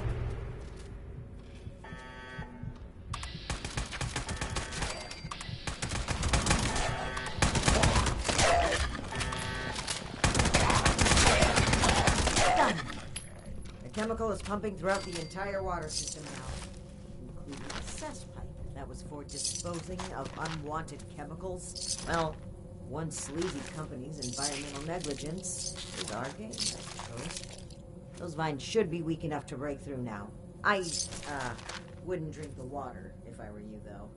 Done. The chemical is pumping throughout the entire water system now, including the cess pipe that was for disposing of unwanted chemicals. Well, one sleazy company's environmental negligence is our game, I suppose. Those vines should be weak enough to break through now. I, wouldn't drink the water if I were you, though.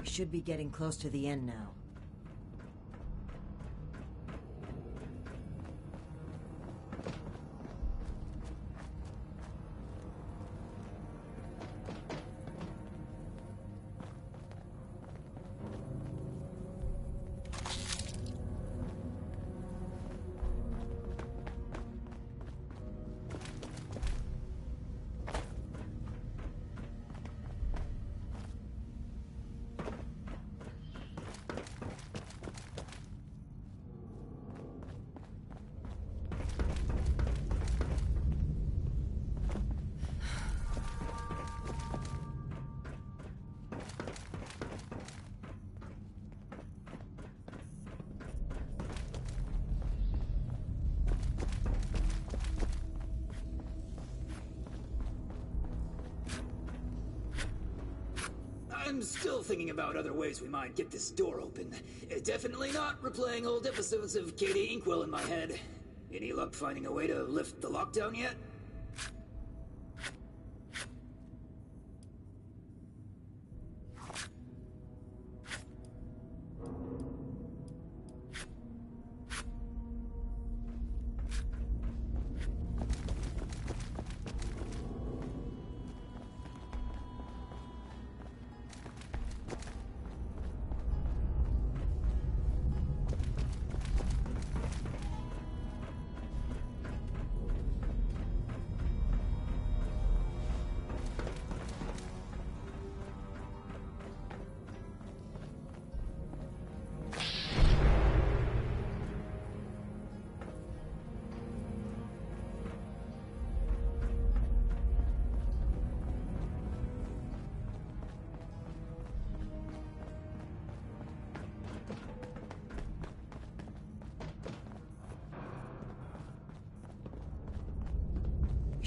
Should be getting close to the end now. I'm still thinking about other ways we might get this door open. Definitely not replaying old episodes of Katie Inkwell in my head. Any luck finding a way to lift the lockdown yet?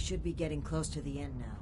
should be getting close to the end now.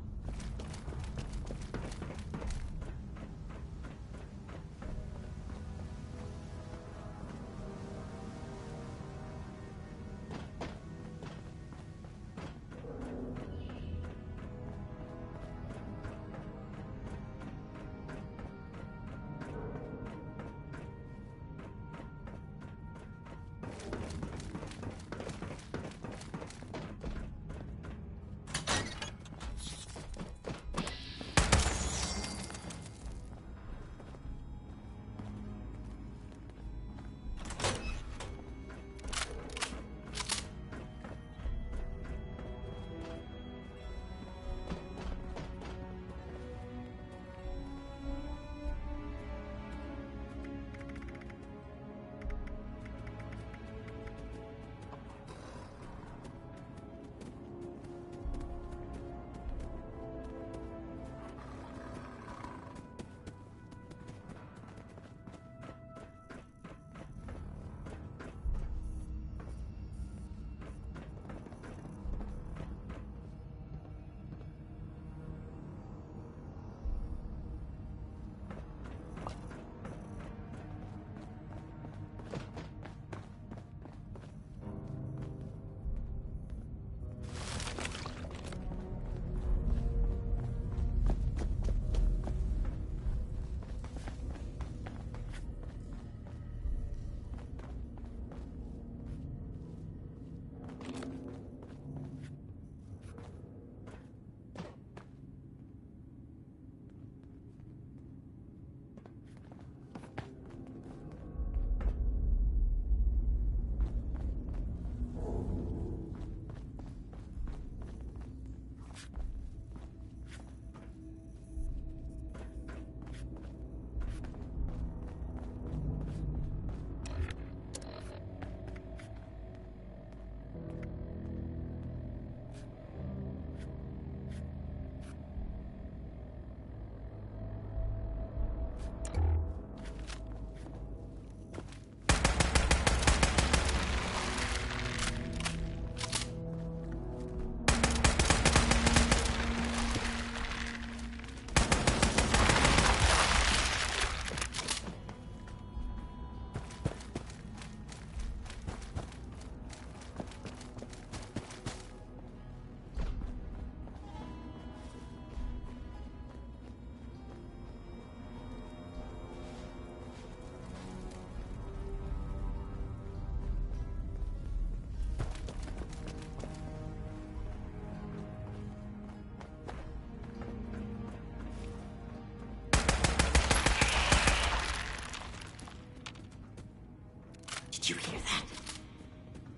Did you hear that?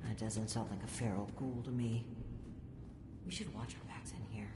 That doesn't sound like a feral ghoul to me. We should watch our backs in here.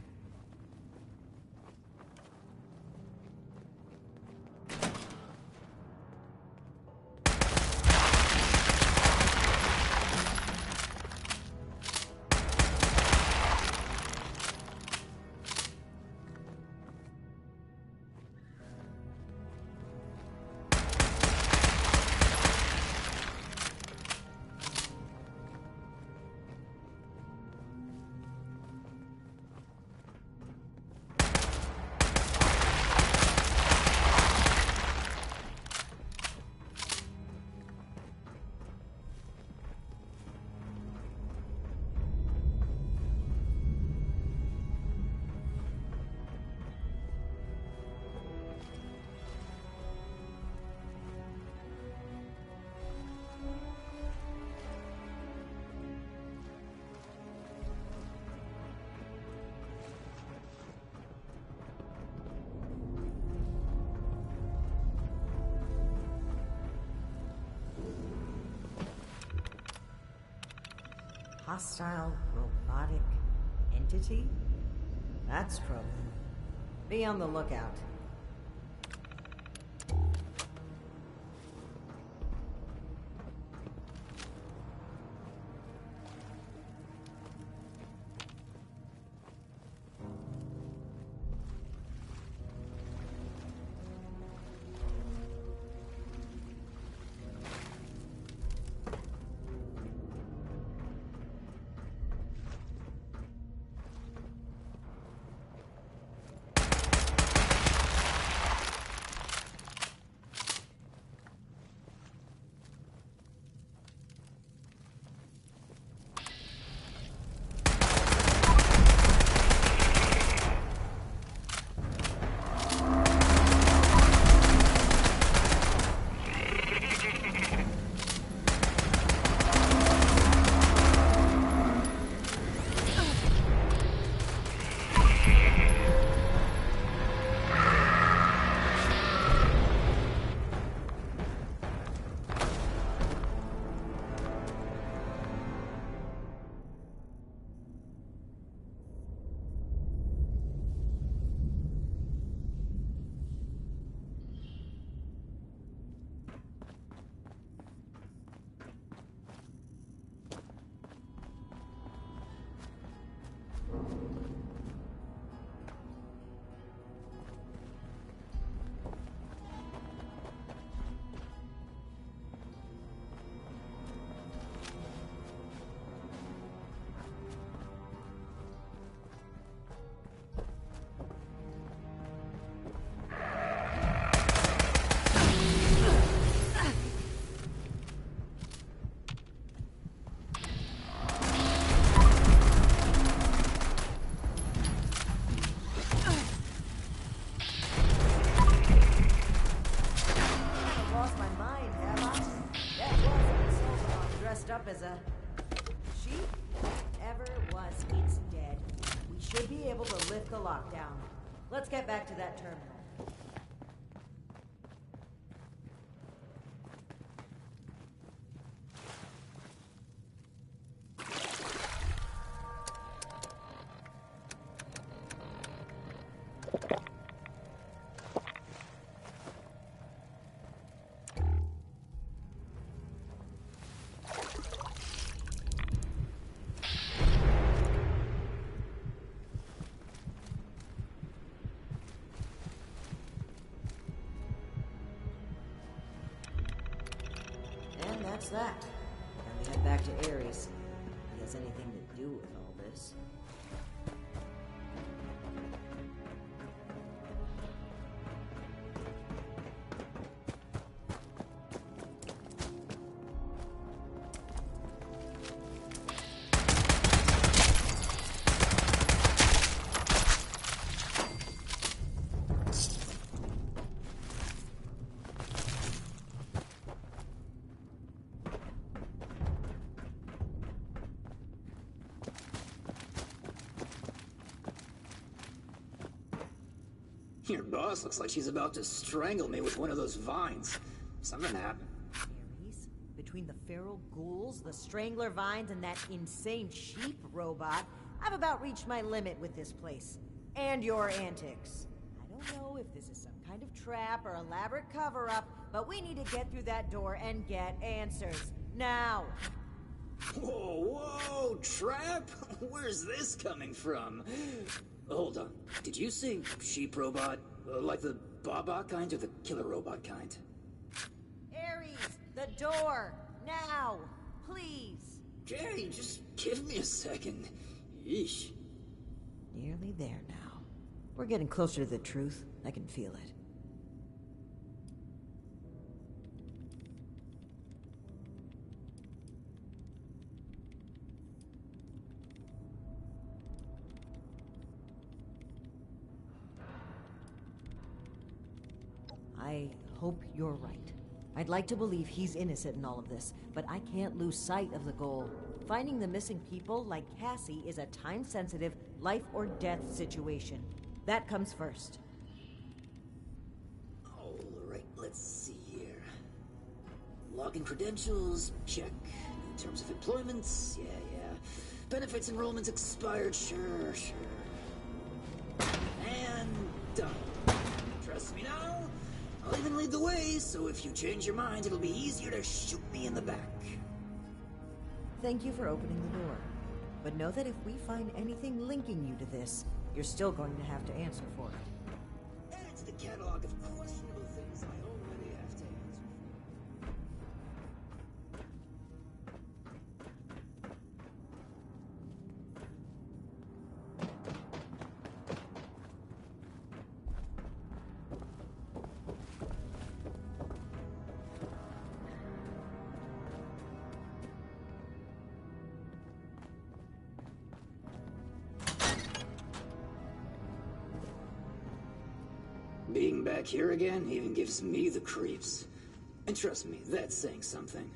Hostile robotic entity? That's trouble. Be on the lookout. the lockdown. Let's get back to that terminal. And that's that. Now we head back to Ares. If he has anything to do with all this. Your boss looks like she's about to strangle me with one of those vines. Something happened. Ares? Between the feral ghouls, the strangler vines, and that insane sheep robot, I've about reached my limit with this place. And your antics. I don't know if this is some kind of trap or elaborate cover-up, but we need to get through that door and get answers. Now! Whoa, whoa, trap? Where's this coming from? Hold on. Did you say sheep robot? Like the Baba kind or the killer robot kind? Ares, the door! Now! Please! Okay, just give me a second. Yeesh. Nearly there now. We're getting closer to the truth. I can feel it. I hope you're right. I'd like to believe he's innocent in all of this, but I can't lose sight of the goal. Finding the missing people like Cassie is a time-sensitive, life-or-death situation. That comes first. Alright, let's see here. Login credentials, check. In terms of employments, yeah. Benefits enrollments expired, sure. And done. Trust me now? I'll even lead the way, so if you change your mind, it'll be easier to shoot me in the back. Thank you for opening the door. But know that if we find anything linking you to this, you're still going to have to answer for it. Add to the catalog of questionable things I already have to answer for. Being back here again even gives me the creeps. And trust me, that's saying something.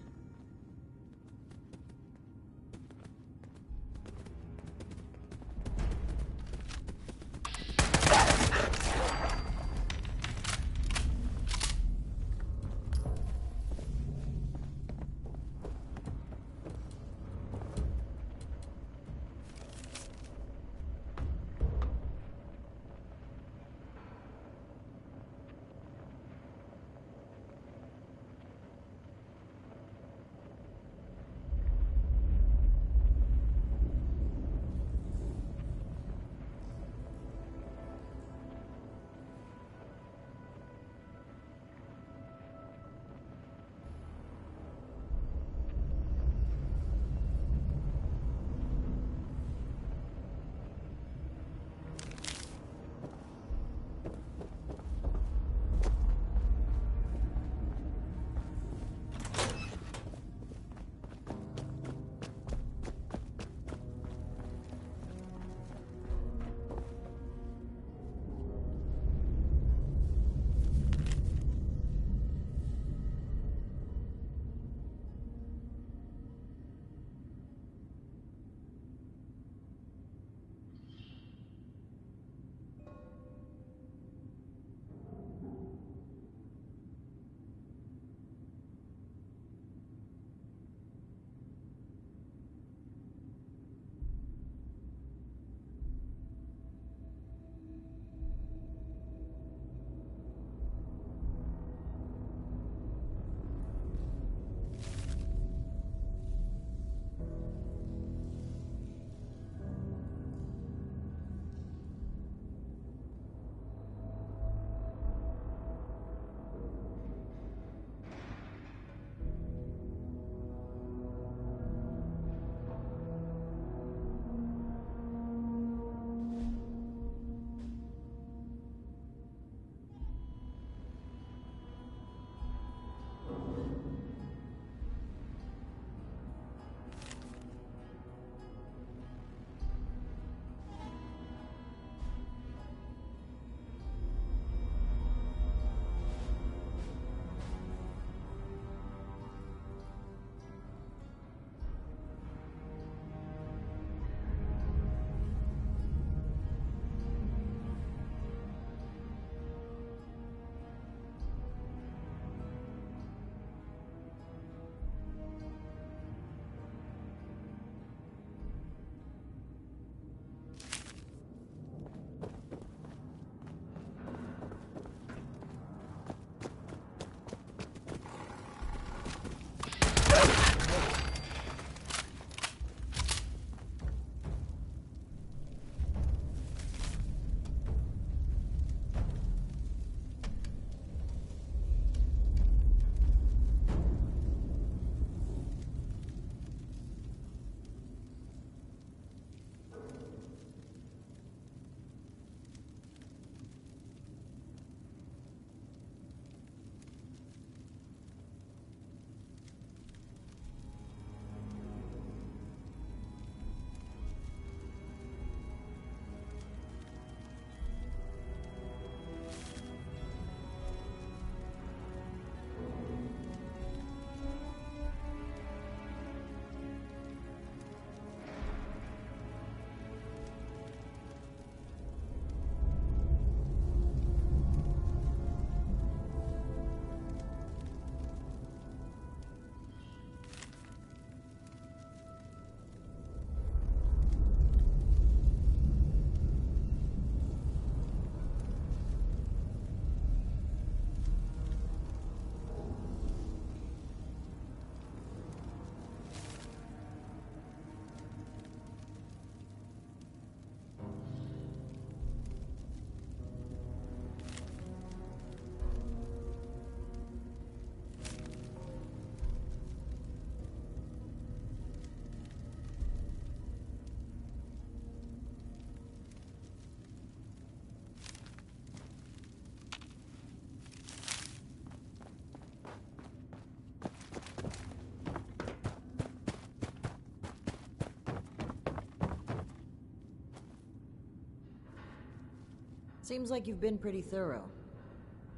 Seems like you've been pretty thorough.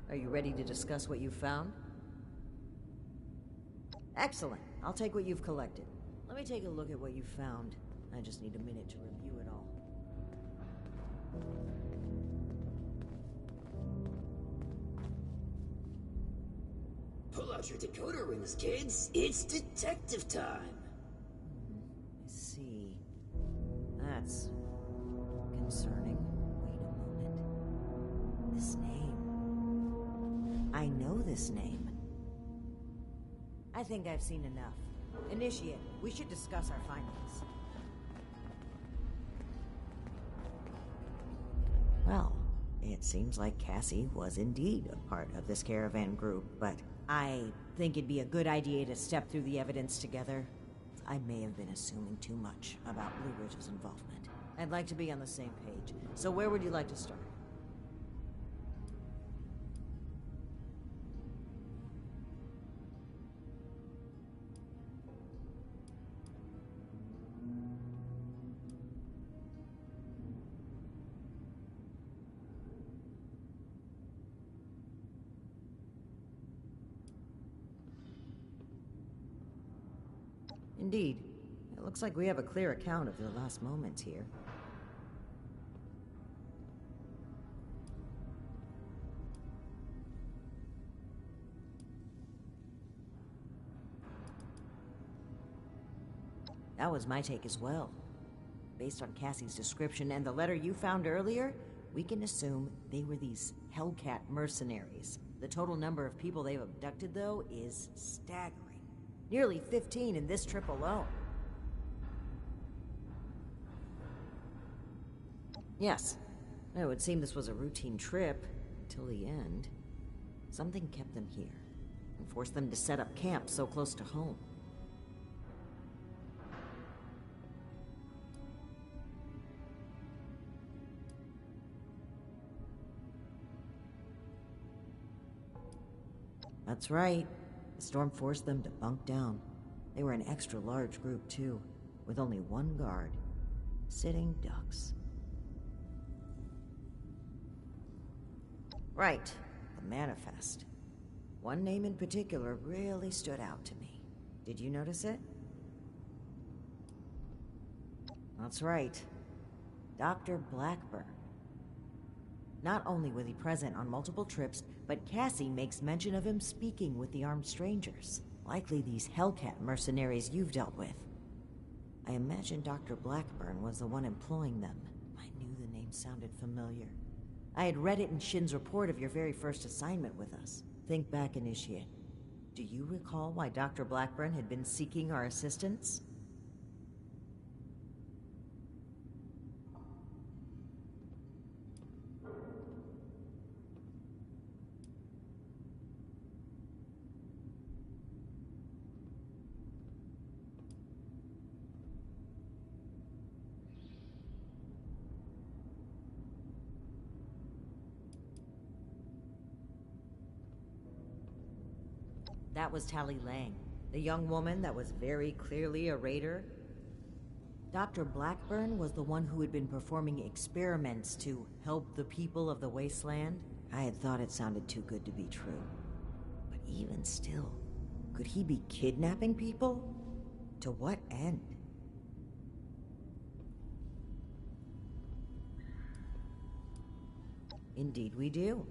Are you ready to discuss what you've found? Excellent. I'll take what you've collected. Let me take a look at what you've found. I just need a minute to review it all. Pull out your decoder rings, kids. It's detective time. I see. That's concerning. Wait a moment. This name. I know this name. I think I've seen enough. Initiate, we should discuss our findings. Well, it seems like Cassie was indeed a part of this caravan group, but I think it'd be a good idea to step through the evidence together. I may have been assuming too much about Blue Ridge's involvement. I'd like to be on the same page, so where would you like to start? Indeed. It looks like we have a clear account of the last moments here. That was my take as well. Based on Cassie's description and the letter you found earlier, we can assume they were these Hellcat mercenaries. The total number of people they've abducted, though, is staggering. Nearly 15 in this trip alone. Yes. It would seem this was a routine trip, till the end. Something kept them here, and forced them to set up camp so close to home. That's right. The storm forced them to bunk down. They were an extra large group, too, with only one guard. Sitting ducks. Right. The manifest. One name in particular really stood out to me. Did you notice it? That's right. Dr. Blackburn. Not only was he present on multiple trips, but Cassie makes mention of him speaking with the armed strangers. Likely these Hellcat mercenaries you've dealt with. I imagine Dr. Blackburn was the one employing them. I knew the name sounded familiar. I had read it in Shin's report of your very first assignment with us. Think back, Initiate. Do you recall why Dr. Blackburn had been seeking our assistance? That was Tally Lang, the young woman that was very clearly a raider. Dr. Blackburn was the one who had been performing experiments to help the people of the wasteland. I had thought it sounded too good to be true. But even still, could he be kidnapping people? To what end? Indeed we do.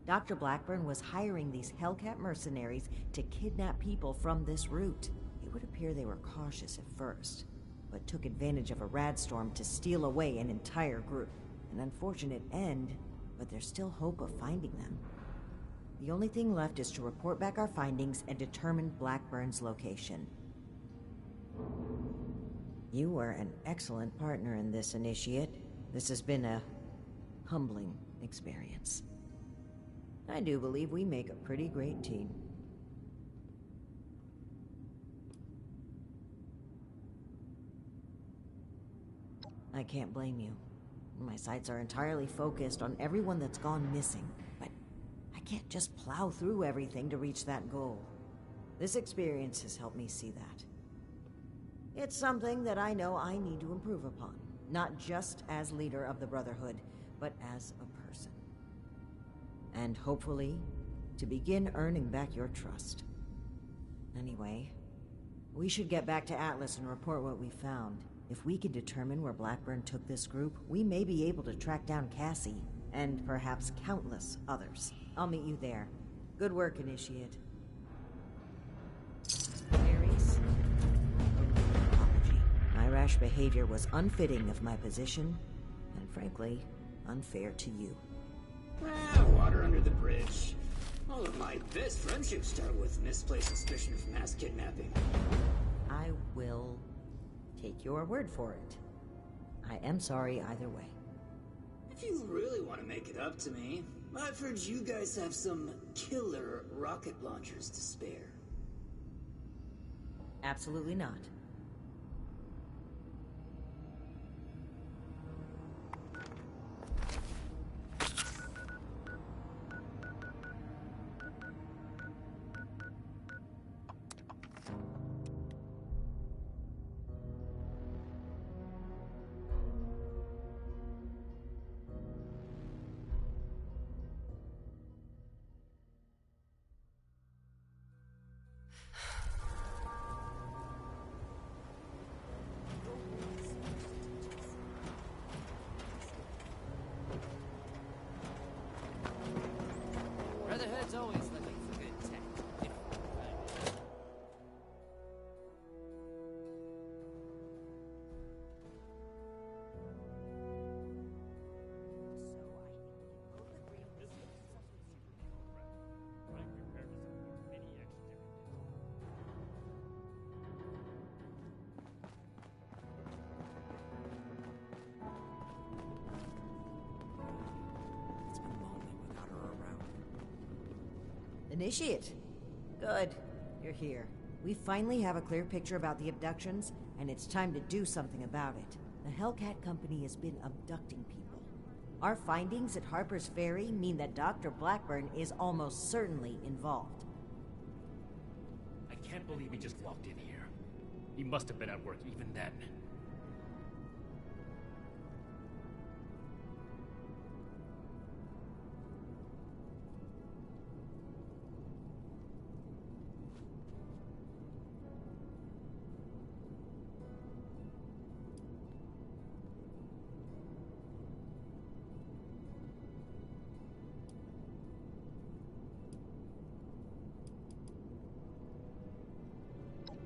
Dr. Blackburn was hiring these Hellcat mercenaries to kidnap people from this route. It would appear they were cautious at first, but took advantage of a radstorm to steal away an entire group. An unfortunate end, but there's still hope of finding them. The only thing left is to report back our findings and determine Blackburn's location. You were an excellent partner in this, Initiate. This has been a humbling experience. I do believe we make a pretty great team. I can't blame you. My sights are entirely focused on everyone that's gone missing, but I can't just plow through everything to reach that goal. This experience has helped me see that. It's something that I know I need to improve upon, not just as leader of the Brotherhood, but as a person. And hopefully, to begin earning back your trust. Anyway, we should get back to Atlas and report what we found. If we can determine where Blackburn took this group, we may be able to track down Cassie, and perhaps countless others. I'll meet you there. Good work, Initiate. Ares, apology. My rash behavior was unfitting of my position, and frankly, unfair to you. Water under the bridge. All of my best friendships start with misplaced suspicion of mass kidnapping. I will take your word for it. I am sorry either way. If you really want to make it up to me, I've heard you guys have some killer rocket launchers to spare. Absolutely not. Brotherhood's always looking for good tech. It's been lonely without her around. Initiate. Good. You're here. We finally have a clear picture about the abductions, and it's time to do something about it. The Hellcat Company has been abducting people. Our findings at Harper's Ferry mean that Dr. Blackburn is almost certainly involved. I can't believe he just walked in here. He must have been at work even then.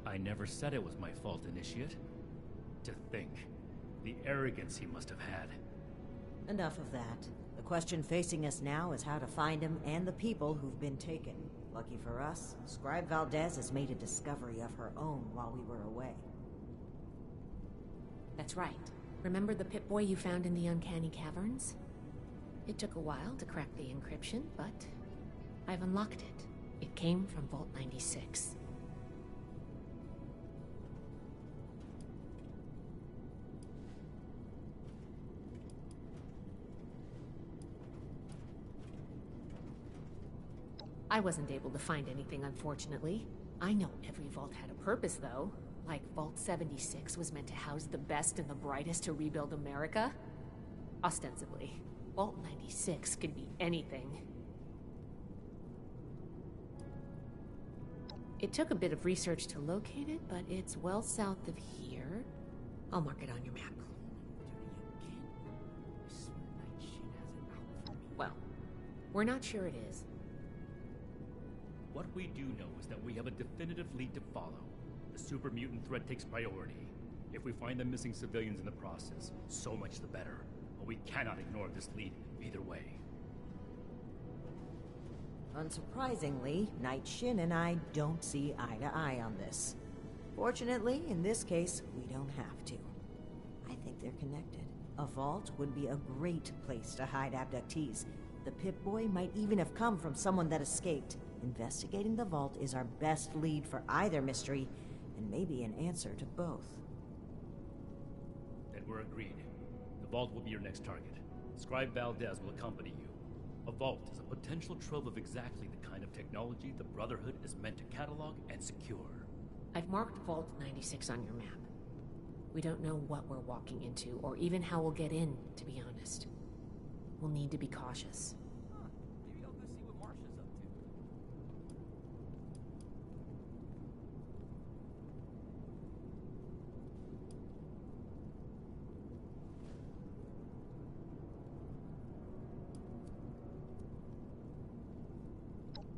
I never said it was my fault, Initiate. To think, the arrogance he must have had. Enough of that. The question facing us now is how to find him and the people who've been taken. Lucky for us, Scribe Valdez has made a discovery of her own while we were away. That's right. Remember the Pip-Boy you found in the Uncanny Caverns? It took a while to crack the encryption, but I've unlocked it. It came from Vault 96. I wasn't able to find anything, unfortunately. I know every vault had a purpose, though. Like Vault 76 was meant to house the best and the brightest to rebuild America. Ostensibly. Vault 96 could be anything. It took a bit of research to locate it, but it's well south of here. I'll mark it on your map. Well, we're not sure it is. What we do know is that we have a definitive lead to follow. The super mutant threat takes priority. If we find the missing civilians in the process, so much the better. But we cannot ignore this lead either way. Unsurprisingly, Night Shin and I don't see eye to eye on this. Fortunately, in this case, we don't have to. I think they're connected. A vault would be a great place to hide abductees. The Pip-Boy might even have come from someone that escaped. Investigating the vault is our best lead for either mystery, and maybe an answer to both. Then we're agreed. The vault will be your next target. Scribe Valdez will accompany you. A vault is a potential trove of exactly the kind of technology the Brotherhood is meant to catalog and secure. I've marked Vault 96 on your map. We don't know what we're walking into, or even how we'll get in, to be honest. We'll need to be cautious. Maybe I'll go see what Marsha's up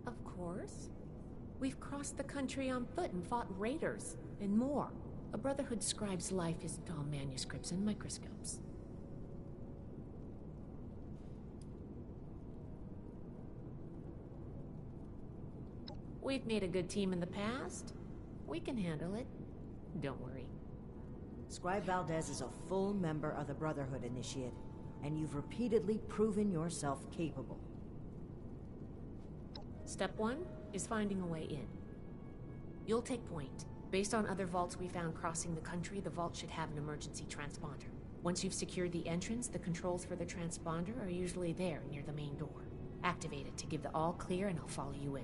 to. Of course. We've crossed the country on foot and fought raiders, and more. A Brotherhood scribe's life isn't all manuscripts and microscopes. We've made a good team in the past. We can handle it. Don't worry. Scribe Valdez is a full member of the Brotherhood Initiate, and you've repeatedly proven yourself capable. Step 1 is finding a way in. You'll take point. Based on other vaults we found crossing the country, the vault should have an emergency transponder. Once you've secured the entrance, the controls for the transponder are usually there near the main door. Activate it to give the all clear and I'll follow you in.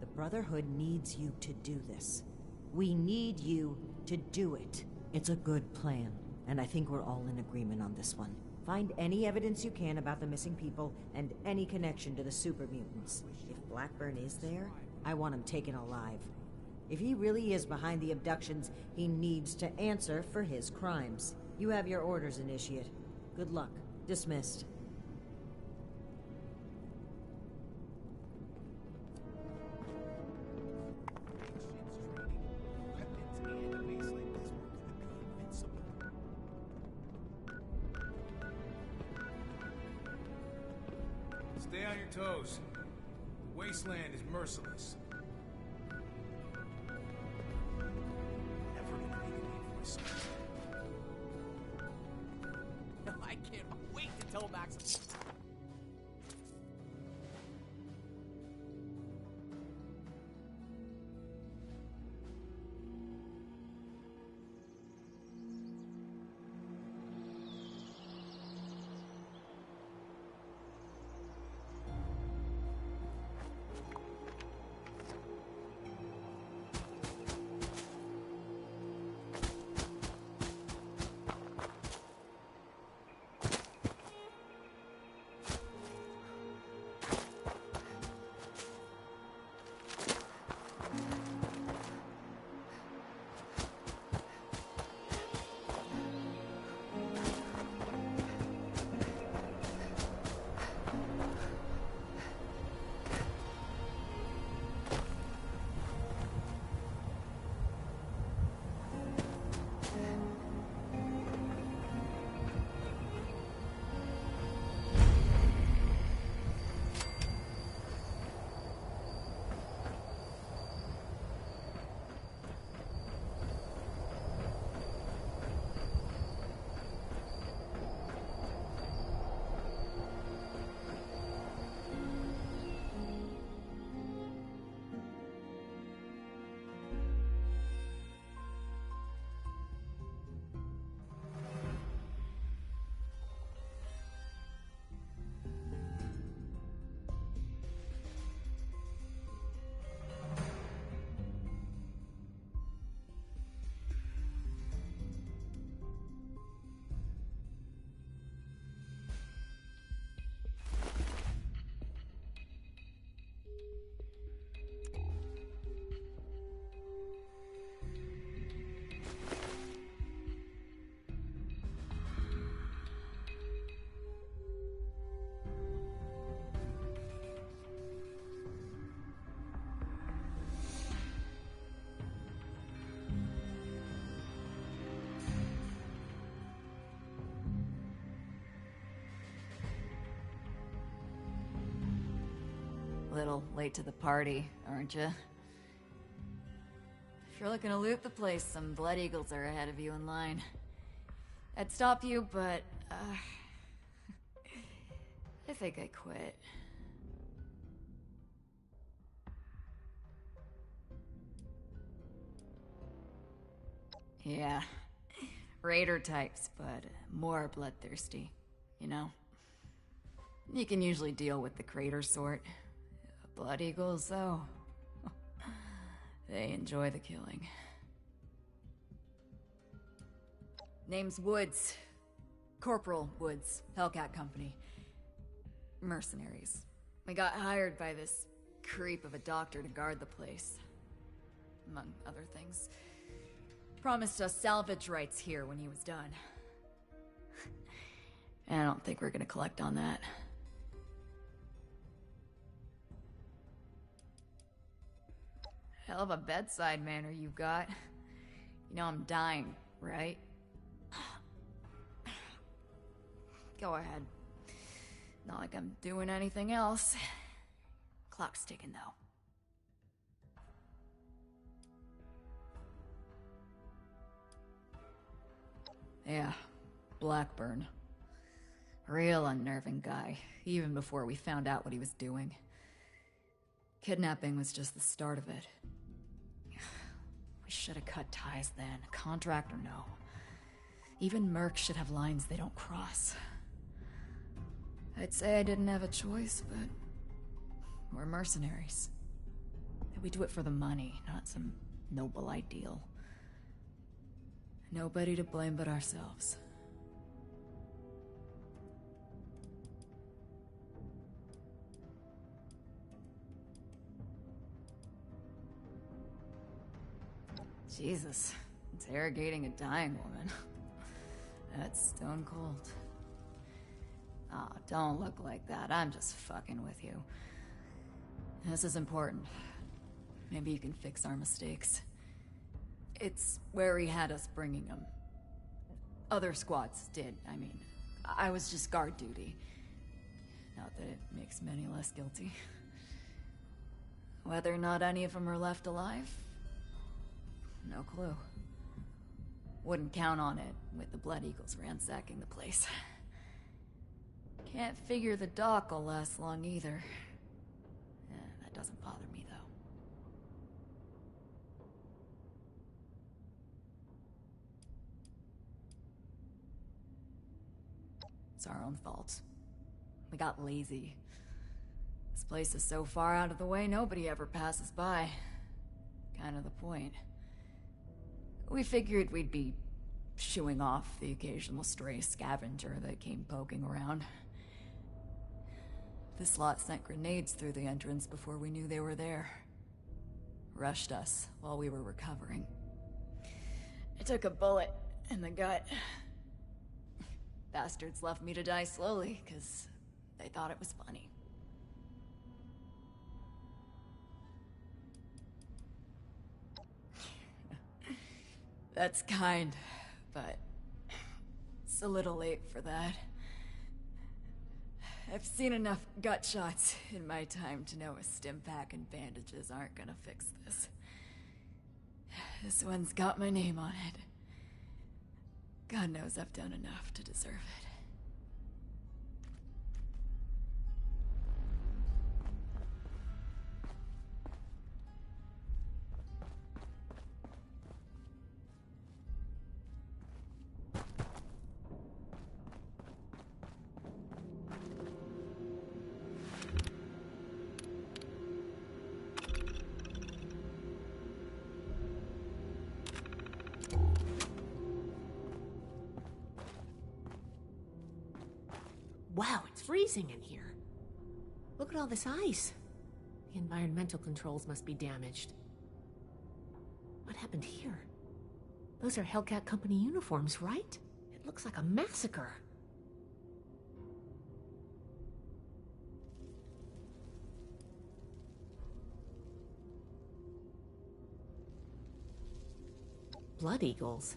The Brotherhood needs you to do this. We need you to do it. It's a good plan, and I think we're all in agreement on this one. Find any evidence you can about the missing people and any connection to the super mutants. If Blackburn is there, I want him taken alive. If he really is behind the abductions, he needs to answer for his crimes. You have your orders, Initiate. Good luck. Dismissed. Stay on your toes. The wasteland is merciless. Never gonna make a name for myself. I can't wait to tell Max. Little late to the party, aren't you? If you're looking to loot the place, some Blood Eagles are ahead of you in line. I'd stop you, but, I think I quit. Yeah. Raider types, but more bloodthirsty, you know? You can usually deal with the crater sort. Blood Eagles, though, they enjoy the killing. Name's Woods. Corporal Woods, Hellcat Company. Mercenaries. We got hired by this creep of a doctor to guard the place. Among other things. Promised us salvage rights here when he was done. I don't think we're gonna collect on that. Hell of a bedside manner you've got. You know I'm dying, right? Go ahead. Not like I'm doing anything else. Clock's ticking, though. Yeah, Blackburn. Real unnerving guy, even before we found out what he was doing. Kidnapping was just the start of it. We should have cut ties then, contract or no. Even mercs should have lines they don't cross. I'd say I didn't have a choice, but we're mercenaries. We do it for the money, not some noble ideal. Nobody to blame but ourselves. Jesus, interrogating a dying woman. That's stone cold. Oh, don't look like that. I'm just fucking with you. This is important. Maybe you can fix our mistakes. It's where he had us bringing him. Other squads did, I mean. I was just guard duty. Not that it makes me any less guilty. Whether or not any of them are left alive? No clue. Wouldn't count on it with the Blood Eagles ransacking the place. Can't figure the dock will last long either. That doesn't bother me, though. It's our own fault. We got lazy. This place is so far out of the way, nobody ever passes by. Kind of the point. We figured we'd be shooing off the occasional stray scavenger that came poking around. This lot sent grenades through the entrance before we knew they were there. Rushed us while we were recovering. I took a bullet in the gut. Bastards left me to die slowly, because they thought it was funny. That's kind, but it's a little late for that. I've seen enough gut shots in my time to know a stim pack and bandages aren't gonna fix this. This one's got my name on it. God knows I've done enough to deserve it. Wow, it's freezing in here. Look at all this ice. The environmental controls must be damaged. What happened here? Those are Hellcat Company uniforms, right? It looks like a massacre. Blood Eagles?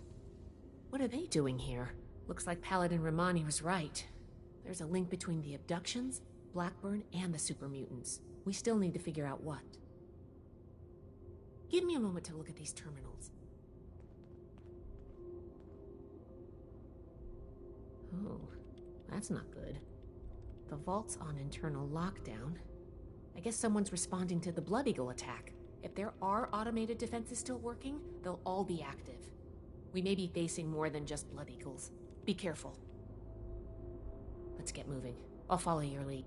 What are they doing here? Looks like Paladin Romani was right. There's a link between the abductions, Blackburn, and the super mutants. We still need to figure out what. Give me a moment to look at these terminals. Oh, that's not good. The vault's on internal lockdown. I guess someone's responding to the Blood Eagle attack. If there are automated defenses still working, they'll all be active. We may be facing more than just Blood Eagles. Be careful. Let's get moving. I'll follow your lead.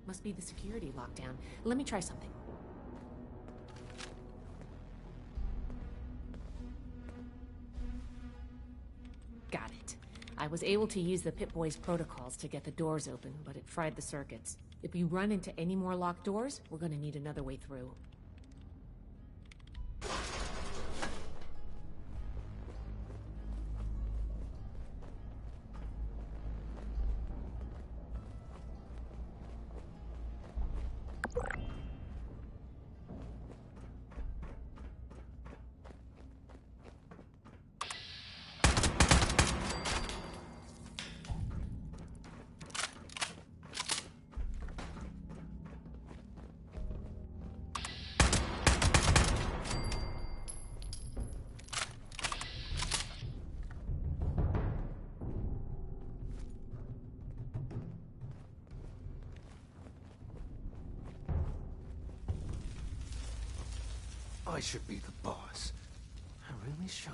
Must be the security lockdown. Let me try something. Got it. I was able to use the Pip-Boy's protocols to get the doors open, but it fried the circuits. If we run into any more locked doors, we're gonna need another way through. I should be the boss. I really should.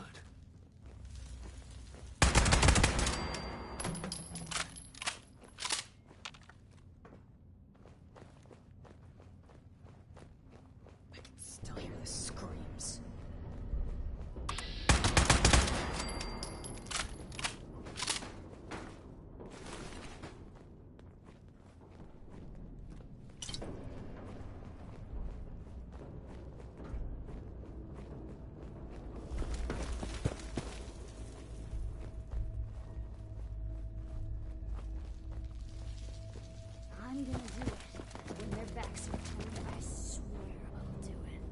I can still hear the screams. I'm gonna do it. When their backs are turned, I swear I'll do it.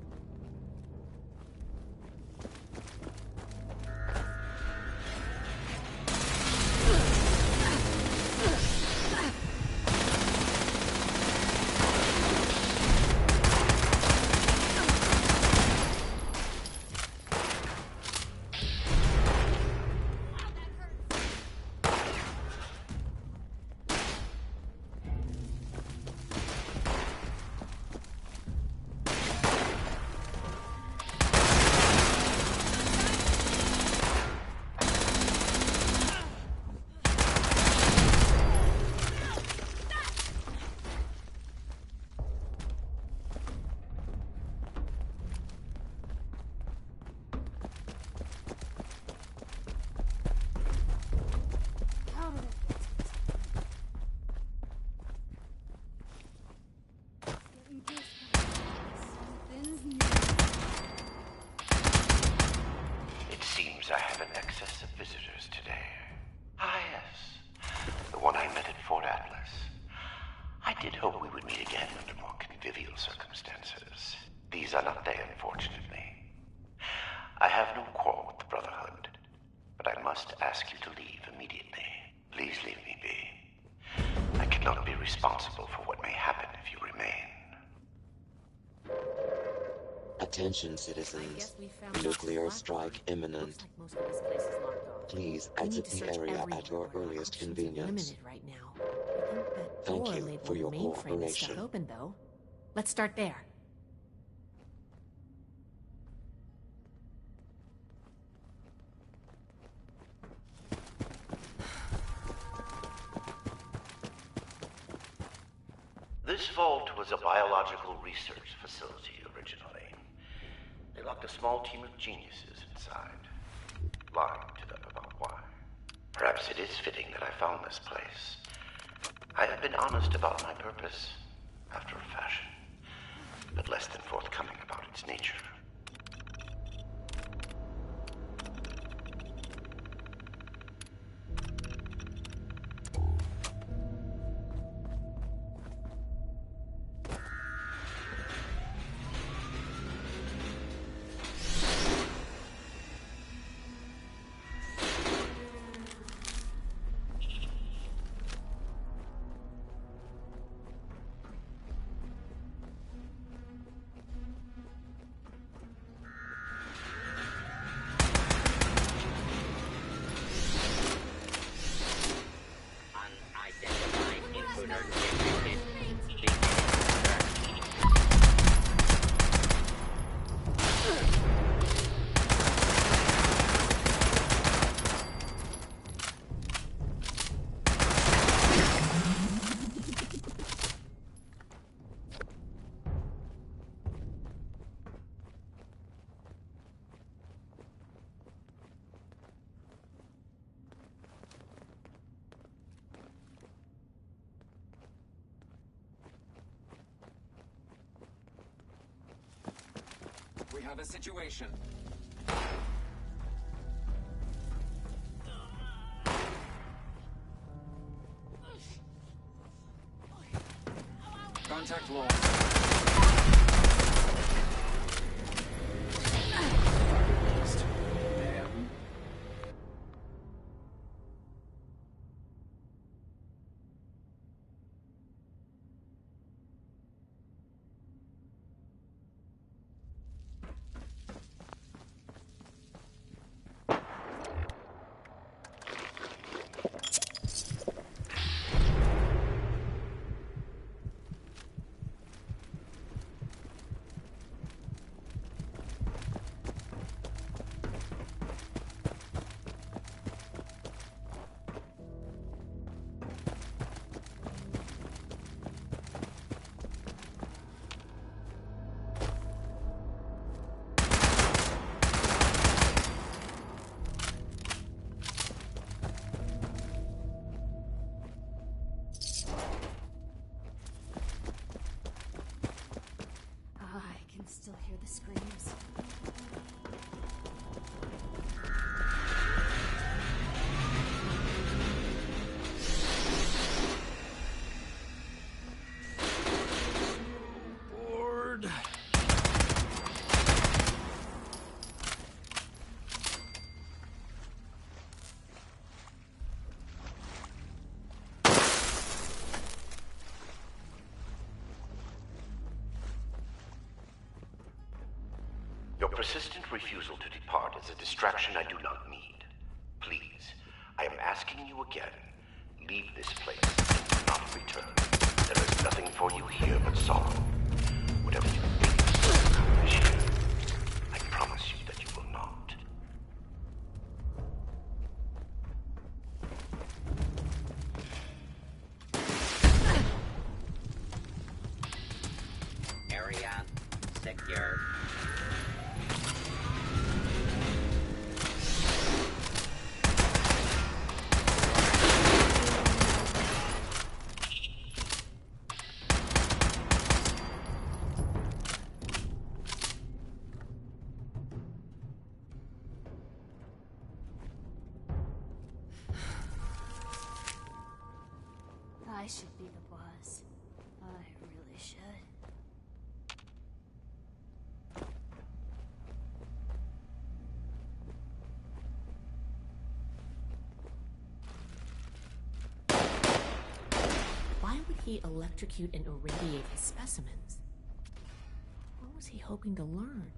How did I get to this point? Something's new. It seems I have an excess of visitors today. Ah, yes. The one I met at Fort Atlas. I did hope we would meet again under more convivial circumstances. These are not they, unfortunately. I have no quarrel with the Brotherhood, but I must ask you to leave immediately. Please leave me be. I cannot be responsible for what may happen if you remain. Attention, citizens. Nuclear strike imminent. Most of this place is locked off. Please We need exit to the search area everywhere, at your but our earliest options are convenience. limited right now. I think that Thank door you labeled for your mainframe is stuck cooperation. open, though. Let's start there. This vault was a biological research facility originally. They locked a small team of geniuses inside, lying to them about why. Perhaps it is fitting that I found this place. I have been honest about my purpose, after a fashion, but less than forthcoming about its nature. We have a situation. Contact lost. Damn. Still hear the screams. Bored. Your persistent refusal to depart is a distraction I do not need. Please, I am asking you again, leave this place and do not return. There is nothing for you here but sorrow. Whatever you think you will accomplish here, I promise you that you will not. Area secure. I should be the boss. I really should. Why would he electrocute and irradiate his specimens? What was he hoping to learn?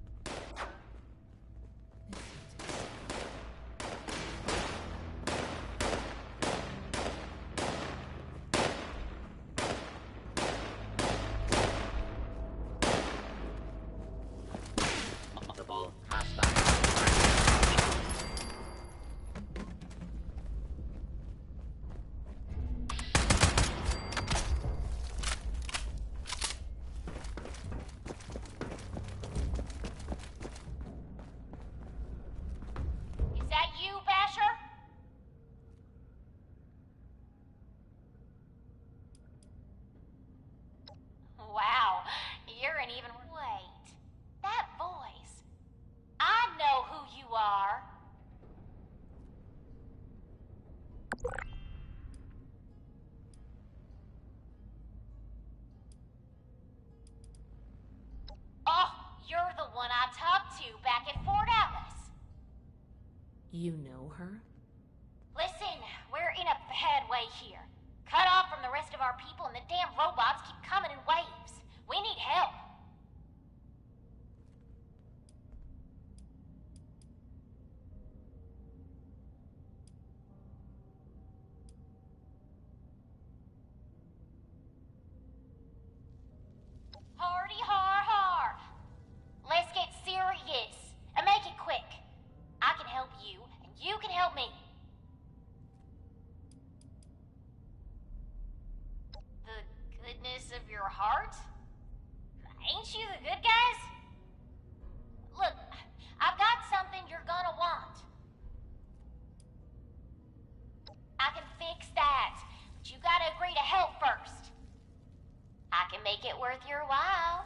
You know her? Listen, we're in a bad way here. Cut off from the rest of our people and the damn robots keep coming in waves. We need help. Hardy har har. Let's get serious and make it quick. I can help you, and you can help me. The goodness of your heart? Ain't you the good guys? Look, I've got something you're gonna want. I can fix that, but you gotta agree to help first. I can make it worth your while.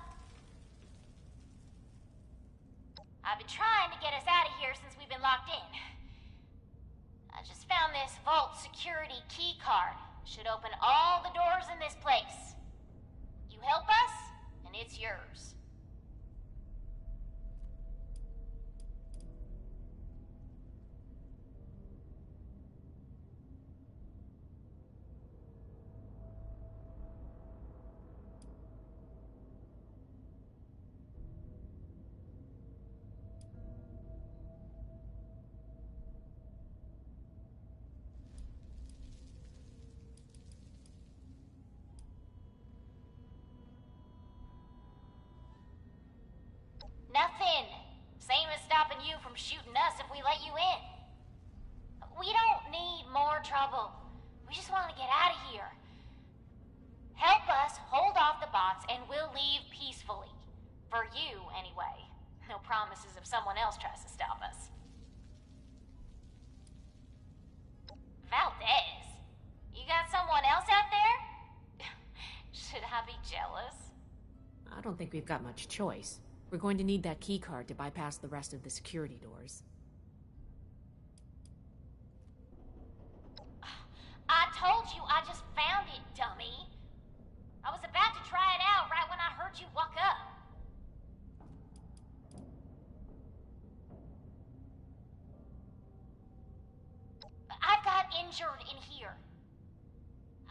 I've been trying to get us out of here since we've been locked in. I just found this vault security key card. Should open all the doors in this place. You help us, and it's yours. Nothing. Same as stopping you from shooting us if we let you in. We don't need more trouble. We just want to get out of here. Help us hold off the bots and we'll leave peacefully. For you, anyway. No promises if someone else tries to stop us. Valdez, you got someone else out there? Should I be jealous? I don't think we've got much choice. We're going to need that key card to bypass the rest of the security doors. I told you I just found it, dummy. I was about to try it out right when I heard you walk up. I've got injured in here.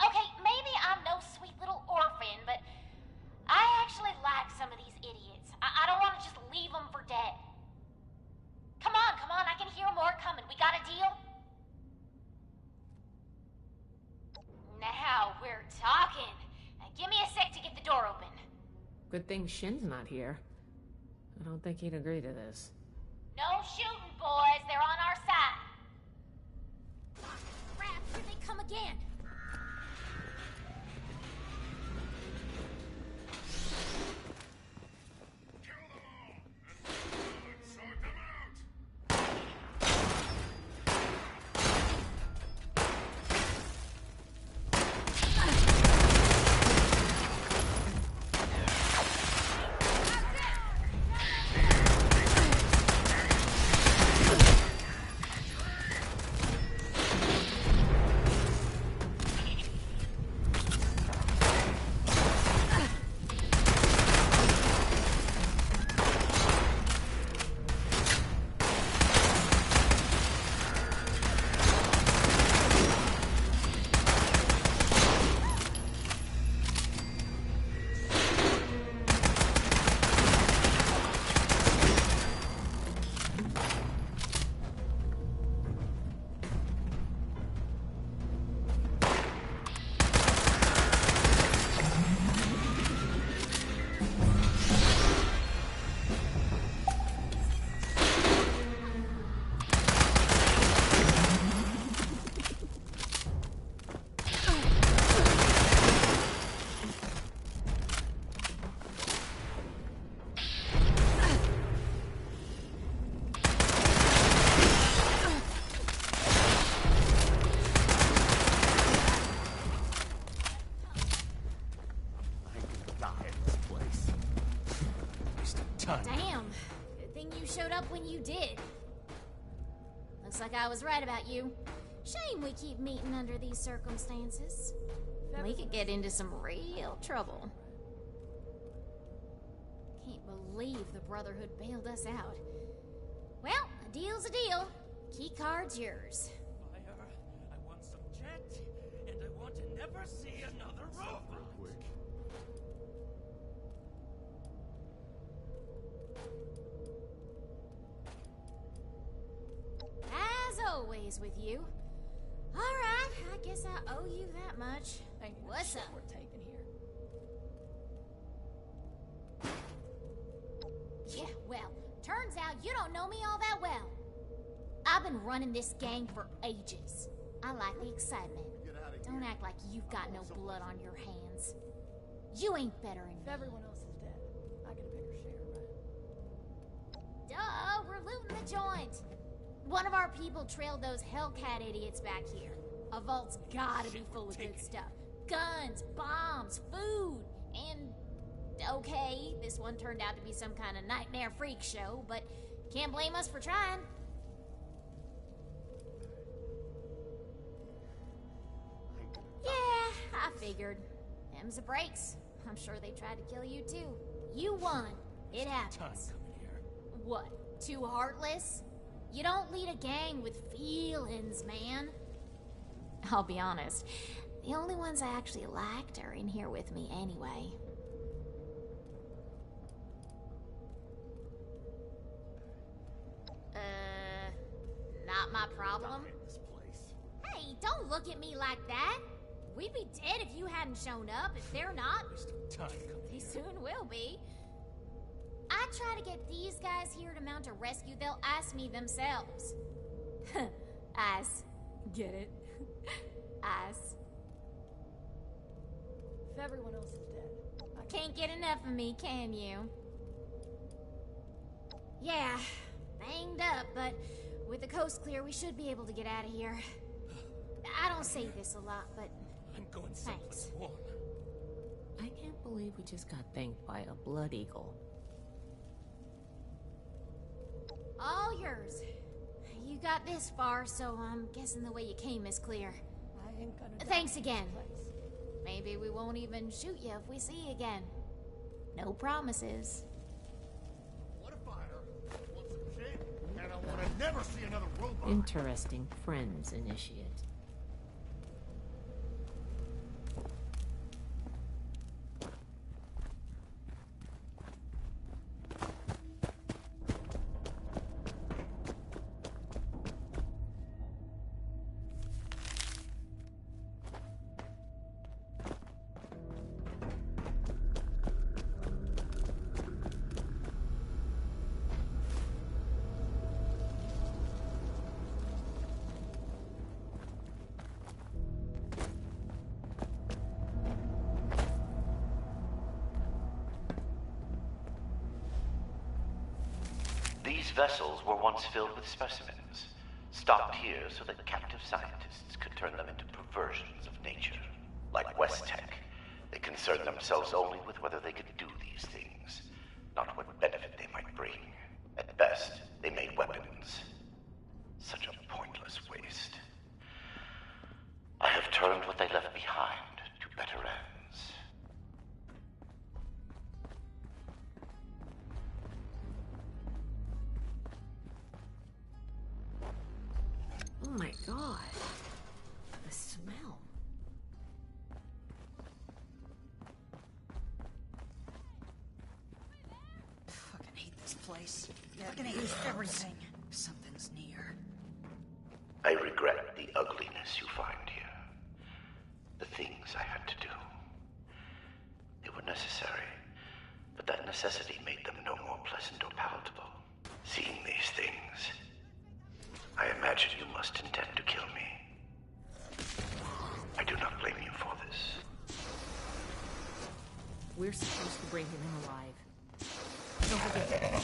Okay, maybe I'm no sweet little orphan, but I actually like some of these idiots. I don't want to just leave them for dead. Come on, I can hear more coming. We got a deal? Now we're talking. Give me a sec to get the door open. Good thing Shin's not here. I don't think he'd agree to this. No shooting, boys. They're on our side. Crap, here they come again. Damn. Good thing you showed up when you did. Looks like I was right about you. Shame we keep meeting under these circumstances. We could get into some real trouble. Can't believe the Brotherhood bailed us out. Well, a deal's a deal. Key card's yours. Fire, I want some jet, and I want to never see another robot. Real quick. As always with you. All right, I guess I owe you that much. What's up? We're taking here. Yeah, well, turns out you don't know me all that well. I've been running this gang for ages. I like the excitement. Don't act like you've got no blood on your hands. You ain't better than me. If everyone else is dead, I get a bigger share, right? Duh, we're looting the joint. One of our people trailed those Hellcat idiots back here. A vault's gotta be full of good stuff. Guns, bombs, food, and... Okay, this one turned out to be some kind of nightmare freak show, but Can't blame us for trying. Yeah, I figured. Them's the breaks. I'm sure they tried to kill you too. You won. It happens. What? Too heartless? You don't lead a gang with feelings, man. I'll be honest. The only ones I actually liked are in here with me anyway. Not my problem. Hey, don't look at me like that. We'd be dead if you hadn't shown up. If they're not, they soon will be. I try to get these guys here to mount a rescue, they'll ask me themselves. Ass. Get it? Ass. If everyone else is dead, I Can't get enough of me, can you? Yeah, banged up, but with the coast clear, we should be able to get out of here. I don't say this a lot, but I'm going thanks. I can't believe we just got thanked by a blood eagle. All yours. You got this far, so I'm guessing the way you came is clear. I ain't gonna die. Thanks again. Maybe we won't even shoot you if we see you again. No promises. What if I want some shit, and I want to never see another robot? Interesting friends, Initiate. These vessels were once filled with specimens, stocked here so that captive scientists could turn them into perversions of nature. Like West Tech, they concerned themselves only with whether they could do these things, not what benefit they might bring. At best, they made weapons. Such a pointless waste. I have turned what they left behind to better ends. Oh my god. The smell. Fucking hate this place. Fucking hate everything. Something's near. I regret the ugliness you find here. The things I had to do. They were necessary, but that necessity made them no more pleasant or palatable. Seeing these things, I imagine you must intend to kill me. I do not blame you for this. We're supposed to bring him in alive. Don't forget.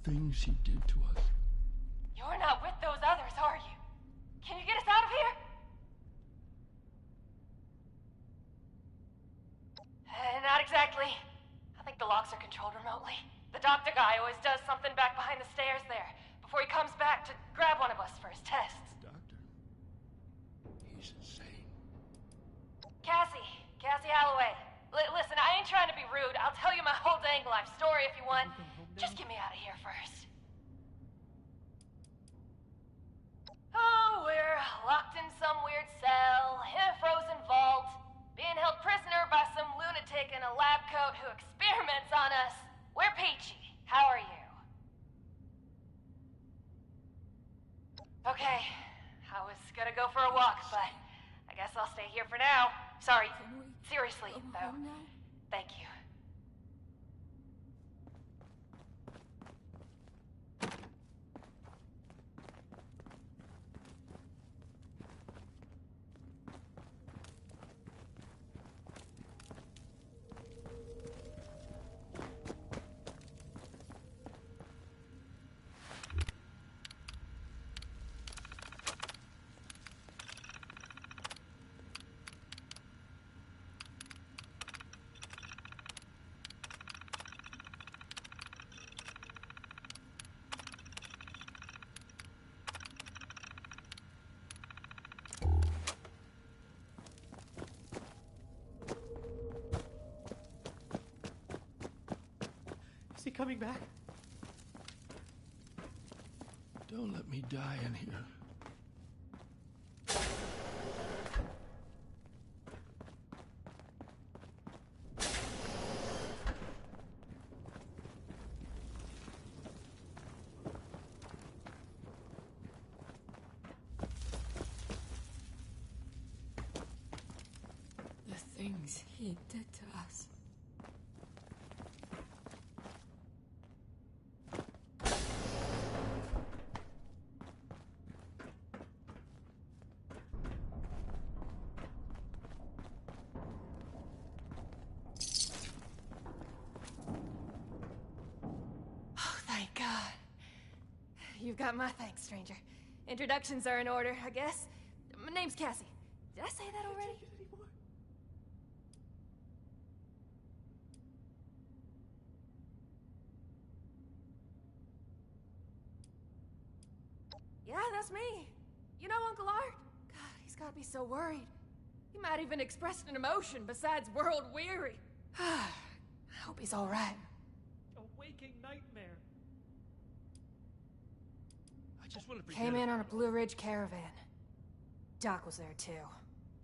things he did to us. You're not with those others, are you? Can you get us out of here? Not exactly. I think the locks are controlled remotely. The doctor guy always does something back behind the stairs there, before he comes back to grab one of us for his tests. Doctor? He's insane. Cassie Holloway. Listen, I ain't trying to be rude. I'll tell you my whole dang life story if you want. Just get me out of here first. Oh, we're locked in some weird cell, in a frozen vault, being held prisoner by some lunatic in a lab coat who experiments on us. We're peachy. How are you? Okay, I was gonna go for a walk, but I guess I'll stay here for now. Sorry, seriously, though. Thank you. Is he coming back? Don't let me die in here. The things he did to us. Thank God. You've got my thanks, stranger. Introductions are in order, I guess. My name's Cassie. Did I say that already? Yeah, that's me. You know Uncle Art? God, he's gotta be so worried. He might even express an emotion besides world weary. I hope he's all right. A waking nightmare. I just want to Came in on a Blue Ridge caravan. Doc was there too.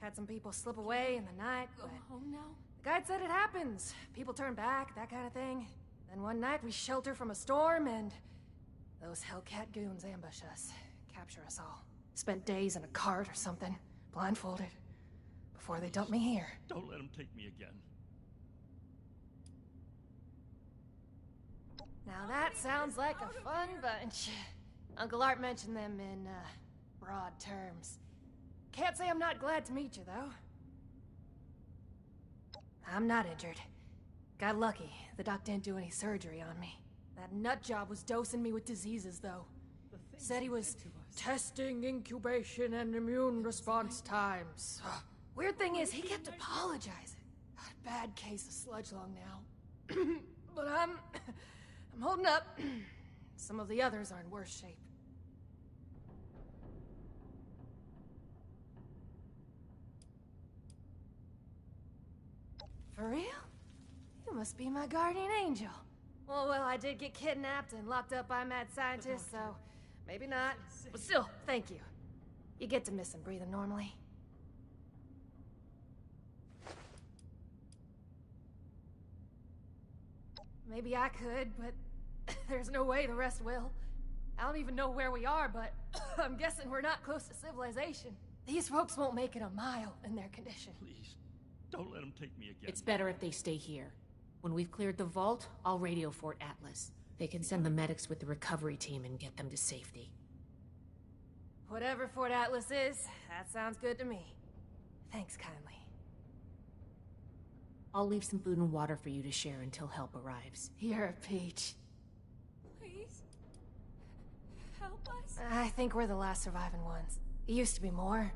Had some people slip away in the night, but home now? the guide said it happens. People turn back, that kind of thing. Then one night we shelter from a storm and those Hellcat goons ambush us, capture us all. Spent days in a cart or something, blindfolded, before they dumped me here. Don't let him take me again. Now that sounds like a fun bunch. Uncle Art mentioned them in, broad terms. Can't say I'm not glad to meet you, though. I'm not injured. Got lucky. The doc didn't do any surgery on me. That nut job was dosing me with diseases, though. Said he was testing incubation and immune response times. Weird thing is, he kept apologizing. Bad case of sludge lung now. But I'm holding up. Some of the others are in worse shape. For real? You must be my guardian angel. Well, I did get kidnapped and locked up by mad scientists, so maybe not. But still, thank you. You get to miss him breathing normally. Maybe I could, but there's no way the rest will. I don't even know where we are, but I'm guessing we're not close to civilization. These folks won't make it a mile in their condition. Please, don't let him take me again. It's better if they stay here. When we've cleared the vault, I'll radio Fort Atlas. They can send the medics with the recovery team and get them to safety. Whatever Fort Atlas is, that sounds good to me. Thanks kindly. I'll leave some food and water for you to share until help arrives. You're a peach. Please? help us? I think we're the last surviving ones. It used to be more.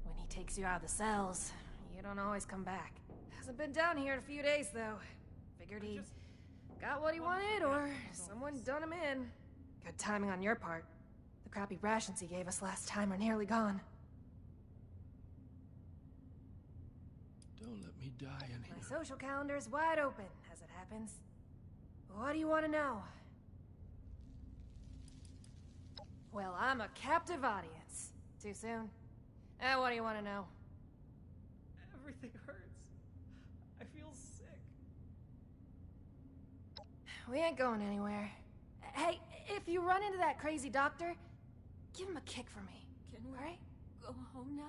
When he takes you out of the cells, you don't always come back. Hasn't been down here in a few days, though. Figured he got what he wanted, or someone done him in. Good timing on your part. The crappy rations he gave us last time are nearly gone. Don't let me die in here. My social calendar's wide open, as it happens. What do you want to know? Well, I'm a captive audience. Too soon? What do you want to know? Everything hurts. I feel sick. We ain't going anywhere. Hey, if you run into that crazy doctor, give him a kick for me. Can we Alright? go home now?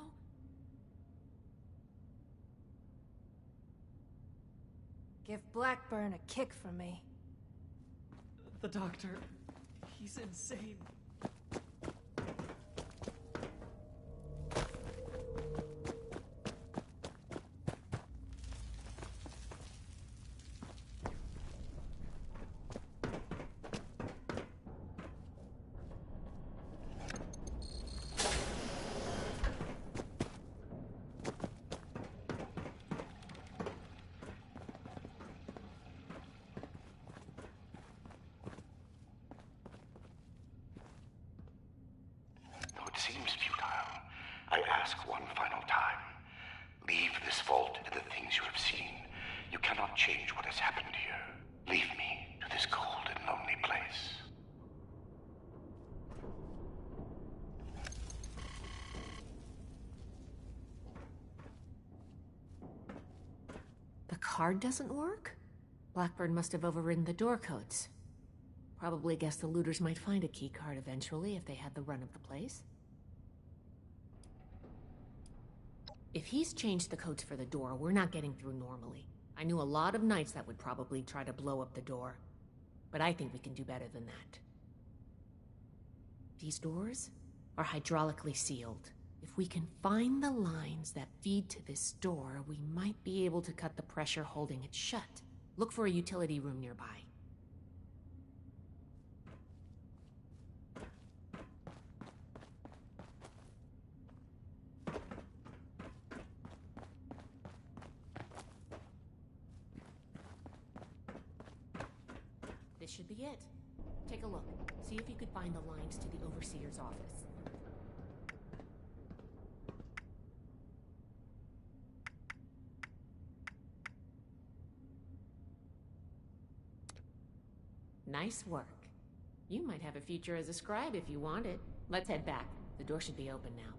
Give Blackburn a kick for me. The doctor, he's insane. Though it seems futile, I ask one final time. Leave this vault and the things you have seen. You cannot change what has happened here. Leave me to this cold and lonely place. The card doesn't work? Blackburn must have overridden the door codes. Probably guessed the looters might find a key card eventually if they had the run of the place. If he's changed the codes for the door, we're not getting through normally. I knew a lot of knights that would probably try to blow up the door, but I think we can do better than that. These doors are hydraulically sealed. If we can find the lines that feed to this door, we might be able to cut the pressure holding it shut. Look for a utility room nearby. This should be it. Take a look. See if you could find the lines to the Overseer's office. Nice work. You might have a future as a scribe if you want it. Let's head back. The door should be open now.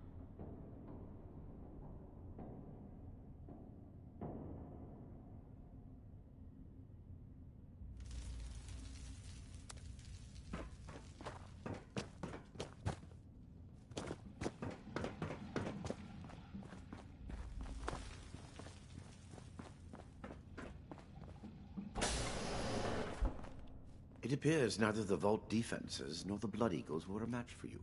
It appears neither the vault defenses nor the Blood Eagles were a match for you.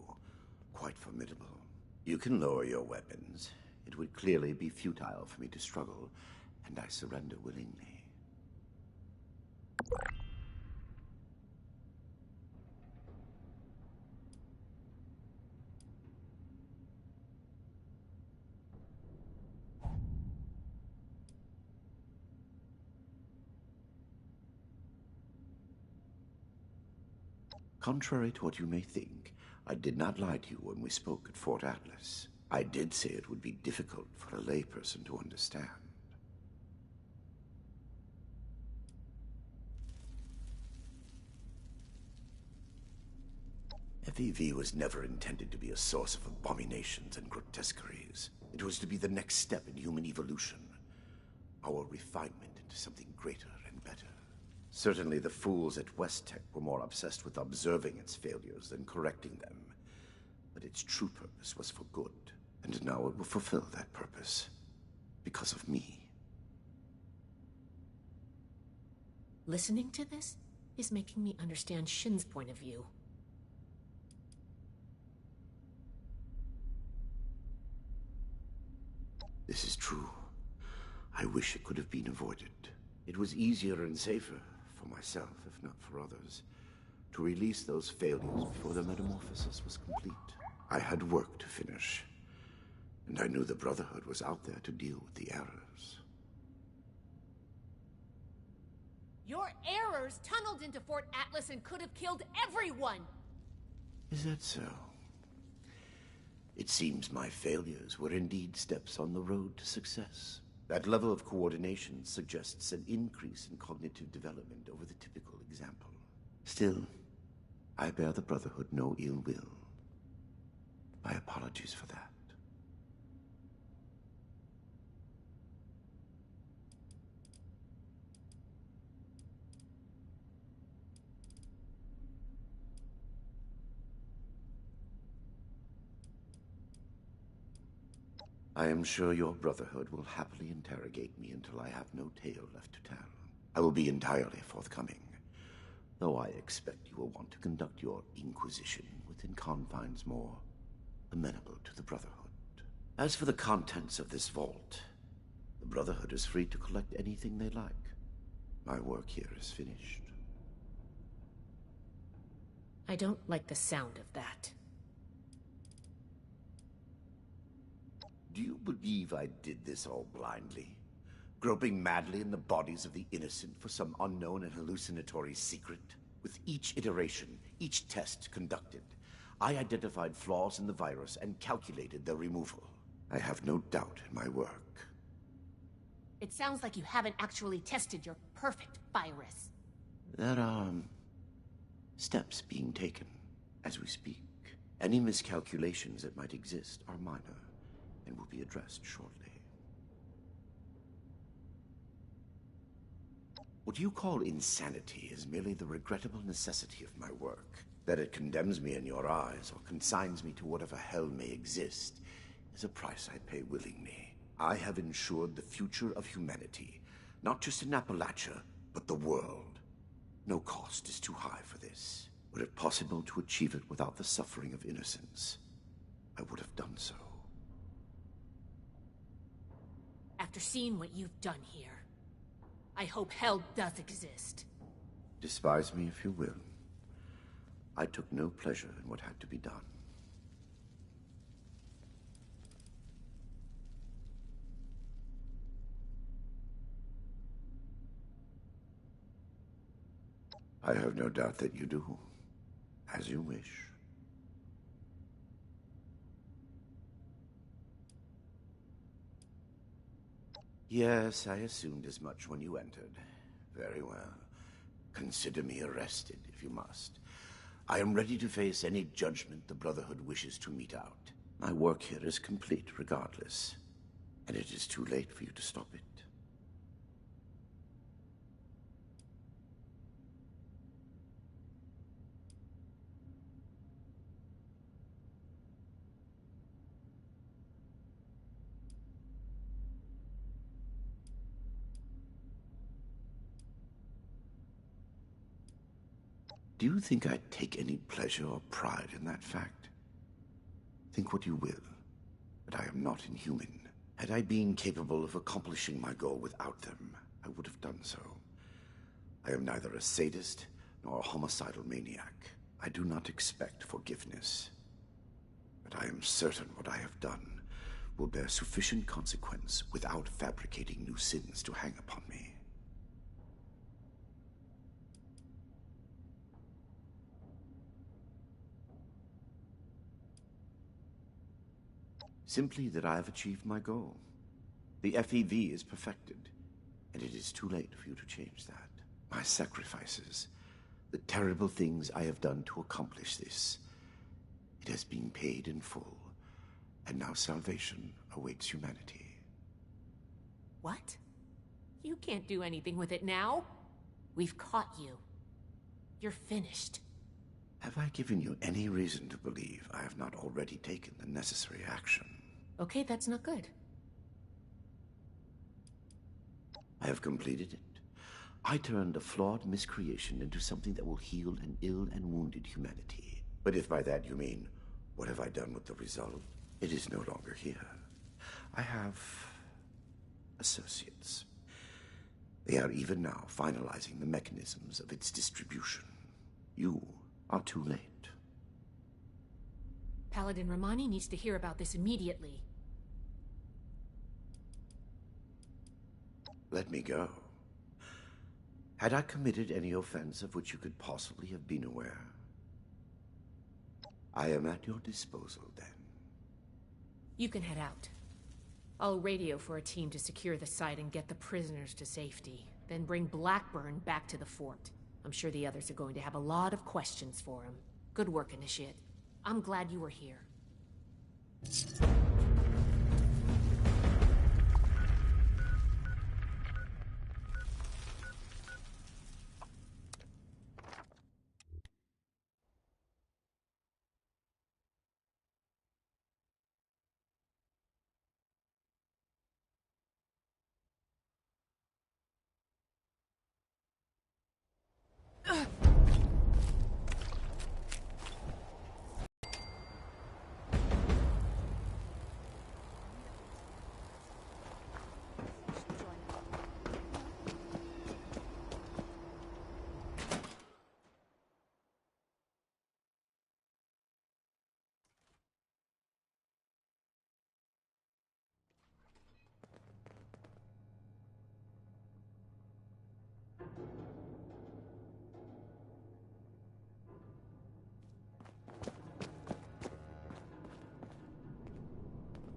Quite formidable. You can lower your weapons. It would clearly be futile for me to struggle, and I surrender willingly. Contrary to what you may think, I did not lie to you when we spoke at Fort Atlas. I did say it would be difficult for a layperson to understand. FEV was never intended to be a source of abominations and grotesqueries. It was to be the next step in human evolution. Our refinement into something greater and better. Certainly the fools at West Tech were more obsessed with observing its failures than correcting them. But its true purpose was for good, and now it will fulfill that purpose. Because of me. Listening to this is making me understand Shin's point of view. This is true. I wish it could have been avoided. It was easier and safer, for myself, if not for others, to release those failures before the metamorphosis was complete. I had work to finish, and I knew the Brotherhood was out there to deal with the errors. Your errors tunneled into Fort Atlas and could have killed everyone! Is that so? It seems my failures were indeed steps on the road to success. That level of coordination suggests an increase in cognitive development over the typical example. Still, I bear the Brotherhood no ill will. My apologies for that. I am sure your Brotherhood will happily interrogate me until I have no tale left to tell. I will be entirely forthcoming, though I expect you will want to conduct your inquisition within confines more amenable to the Brotherhood. As for the contents of this vault, the Brotherhood is free to collect anything they like. My work here is finished. I don't like the sound of that. Do you believe I did this all blindly? Groping madly in the bodies of the innocent for some unknown and hallucinatory secret? With each iteration, each test conducted, I identified flaws in the virus and calculated their removal. I have no doubt in my work. It sounds like you haven't actually tested your perfect virus. There are steps being taken as we speak. Any miscalculations that might exist are minor and will be addressed shortly. What you call insanity is merely the regrettable necessity of my work. That it condemns me in your eyes or consigns me to whatever hell may exist is a price I pay willingly. I have ensured the future of humanity, not just in Appalachia, but the world. No cost is too high for this. Were it possible to achieve it without the suffering of innocence, I would have done so. After seeing what you've done here, I hope hell does exist. Despise me if you will. I took no pleasure in what had to be done. I have no doubt that you do. As you wish. Yes, I assumed as much when you entered. Very well. Consider me arrested, if you must. I am ready to face any judgment the Brotherhood wishes to mete out. My work here is complete, regardless. And it is too late for you to stop it. Do you think I take any pleasure or pride in that fact? Think what you will, but I am not inhuman. Had I been capable of accomplishing my goal without them, I would have done so. I am neither a sadist nor a homicidal maniac. I do not expect forgiveness. But I am certain what I have done will bear sufficient consequence without fabricating new sins to hang upon me. Simply that I have achieved my goal. The FEV is perfected, and it is too late for you to change that. My sacrifices, the terrible things I have done to accomplish this, it has been paid in full, and now salvation awaits humanity. What? You can't do anything with it now. We've caught you. You're finished. Have I given you any reason to believe I have not already taken the necessary action? Okay, that's not good. I have completed it. I turned a flawed miscreation into something that will heal an ill and wounded humanity. But if by that you mean, what have I done with the result? It is no longer here. I have associates. They are even now finalizing the mechanisms of its distribution. You are too late. Paladin Romani needs to hear about this immediately. Let me go. Had I committed any offense of which you could possibly have been aware? I am at your disposal, then. You can head out. I'll radio for a team to secure the site and get the prisoners to safety. Then bring Blackburn back to the fort. I'm sure the others are going to have a lot of questions for him. Good work, Initiate. I'm glad you were here.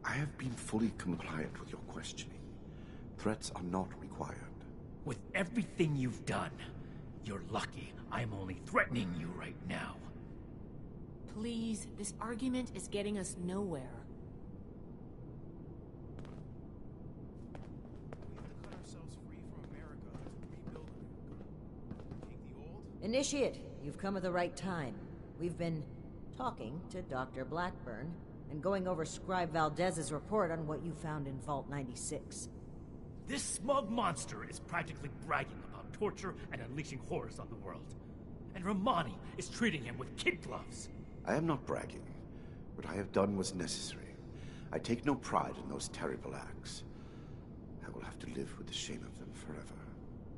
I have been fully compliant with your questioning. Threats are not required. With everything you've done, you're lucky I'm only threatening you right now. Please, this argument is getting us nowhere. We have to cut ourselves free from America to rebuild America. Take the old. Initiate, you've come at the right time. We've been talking to Dr. Blackburn and going over Scribe Valdez's report on what you found in Vault 96. This smug monster is practically bragging about torture and unleashing horrors on the world. And Romani is treating him with kid gloves. I am not bragging. What I have done was necessary. I take no pride in those terrible acts. I will have to live with the shame of them forever.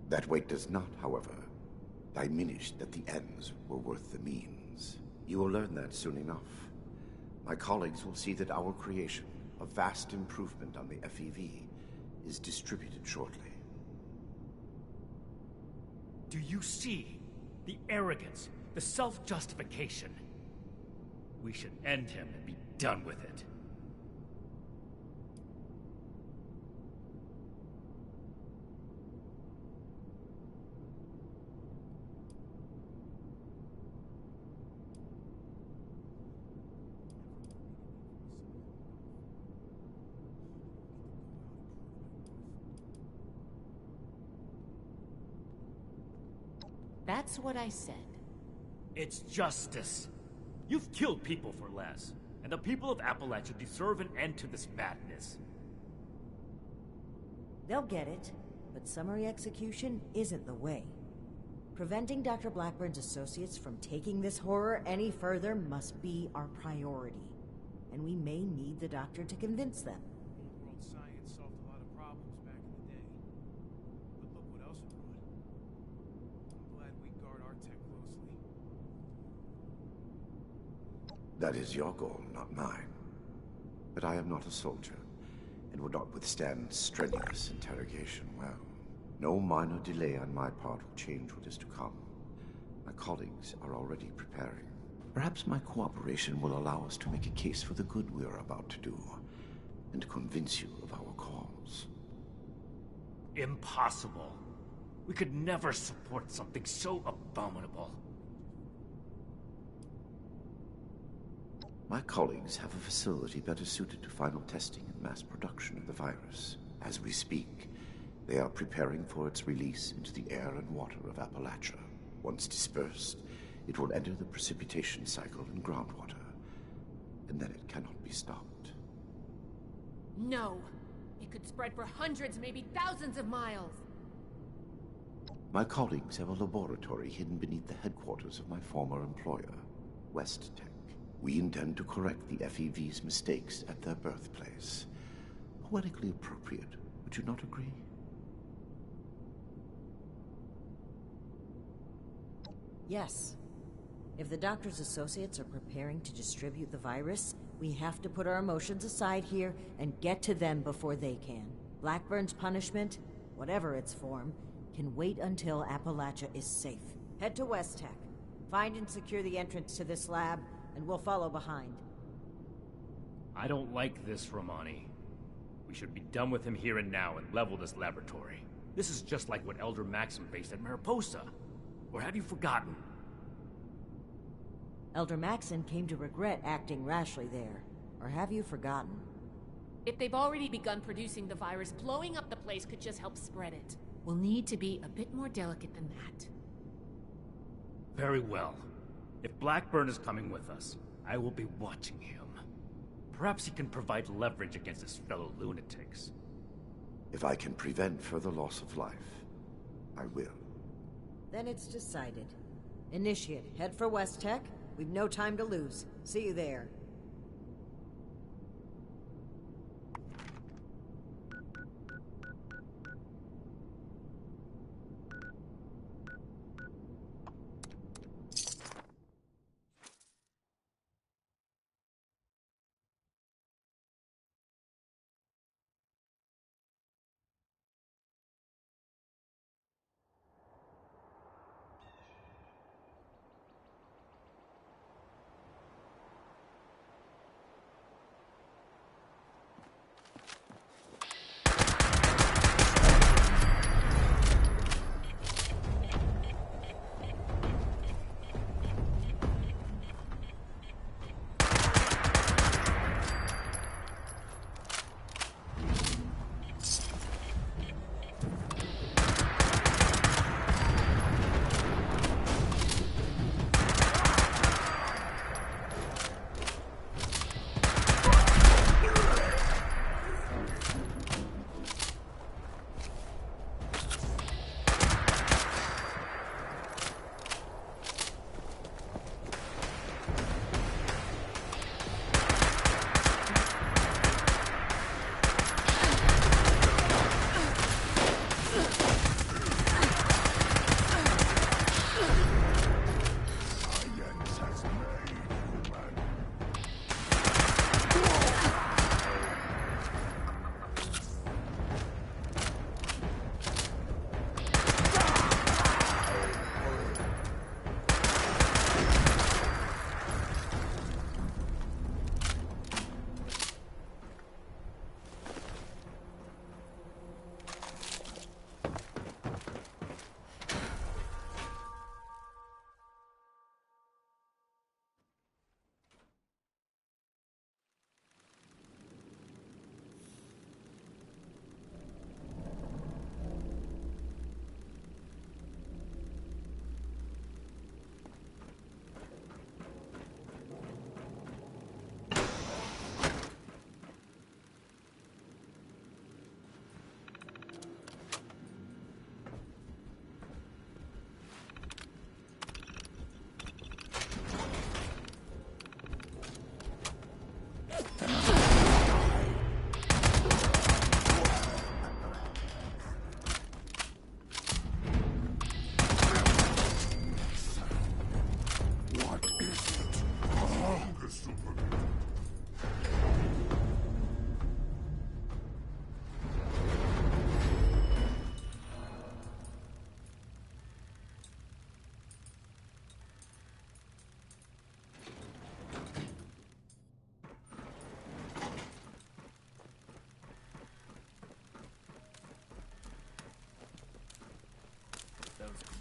That weight does not, however, diminish that the ends were worth the means. You will learn that soon enough. My colleagues will see that our creation, a vast improvement on the FEV, is distributed shortly. Do you see the arrogance, the self-justification? We should end him and be done with it. That's what I said. It's justice. You've killed people for less, and the people of Appalachia deserve an end to this madness. They'll get it, but summary execution isn't the way. Preventing Dr. Blackburn's associates from taking this horror any further must be our priority. And we may need the doctor to convince them. Old world science solved a lot of problems back in the day. But look what else it brought. I'm glad we guard our tech closely. That is your goal, not mine. But I am not a soldier, and would not withstand strenuous interrogation well. No minor delay on my part will change what is to come. My colleagues are already preparing. Perhaps my cooperation will allow us to make a case for the good we are about to do, and to convince you of our cause. Impossible. We could never support something so abominable. My colleagues have a facility better suited to final testing and mass production of the virus. As we speak, they are preparing for its release into the air and water of Appalachia. Once dispersed, it will enter the precipitation cycle in groundwater, and then it cannot be stopped. No. It could spread for hundreds, maybe thousands of miles. My colleagues have a laboratory hidden beneath the headquarters of my former employer, West Tech. We intend to correct the FEV's mistakes at their birthplace. Poetically appropriate, would you not agree? Yes. If the doctor's associates are preparing to distribute the virus, we have to put our emotions aside here and get to them before they can. Blackburn's punishment, whatever its form, can wait until Appalachia is safe. Head to West Tech. Find and secure the entrance to this lab, and we'll follow behind. I don't like this, Romani. We should be done with him here and now and level this laboratory. This is just like what Elder Maxim faced at Mariposa. Or have you forgotten? Elder Maxim came to regret acting rashly there. Or have you forgotten? If they've already begun producing the virus, blowing up the place could just help spread it. We'll need to be a bit more delicate than that. Very well. If Blackburn is coming with us, I will be watching him. Perhaps he can provide leverage against his fellow lunatics. If I can prevent further loss of life, I will. Then it's decided. Initiate, head for West Tech. We've no time to lose. See you there.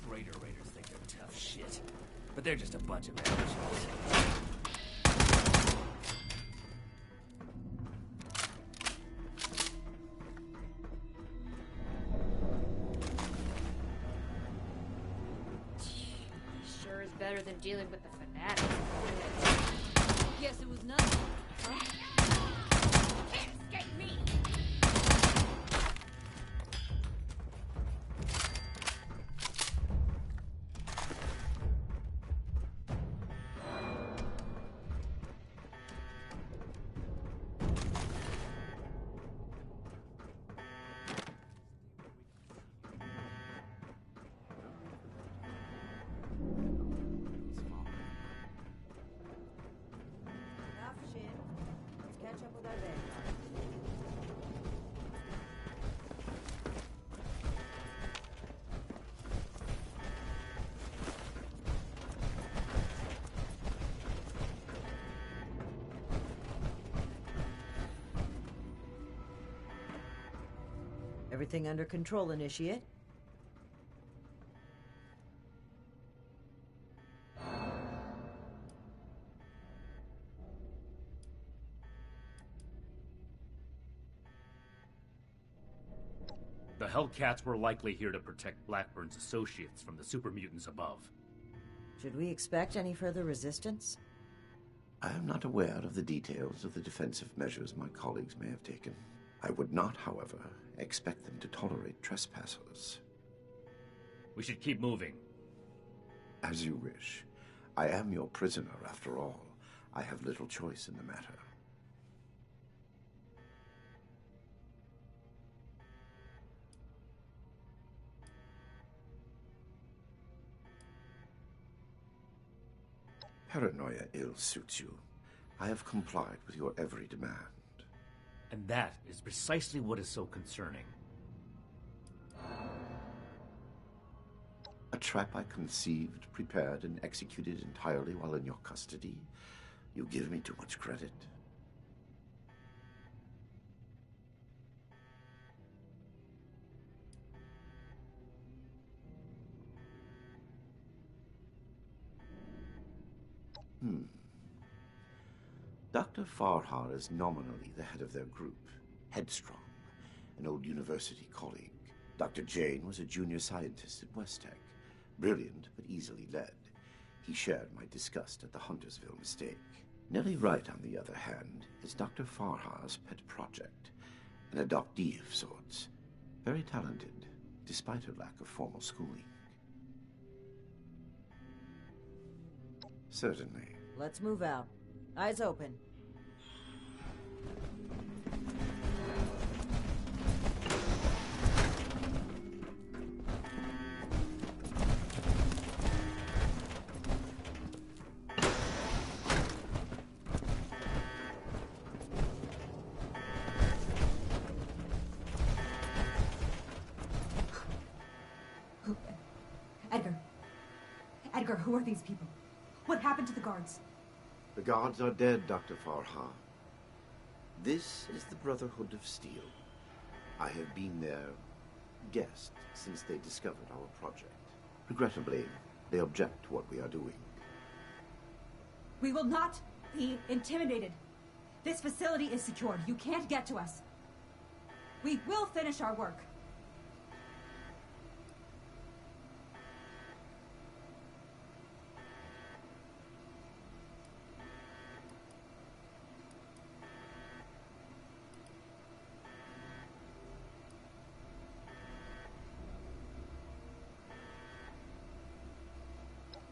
Raider Raiders think they're tough shit, but they're just a bunch of amateurs. Sure is better than dealing with the fanatics. Guess it was nothing. Huh? Can't escape me! Everything under control, Initiate. The Hellcats were likely here to protect Blackburn's associates from the super mutants above. Should we expect any further resistance? I am not aware of the details of the defensive measures my colleagues may have taken. I would not, however, expect them to tolerate trespassers. We should keep moving. As you wish. I am your prisoner, after all. I have little choice in the matter. Paranoia ill suits you. I have complied with your every demand. And that is precisely what is so concerning. A trap I conceived, prepared, and executed entirely while in your custody? You give me too much credit. Dr. Farhar is nominally the head of their group. Headstrong, an old university colleague. Dr. Jane was a junior scientist at West Tech. Brilliant, but easily led. He shared my disgust at the Huntersville mistake. Nellie Wright, on the other hand, is Dr. Farhar's pet project. An adoptee of sorts. Very talented, despite her lack of formal schooling. Certainly. Let's move out. Eyes open. Edgar, who are these people? What happened to the guards? The guards are dead, Dr. Farhar. This is the Brotherhood of Steel. I have been their guest since they discovered our project. Regrettably, they object to what we are doing. We will not be intimidated. This facility is secured. You can't get to us. We will finish our work.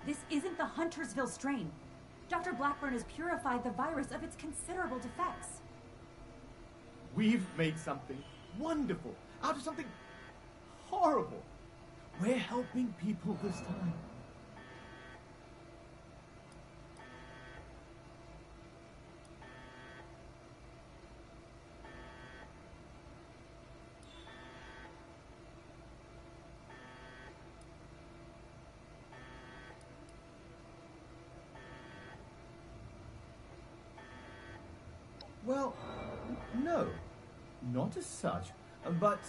This isn't the Huntersville strain. Dr. Blackburn has purified the virus of its considerable defects. We've made something wonderful out of something horrible. We're helping people this time. Well, no, not as such, but...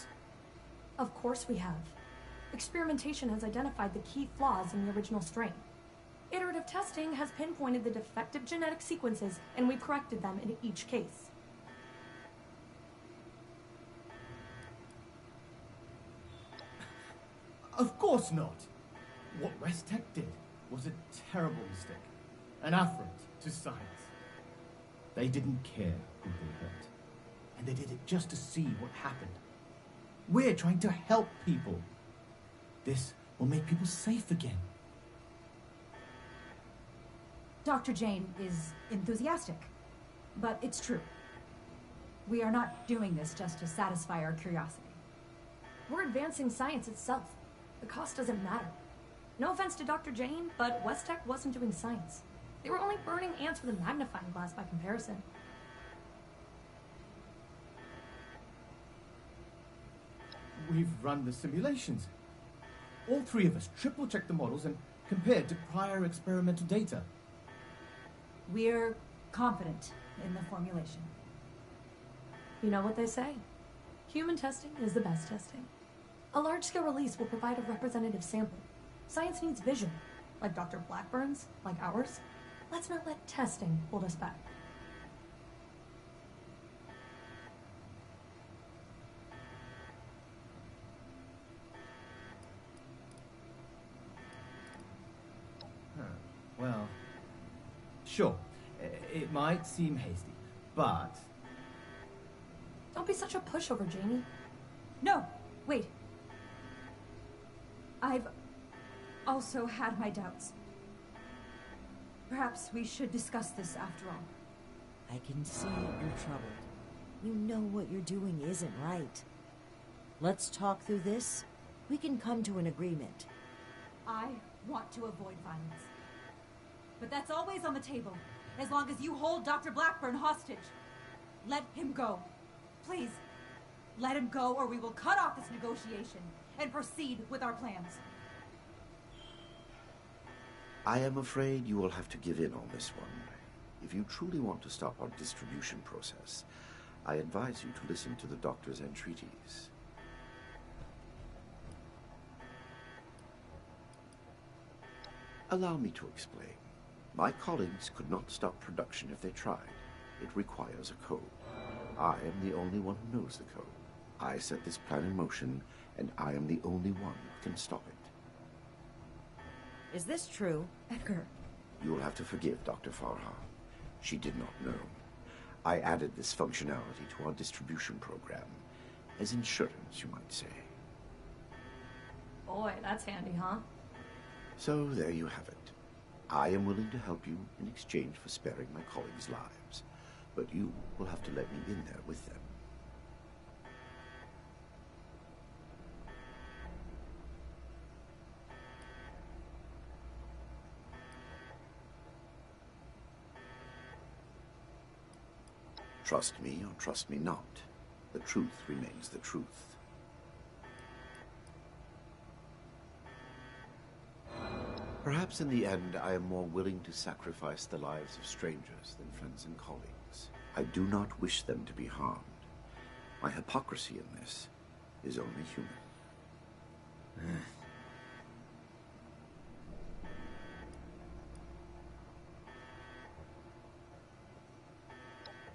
Of course we have. Experimentation has identified the key flaws in the original strain. Iterative testing has pinpointed the defective genetic sequences, and we've corrected them in each case. Of course not. What West Tech did was a terrible mistake, an affront to science. They didn't care who they hurt, and they did it just to see what happened. We're trying to help people. This will make people safe again. Dr. Jane is enthusiastic, but it's true. We are not doing this just to satisfy our curiosity. We're advancing science itself. The cost doesn't matter. No offense to Dr. Jane, but West Tech wasn't doing science. They were only burning ants with a magnifying glass by comparison. We've run the simulations. All three of us triple-checked the models and compared to prior experimental data. We're confident in the formulation. You know what they say? Human testing is the best testing. A large-scale release will provide a representative sample. Science needs vision, like Dr. Blackburn's, like ours. Let's not let testing hold us back. Well, sure. It might seem hasty, but... Don't be such a pushover, Jamie. No, wait. I've also had my doubts. Perhaps we should discuss this after all. I can see you're troubled. You know what you're doing isn't right. Let's talk through this. We can come to an agreement. I want to avoid violence. But that's always on the table, as long as you hold Dr. Blackburn hostage. Let him go. Please, let him go, or we will cut off this negotiation and proceed with our plans. I am afraid you will have to give in on this one. If you truly want to stop our distribution process, I advise you to listen to the doctor's entreaties. Allow me to explain. My colleagues could not stop production if they tried. It requires a code. I am the only one who knows the code. I set this plan in motion, and I am the only one who can stop it. Is this true? Edgar. You will have to forgive Dr. Farha. She did not know. I added this functionality to our distribution program. As insurance, you might say. Boy, that's handy, huh? So there you have it. I am willing to help you in exchange for sparing my colleagues' lives. But you will have to let me in there with them. Trust me or trust me not. The truth remains the truth. Perhaps in the end, I am more willing to sacrifice the lives of strangers than friends and colleagues. I do not wish them to be harmed. My hypocrisy in this is only human.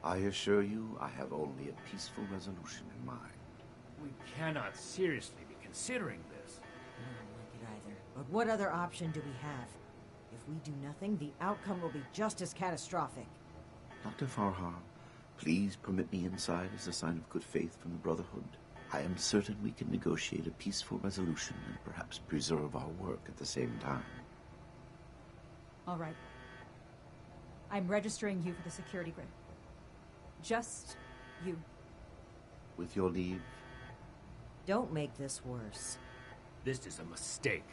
I assure you, I have only a peaceful resolution in mind. We cannot seriously be considering this. I don't like it either. But what other option do we have? If we do nothing, the outcome will be just as catastrophic. Dr. Farha, please permit me inside as a sign of good faith from the Brotherhood. I am certain we can negotiate a peaceful resolution and perhaps preserve our work at the same time. All right. I'm registering you for the security grid. Just you. With your leave? Don't make this worse. This is a mistake.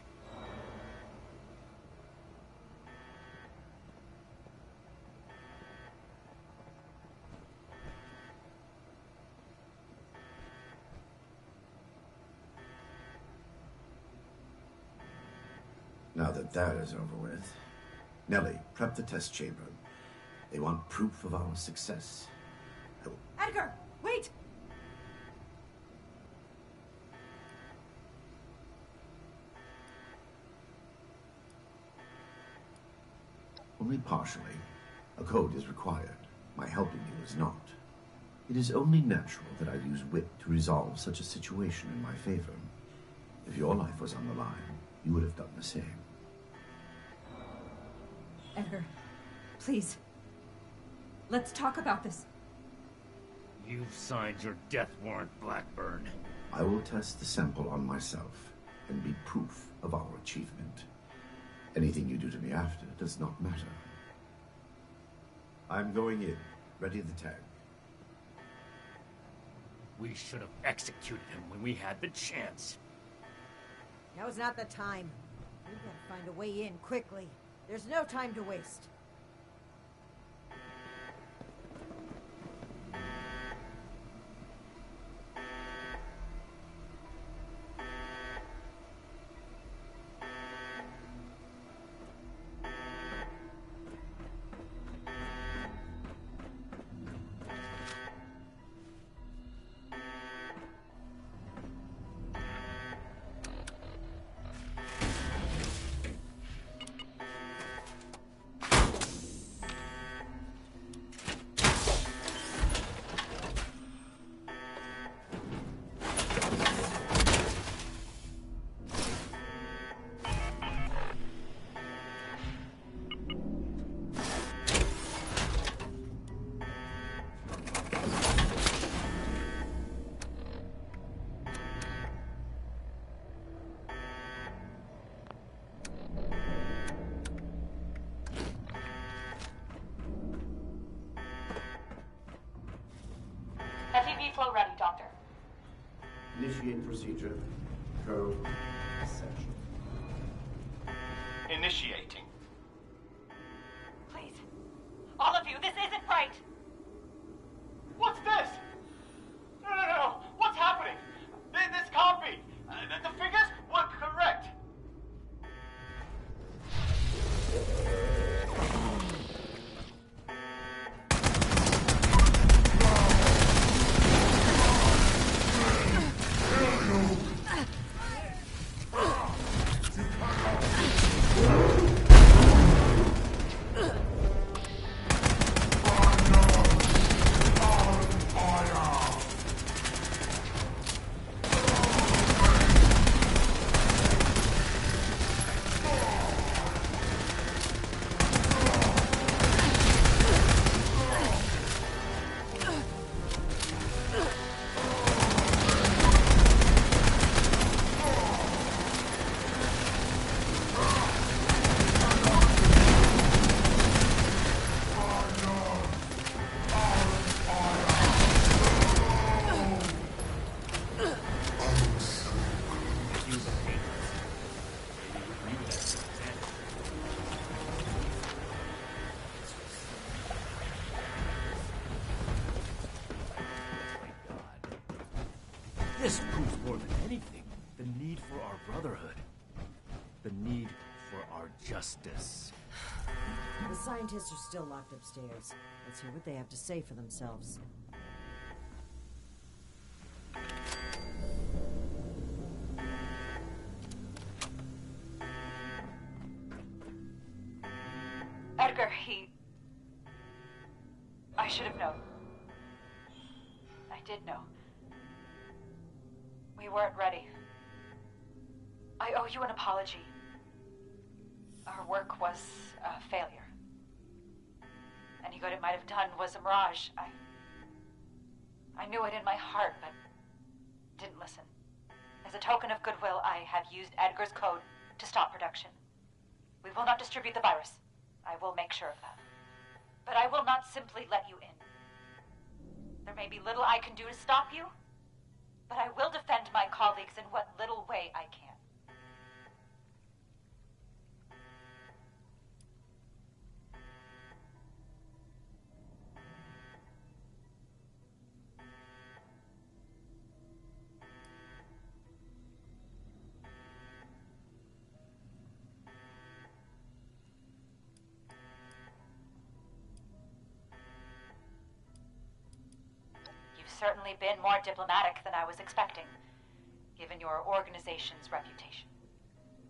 Now that that is over with, Nellie, prep the test chamber. They want proof of our success. Edgar, wait! Only partially. A code is required. My helping you is not. It is only natural that I use wit to resolve such a situation in my favor. If your life was on the line, you would have done the same. Edgar, please. Let's talk about this. You've signed your death warrant, Blackburn. I will test the sample on myself and be proof of our achievement. Anything you do to me after does not matter. I'm going in. Ready the tag. We should have executed him when we had the chance. Now's not the time. We've got to find a way in quickly. There's no time to waste. IV flow ready, Doctor. Initiate procedure. Co-section. Initiating. Please. All of you, this isn't right. What's this? No. What's happening? This can't be. The figures were correct. This proves more than anything the need for our brotherhood. The need for our justice. The scientists are still locked upstairs. Let's hear what they have to say for themselves. Edgar, I should have known. I did know. We weren't ready. I owe you an apology. Our work was a failure. Any good it might have done was a mirage. I knew it in my heart, but didn't listen. As a token of goodwill, I have used Edgar's code to stop production. We will not distribute the virus. I will make sure of that. But I will not simply let you in. There may be little I can do to stop you, but I will defend my colleagues in what little way I can. Certainly been more diplomatic than I was expecting, given your organization's reputation.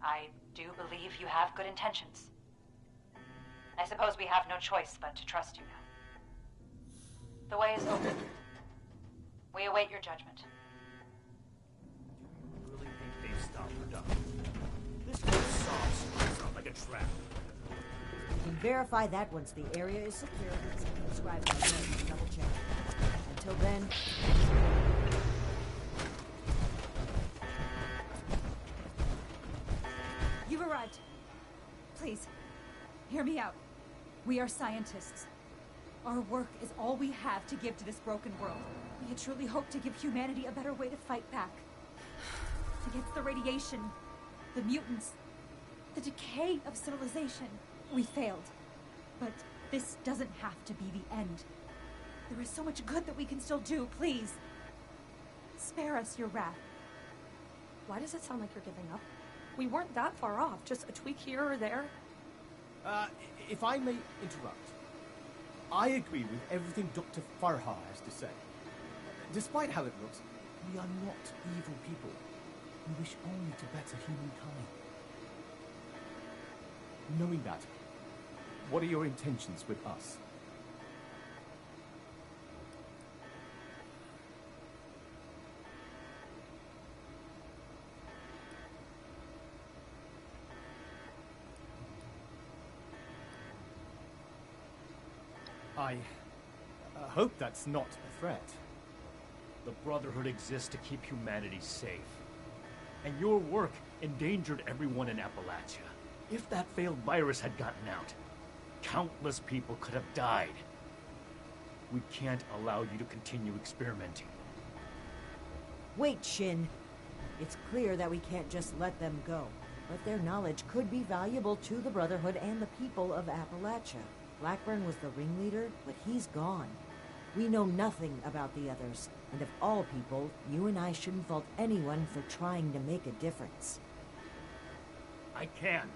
I do believe you have good intentions. I suppose we have no choice but to trust you now. The way is open. We await your judgment. You really think they've stopped production? This whole sounds like a trap. You can verify that once the area is secure and described by the double check. Until then... You've arrived. Please, hear me out. We are scientists. Our work is all we have to give to this broken world. We had truly hoped to give humanity a better way to fight back. Against the radiation, the mutants, the decay of civilization. We failed. But this doesn't have to be the end. There is so much good that we can still do, please. Spare us your wrath. Why does it sound like you're giving up? We weren't that far off, just a tweak here or there. If I may interrupt, I agree with everything Dr. Farha has to say. Despite how it looks, we are not evil people. We wish only to better humankind. Knowing that, what are your intentions with us? I hope that's not a threat. The Brotherhood exists to keep humanity safe. And your work endangered everyone in Appalachia. If that failed virus had gotten out, countless people could have died. We can't allow you to continue experimenting. Wait, Shin. It's clear that we can't just let them go, but their knowledge could be valuable to the Brotherhood and the people of Appalachia. Blackburn was the ringleader, but he's gone. We know nothing about the others, and of all people, you and I shouldn't fault anyone for trying to make a difference. I can.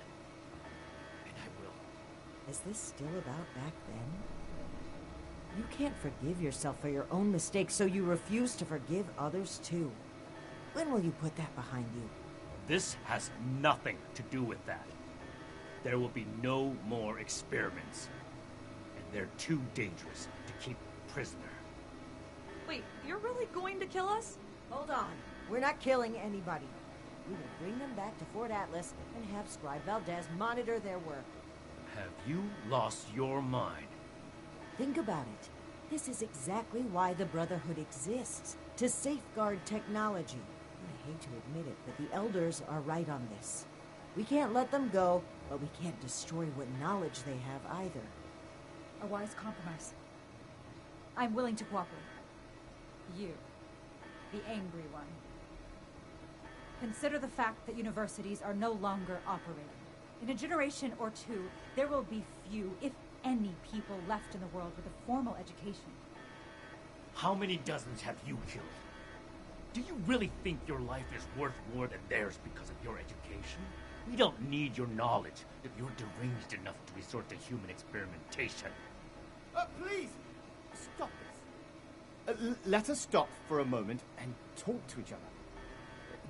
And I will. Is this still about back then? You can't forgive yourself for your own mistakes, so you refuse to forgive others too. When will you put that behind you? This has nothing to do with that. There will be no more experiments. And they're too dangerous to keep prisoner. Wait, you're really going to kill us? Hold on. We're not killing anybody. We will bring them back to Fort Atlas and have Scribe Valdez monitor their work. Have you lost your mind? Think about it. This is exactly why the Brotherhood exists, to safeguard technology. I hate to admit it, but the Elders are right on this. We can't let them go, but we can't destroy what knowledge they have either. A wise compromise. I'm willing to cooperate. You, the angry one. Consider the fact that universities are no longer operating. In a generation or two, there will be few, if any, people left in the world with a formal education. How many dozens have you killed? Do you really think your life is worth more than theirs because of your education? We don't need your knowledge if you're deranged enough to resort to human experimentation. Please! Stop this. Let us stop for a moment and talk to each other.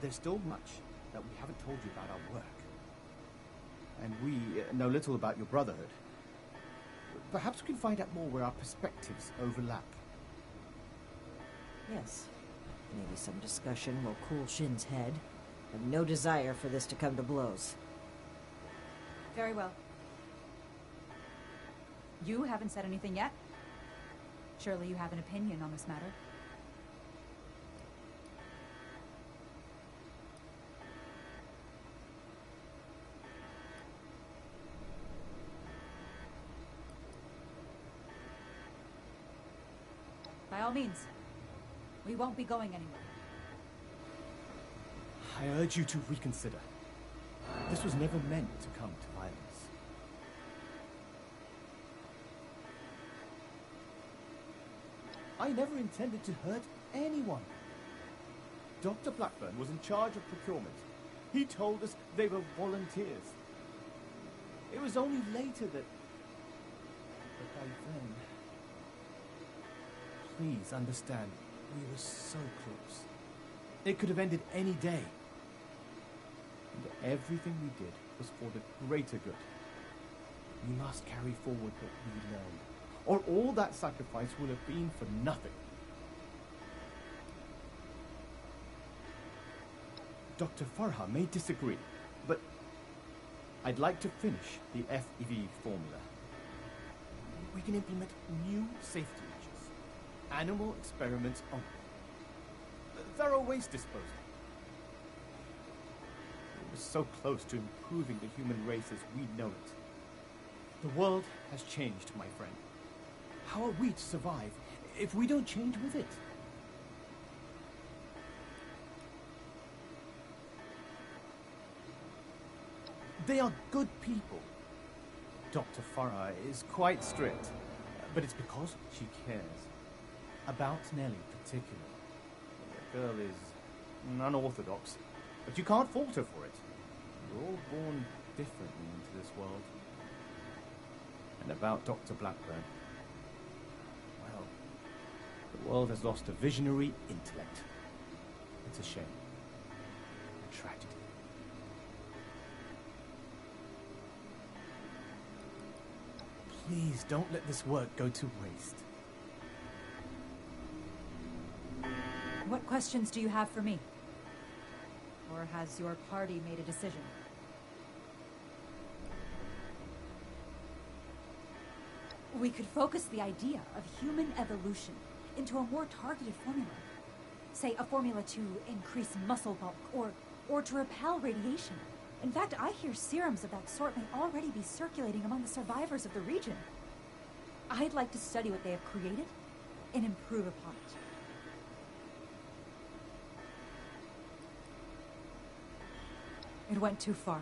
There's still much that we haven't told you about our work. And we know little about your Brotherhood. Perhaps we can find out more where our perspectives overlap. Yes. Maybe some discussion will cool Shin's head. I have no desire for this to come to blows. Very well. You haven't said anything yet. Surely you have an opinion on this matter. By all means. We won't be going anywhere. I urge you to reconsider. This was never meant to come to violence. I never intended to hurt anyone. Dr. Blackburn was in charge of procurement. He told us they were volunteers. It was only later that... But by then... Please understand, we were so close. It could have ended any day. And everything we did was for the greater good. We must carry forward what we learned, or all that sacrifice will have been for nothing. Dr. Farha may disagree, but I'd like to finish the FEV formula. We can implement new safety measures, animal experiments only, thorough waste disposal. We're so close to improving the human race as we know it. The world has changed, my friend. How are we to survive if we don't change with it? They are good people. Dr. Farah is quite strict, but it's because she cares. About Nellie particularly. The girl is unorthodox, but you can't fault her for it. We're all born differently into this world. And about Dr. Blackburn, well, the world has lost a visionary intellect. It's a shame. A tragedy. Please don't let this work go to waste. What questions do you have for me? Or has your party made a decision? We could focus the idea of human evolution into a more targeted formula. Say, a formula to increase muscle bulk, or to repel radiation. In fact, I hear serums of that sort may already be circulating among the survivors of the region. I'd like to study what they have created and improve upon it. It went too far.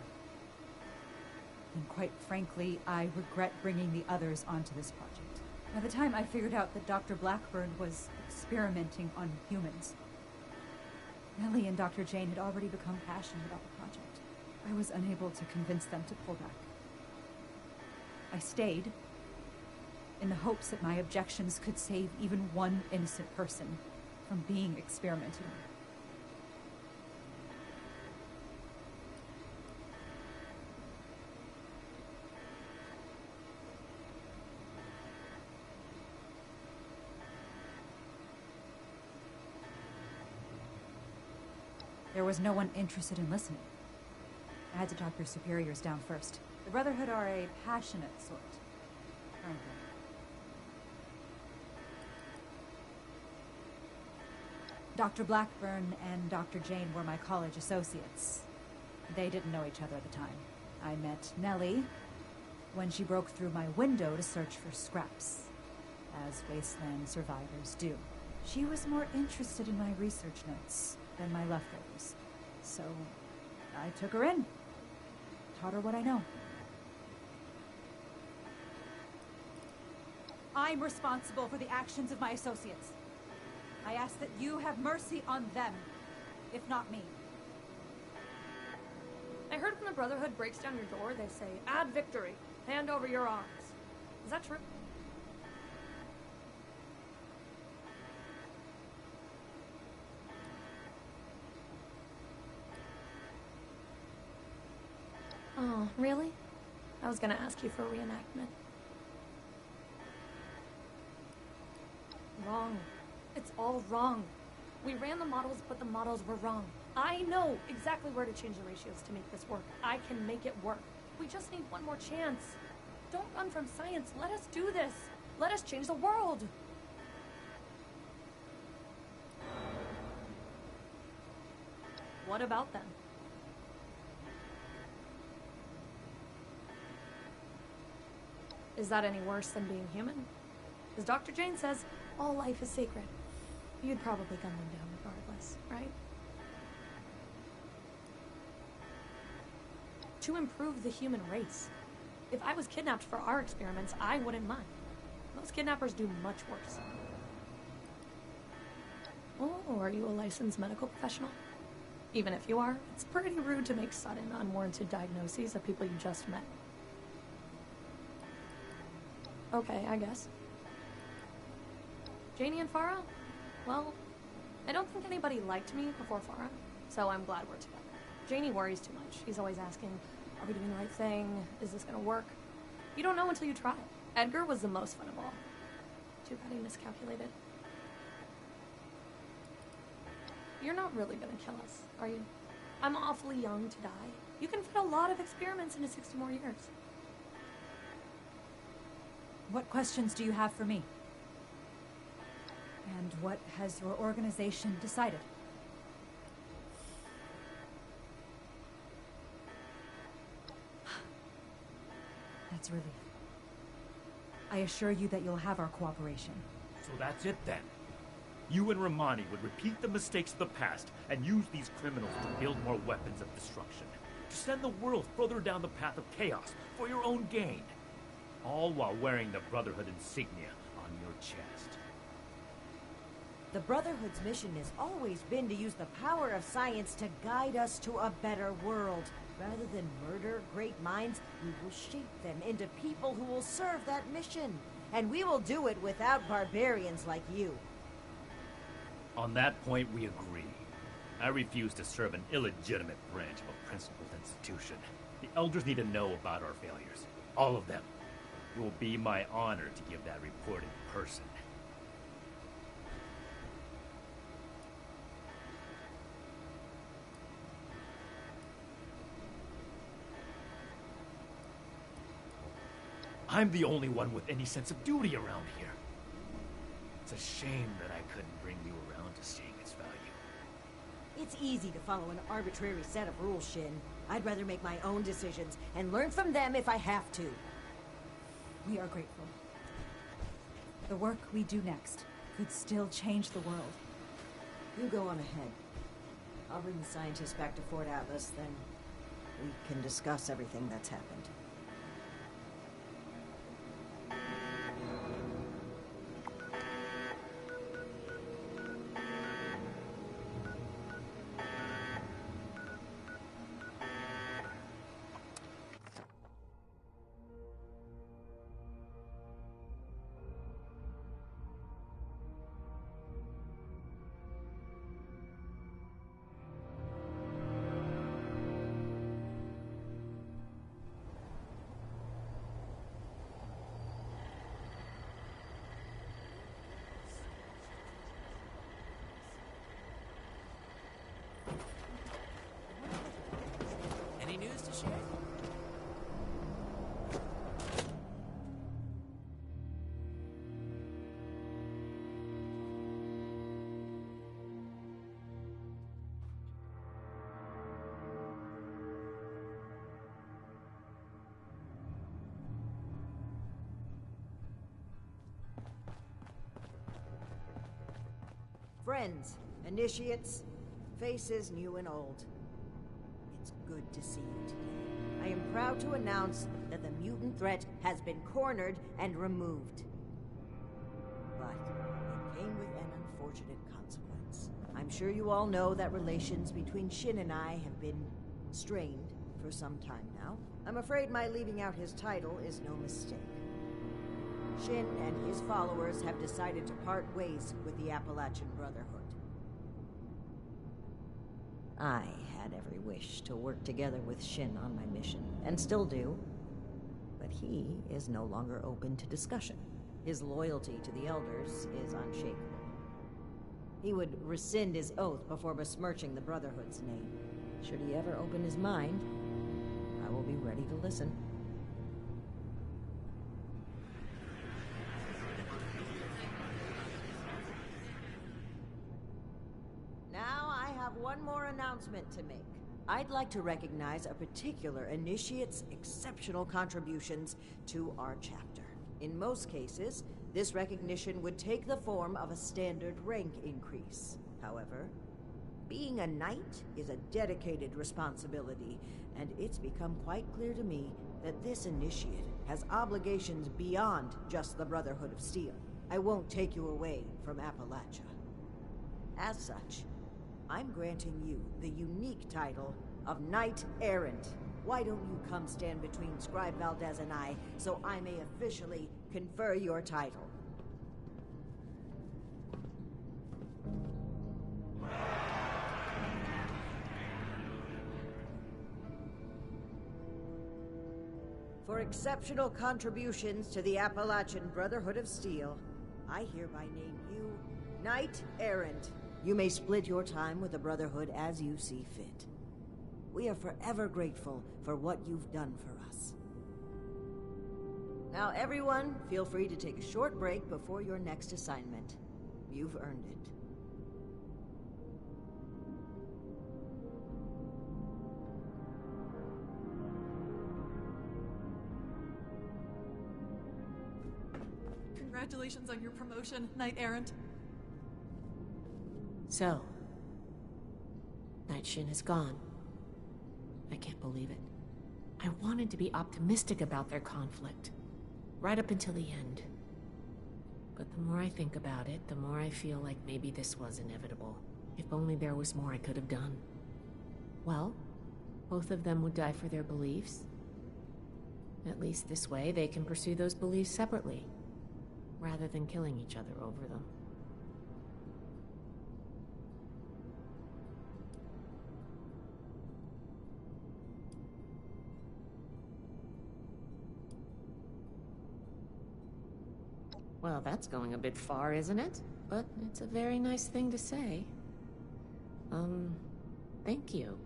And quite frankly, I regret bringing the others onto this project. By the time I figured out that Dr. Blackburn was experimenting on humans, Nellie and Dr. Jane had already become passionate about the project. I was unable to convince them to pull back. I stayed in the hopes that my objections could save even one innocent person from being experimented on. There was no one interested in listening. I had to talk your superiors down first. The Brotherhood are a passionate sort, aren't they? Dr. Blackburn and Dr. Jane were my college associates. They didn't know each other at the time. I met Nellie when she broke through my window to search for scraps, as wasteland survivors do. She was more interested in my research notes than my leftovers, so I took her in, taught her what I know. I'm responsible for the actions of my associates. I ask that you have mercy on them, if not me. I heard when the Brotherhood breaks down your door, they say, "Add victory. Hand over your arms." Is that true? Oh, really? I was gonna ask you for a reenactment. Wrong. It's all wrong. We ran the models, but the models were wrong. I know exactly where to change the ratios to make this work. I can make it work. We just need one more chance. Don't run from science. Let us do this. Let us change the world. What about them? Is that any worse than being human? As Dr. Jane says, all life is sacred. You'd probably gun them down regardless, right? To improve the human race. If I was kidnapped for our experiments, I wouldn't mind. Most kidnappers do much worse. Oh, are you a licensed medical professional? Even if you are, it's pretty rude to make sudden, unwarranted diagnoses of people you just met. Okay, I guess. Janie and Farah? Well, I don't think anybody liked me before Farah, so I'm glad we're together. Janie worries too much. He's always asking, are we doing the right thing? Is this gonna work? You don't know until you try. Edgar was the most fun of all. Too bad he miscalculated. You're not really gonna kill us, are you? I'm awfully young to die. You can fit a lot of experiments into 60 more years. What questions do you have for me? And what has your organization decided? That's relief. I assure you that you'll have our cooperation. So that's it then. You and Romani would repeat the mistakes of the past and use these criminals to build more weapons of destruction. To send the world further down the path of chaos for your own gain. All while wearing the Brotherhood insignia on your chest. The Brotherhood's mission has always been to use the power of science to guide us to a better world. Rather than murder great minds, we will shape them into people who will serve that mission. And we will do it without barbarians like you. On that point, we agree. I refuse to serve an illegitimate branch of a principled institution. The Elders need to know about our failures. All of them. It will be my honor to give that report in person. I'm the only one with any sense of duty around here. It's a shame that I couldn't bring you around to seeing its value. It's easy to follow an arbitrary set of rules, Shin. I'd rather make my own decisions and learn from them if I have to. We are grateful. The work we do next could still change the world. You go on ahead. I'll bring the scientists back to Fort Atlas, then we can discuss everything that's happened. Any news to share? Friends, initiates, faces new and old. It's good to see you today. I am proud to announce that the mutant threat has been cornered and removed. But it came with an unfortunate consequence. I'm sure you all know that relations between Shin and I have been strained for some time now. I'm afraid my leaving out his title is no mistake. Shin and his followers have decided to part ways with the Appalachian Brotherhood. I had every wish to work together with Shin on my mission, and still do. But he is no longer open to discussion. His loyalty to the Elders is unshakable. He would rescind his oath before besmirching the Brotherhood's name. Should he ever open his mind, I will be ready to listen. One more announcement to make. I'd like to recognize a particular initiate's exceptional contributions to our chapter. In most cases, this recognition would take the form of a standard rank increase. However, being a knight is a dedicated responsibility, and it's become quite clear to me that this initiate has obligations beyond just the Brotherhood of Steel. I won't take you away from Appalachia. As such, I'm granting you the unique title of Knight Errant. Why don't you come stand between Scribe Valdez and I, so I may officially confer your title? For exceptional contributions to the Appalachian Brotherhood of Steel, I hereby name you Knight Errant. You may split your time with the Brotherhood as you see fit. We are forever grateful for what you've done for us. Now everyone, feel free to take a short break before your next assignment. You've earned it. Congratulations on your promotion, Knight Errant. So, Knight Shin is gone. I can't believe it. I wanted to be optimistic about their conflict, right up until the end. But the more I think about it, the more I feel like maybe this was inevitable. If only there was more I could have done. Well, both of them would die for their beliefs. At least this way, they can pursue those beliefs separately, rather than killing each other over them. Well, that's going a bit far, isn't it? But it's a very nice thing to say. Thank you.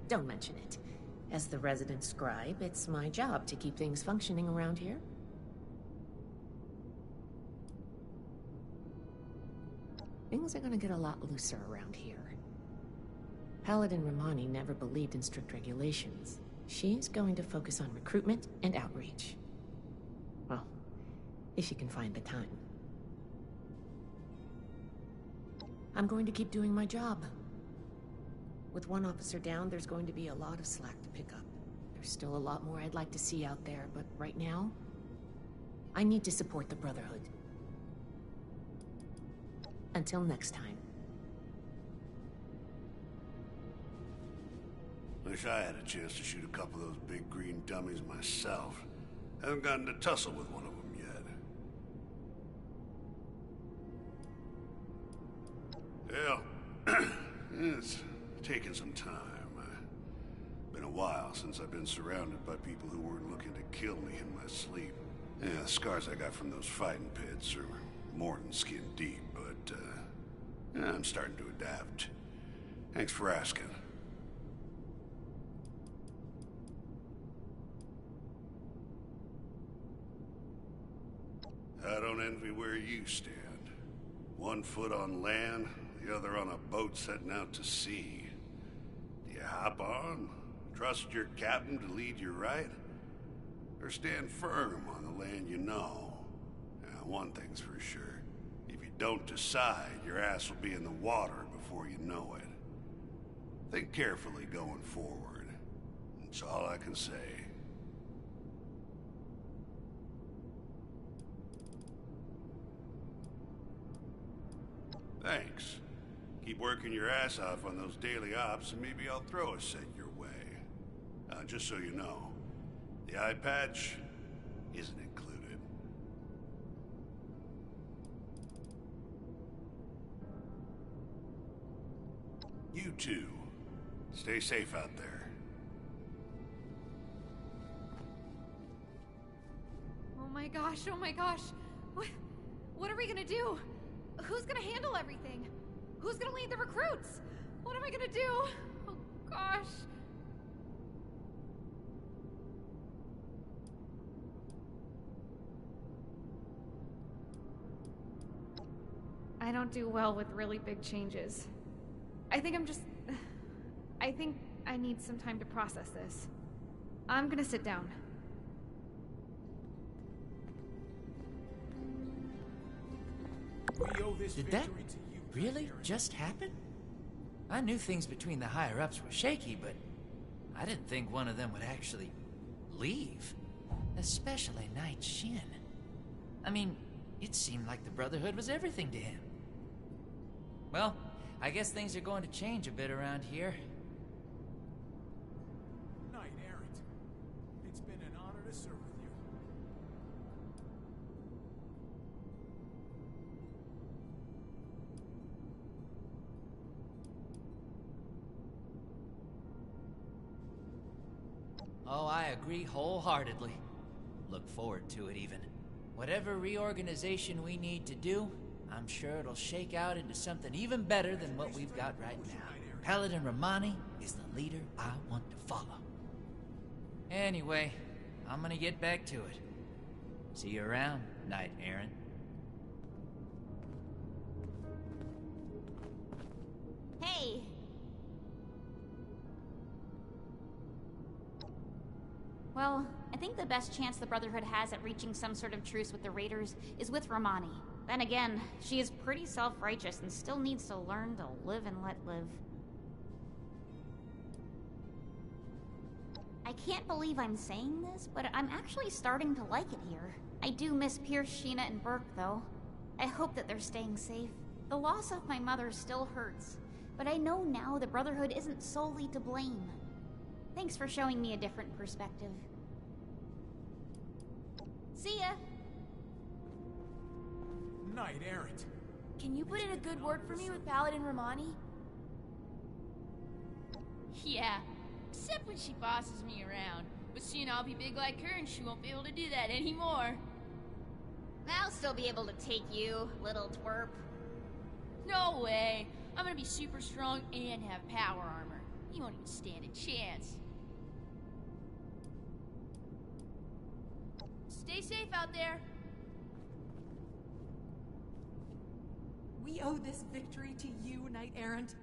Don't mention it. As the resident scribe, it's my job to keep things functioning around here. Things are gonna get a lot looser around here. Paladin Romani never believed in strict regulations. She's going to focus on recruitment and outreach. Well, if she can find the time. I'm going to keep doing my job. With one officer down, there's going to be a lot of slack to pick up. There's still a lot more I'd like to see out there, but right now, I need to support the Brotherhood. Until next time. Wish I had a chance to shoot a couple of those big green dummies myself. Haven't gotten to tussle with one of them yet. Well, it's taken some time. Been a while since I've been surrounded by people who weren't looking to kill me in my sleep. Yeah, the scars I got from those fighting pits are more than skin deep, but yeah, I'm starting to adapt. Thanks for asking. I don't envy where you stand. One foot on land, the other on a boat setting out to sea. Do you hop on? Trust your captain to lead you right? Or stand firm on the land you know? Now, one thing's for sure. If you don't decide, your ass will be in the water before you know it. Think carefully going forward. That's all I can say. Thanks. Keep working your ass off on those daily ops, and maybe I'll throw a set your way. Just so you know, the eye patch isn't included. You too. Stay safe out there. Oh my gosh, oh my gosh. What are we gonna do? Who's gonna handle everything? Who's gonna lead the recruits? What am I gonna do? Oh gosh. I don't do well with really big changes. I think I need some time to process this. I'm gonna sit down. Did that really just happen? I knew things between the higher-ups were shaky, but I didn't think one of them would actually leave. Especially Knight Shin. I mean, it seemed like the Brotherhood was everything to him. Well, I guess things are going to change a bit around here. Knight Errant, it's been an honor to serve with you. Oh, I agree wholeheartedly. Look forward to it, even. Whatever reorganization we need to do, I'm sure it'll shake out into something even better than what we've got right now. Paladin Romani is the leader I want to follow. Anyway, I'm gonna get back to it. See you around, Knight Errant. Hey! Well, I think the best chance the Brotherhood has at reaching some sort of truce with the Raiders is with Romani. Then again, she is pretty self-righteous and still needs to learn to live and let live. I can't believe I'm saying this, but I'm actually starting to like it here. I do miss Pierce, Sheena, and Burke, though. I hope that they're staying safe. The loss of my mother still hurts, but I know now the Brotherhood isn't solely to blame. Thanks for showing me a different perspective. See ya! Knight Errant. Can you put in a good word for me with Paladin Romani? Yeah, except when she bosses me around. But soon I'll be big like her and she won't be able to do that anymore. I'll still be able to take you, little twerp. No way! I'm gonna be super strong and have power armor. You won't even stand a chance. Stay safe out there. We owe this victory to you, Knight Errant.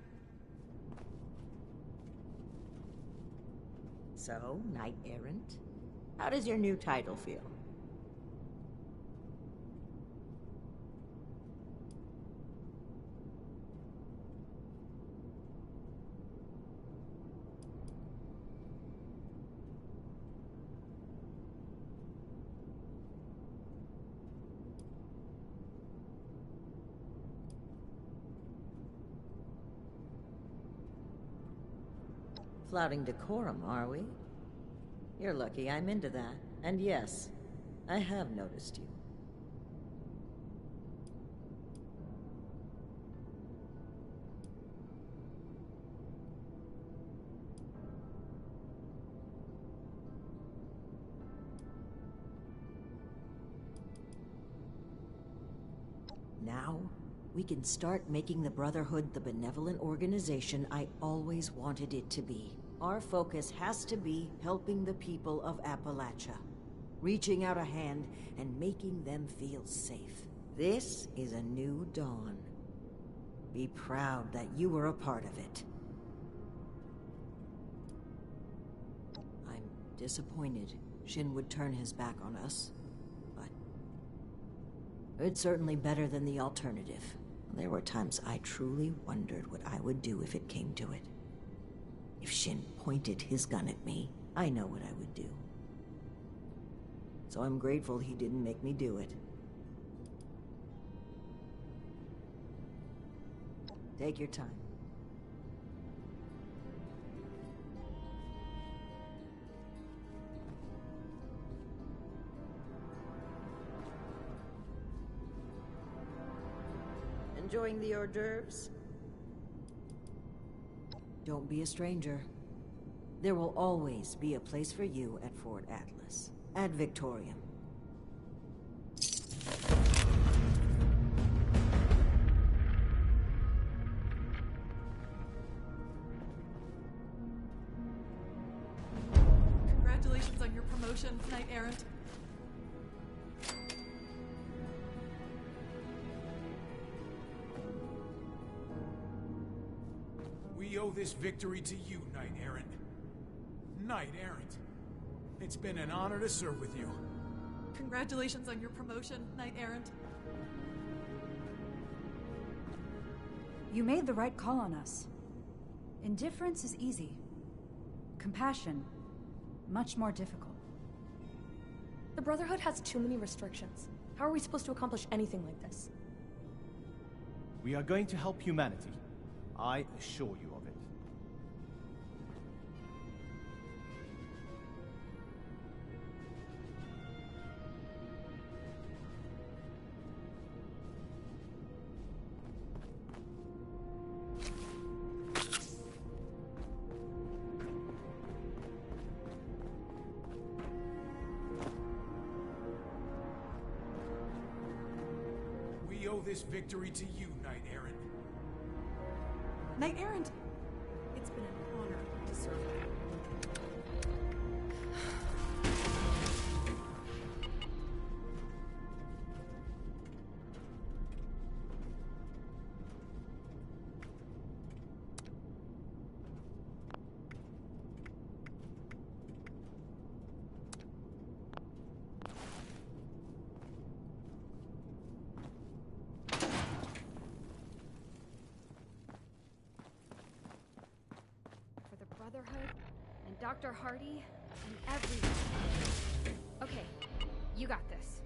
So, Knight Errant? How does your new title feel? Flouting decorum, are we? You're lucky I'm into that. And yes, I have noticed you. Now, we can start making the Brotherhood the benevolent organization I always wanted it to be. Our focus has to be helping the people of Appalachia, reaching out a hand and making them feel safe. This is a new dawn. Be proud that you were a part of it. I'm disappointed Shin would turn his back on us, but it's certainly better than the alternative. There were times I truly wondered what I would do if it came to it. If Shin pointed his gun at me, I know what I would do. So I'm grateful he didn't make me do it. Take your time. Enjoying the hors d'oeuvres? Don't be a stranger. There will always be a place for you at Fort Atlas. Ad Victoriam. Congratulations on your promotion, Knight Errant. We owe this victory to you, Knight Errant. Knight Errant. It's been an honor to serve with you. Congratulations on your promotion, Knight Errant. You made the right call on us. Indifference is easy. Compassion, much more difficult. The Brotherhood has too many restrictions. How are we supposed to accomplish anything like this? We are going to help humanity. I assure you of it. We owe this victory to you, Knight Errant. Knight Errant! It's been an honor to serve you. Brotherhood, and Dr. Hardy, and everyone. Okay, you got this.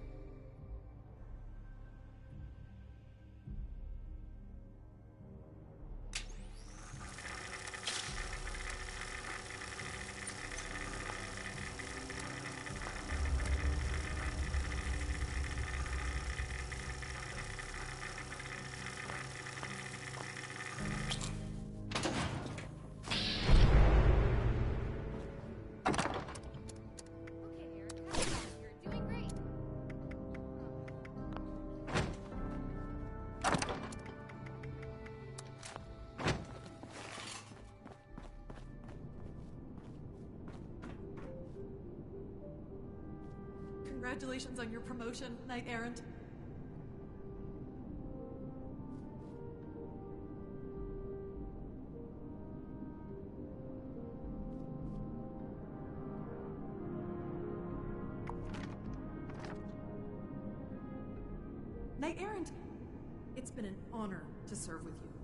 Congratulations on your promotion, Knight Errant. Knight Errant, it's been an honor to serve with you.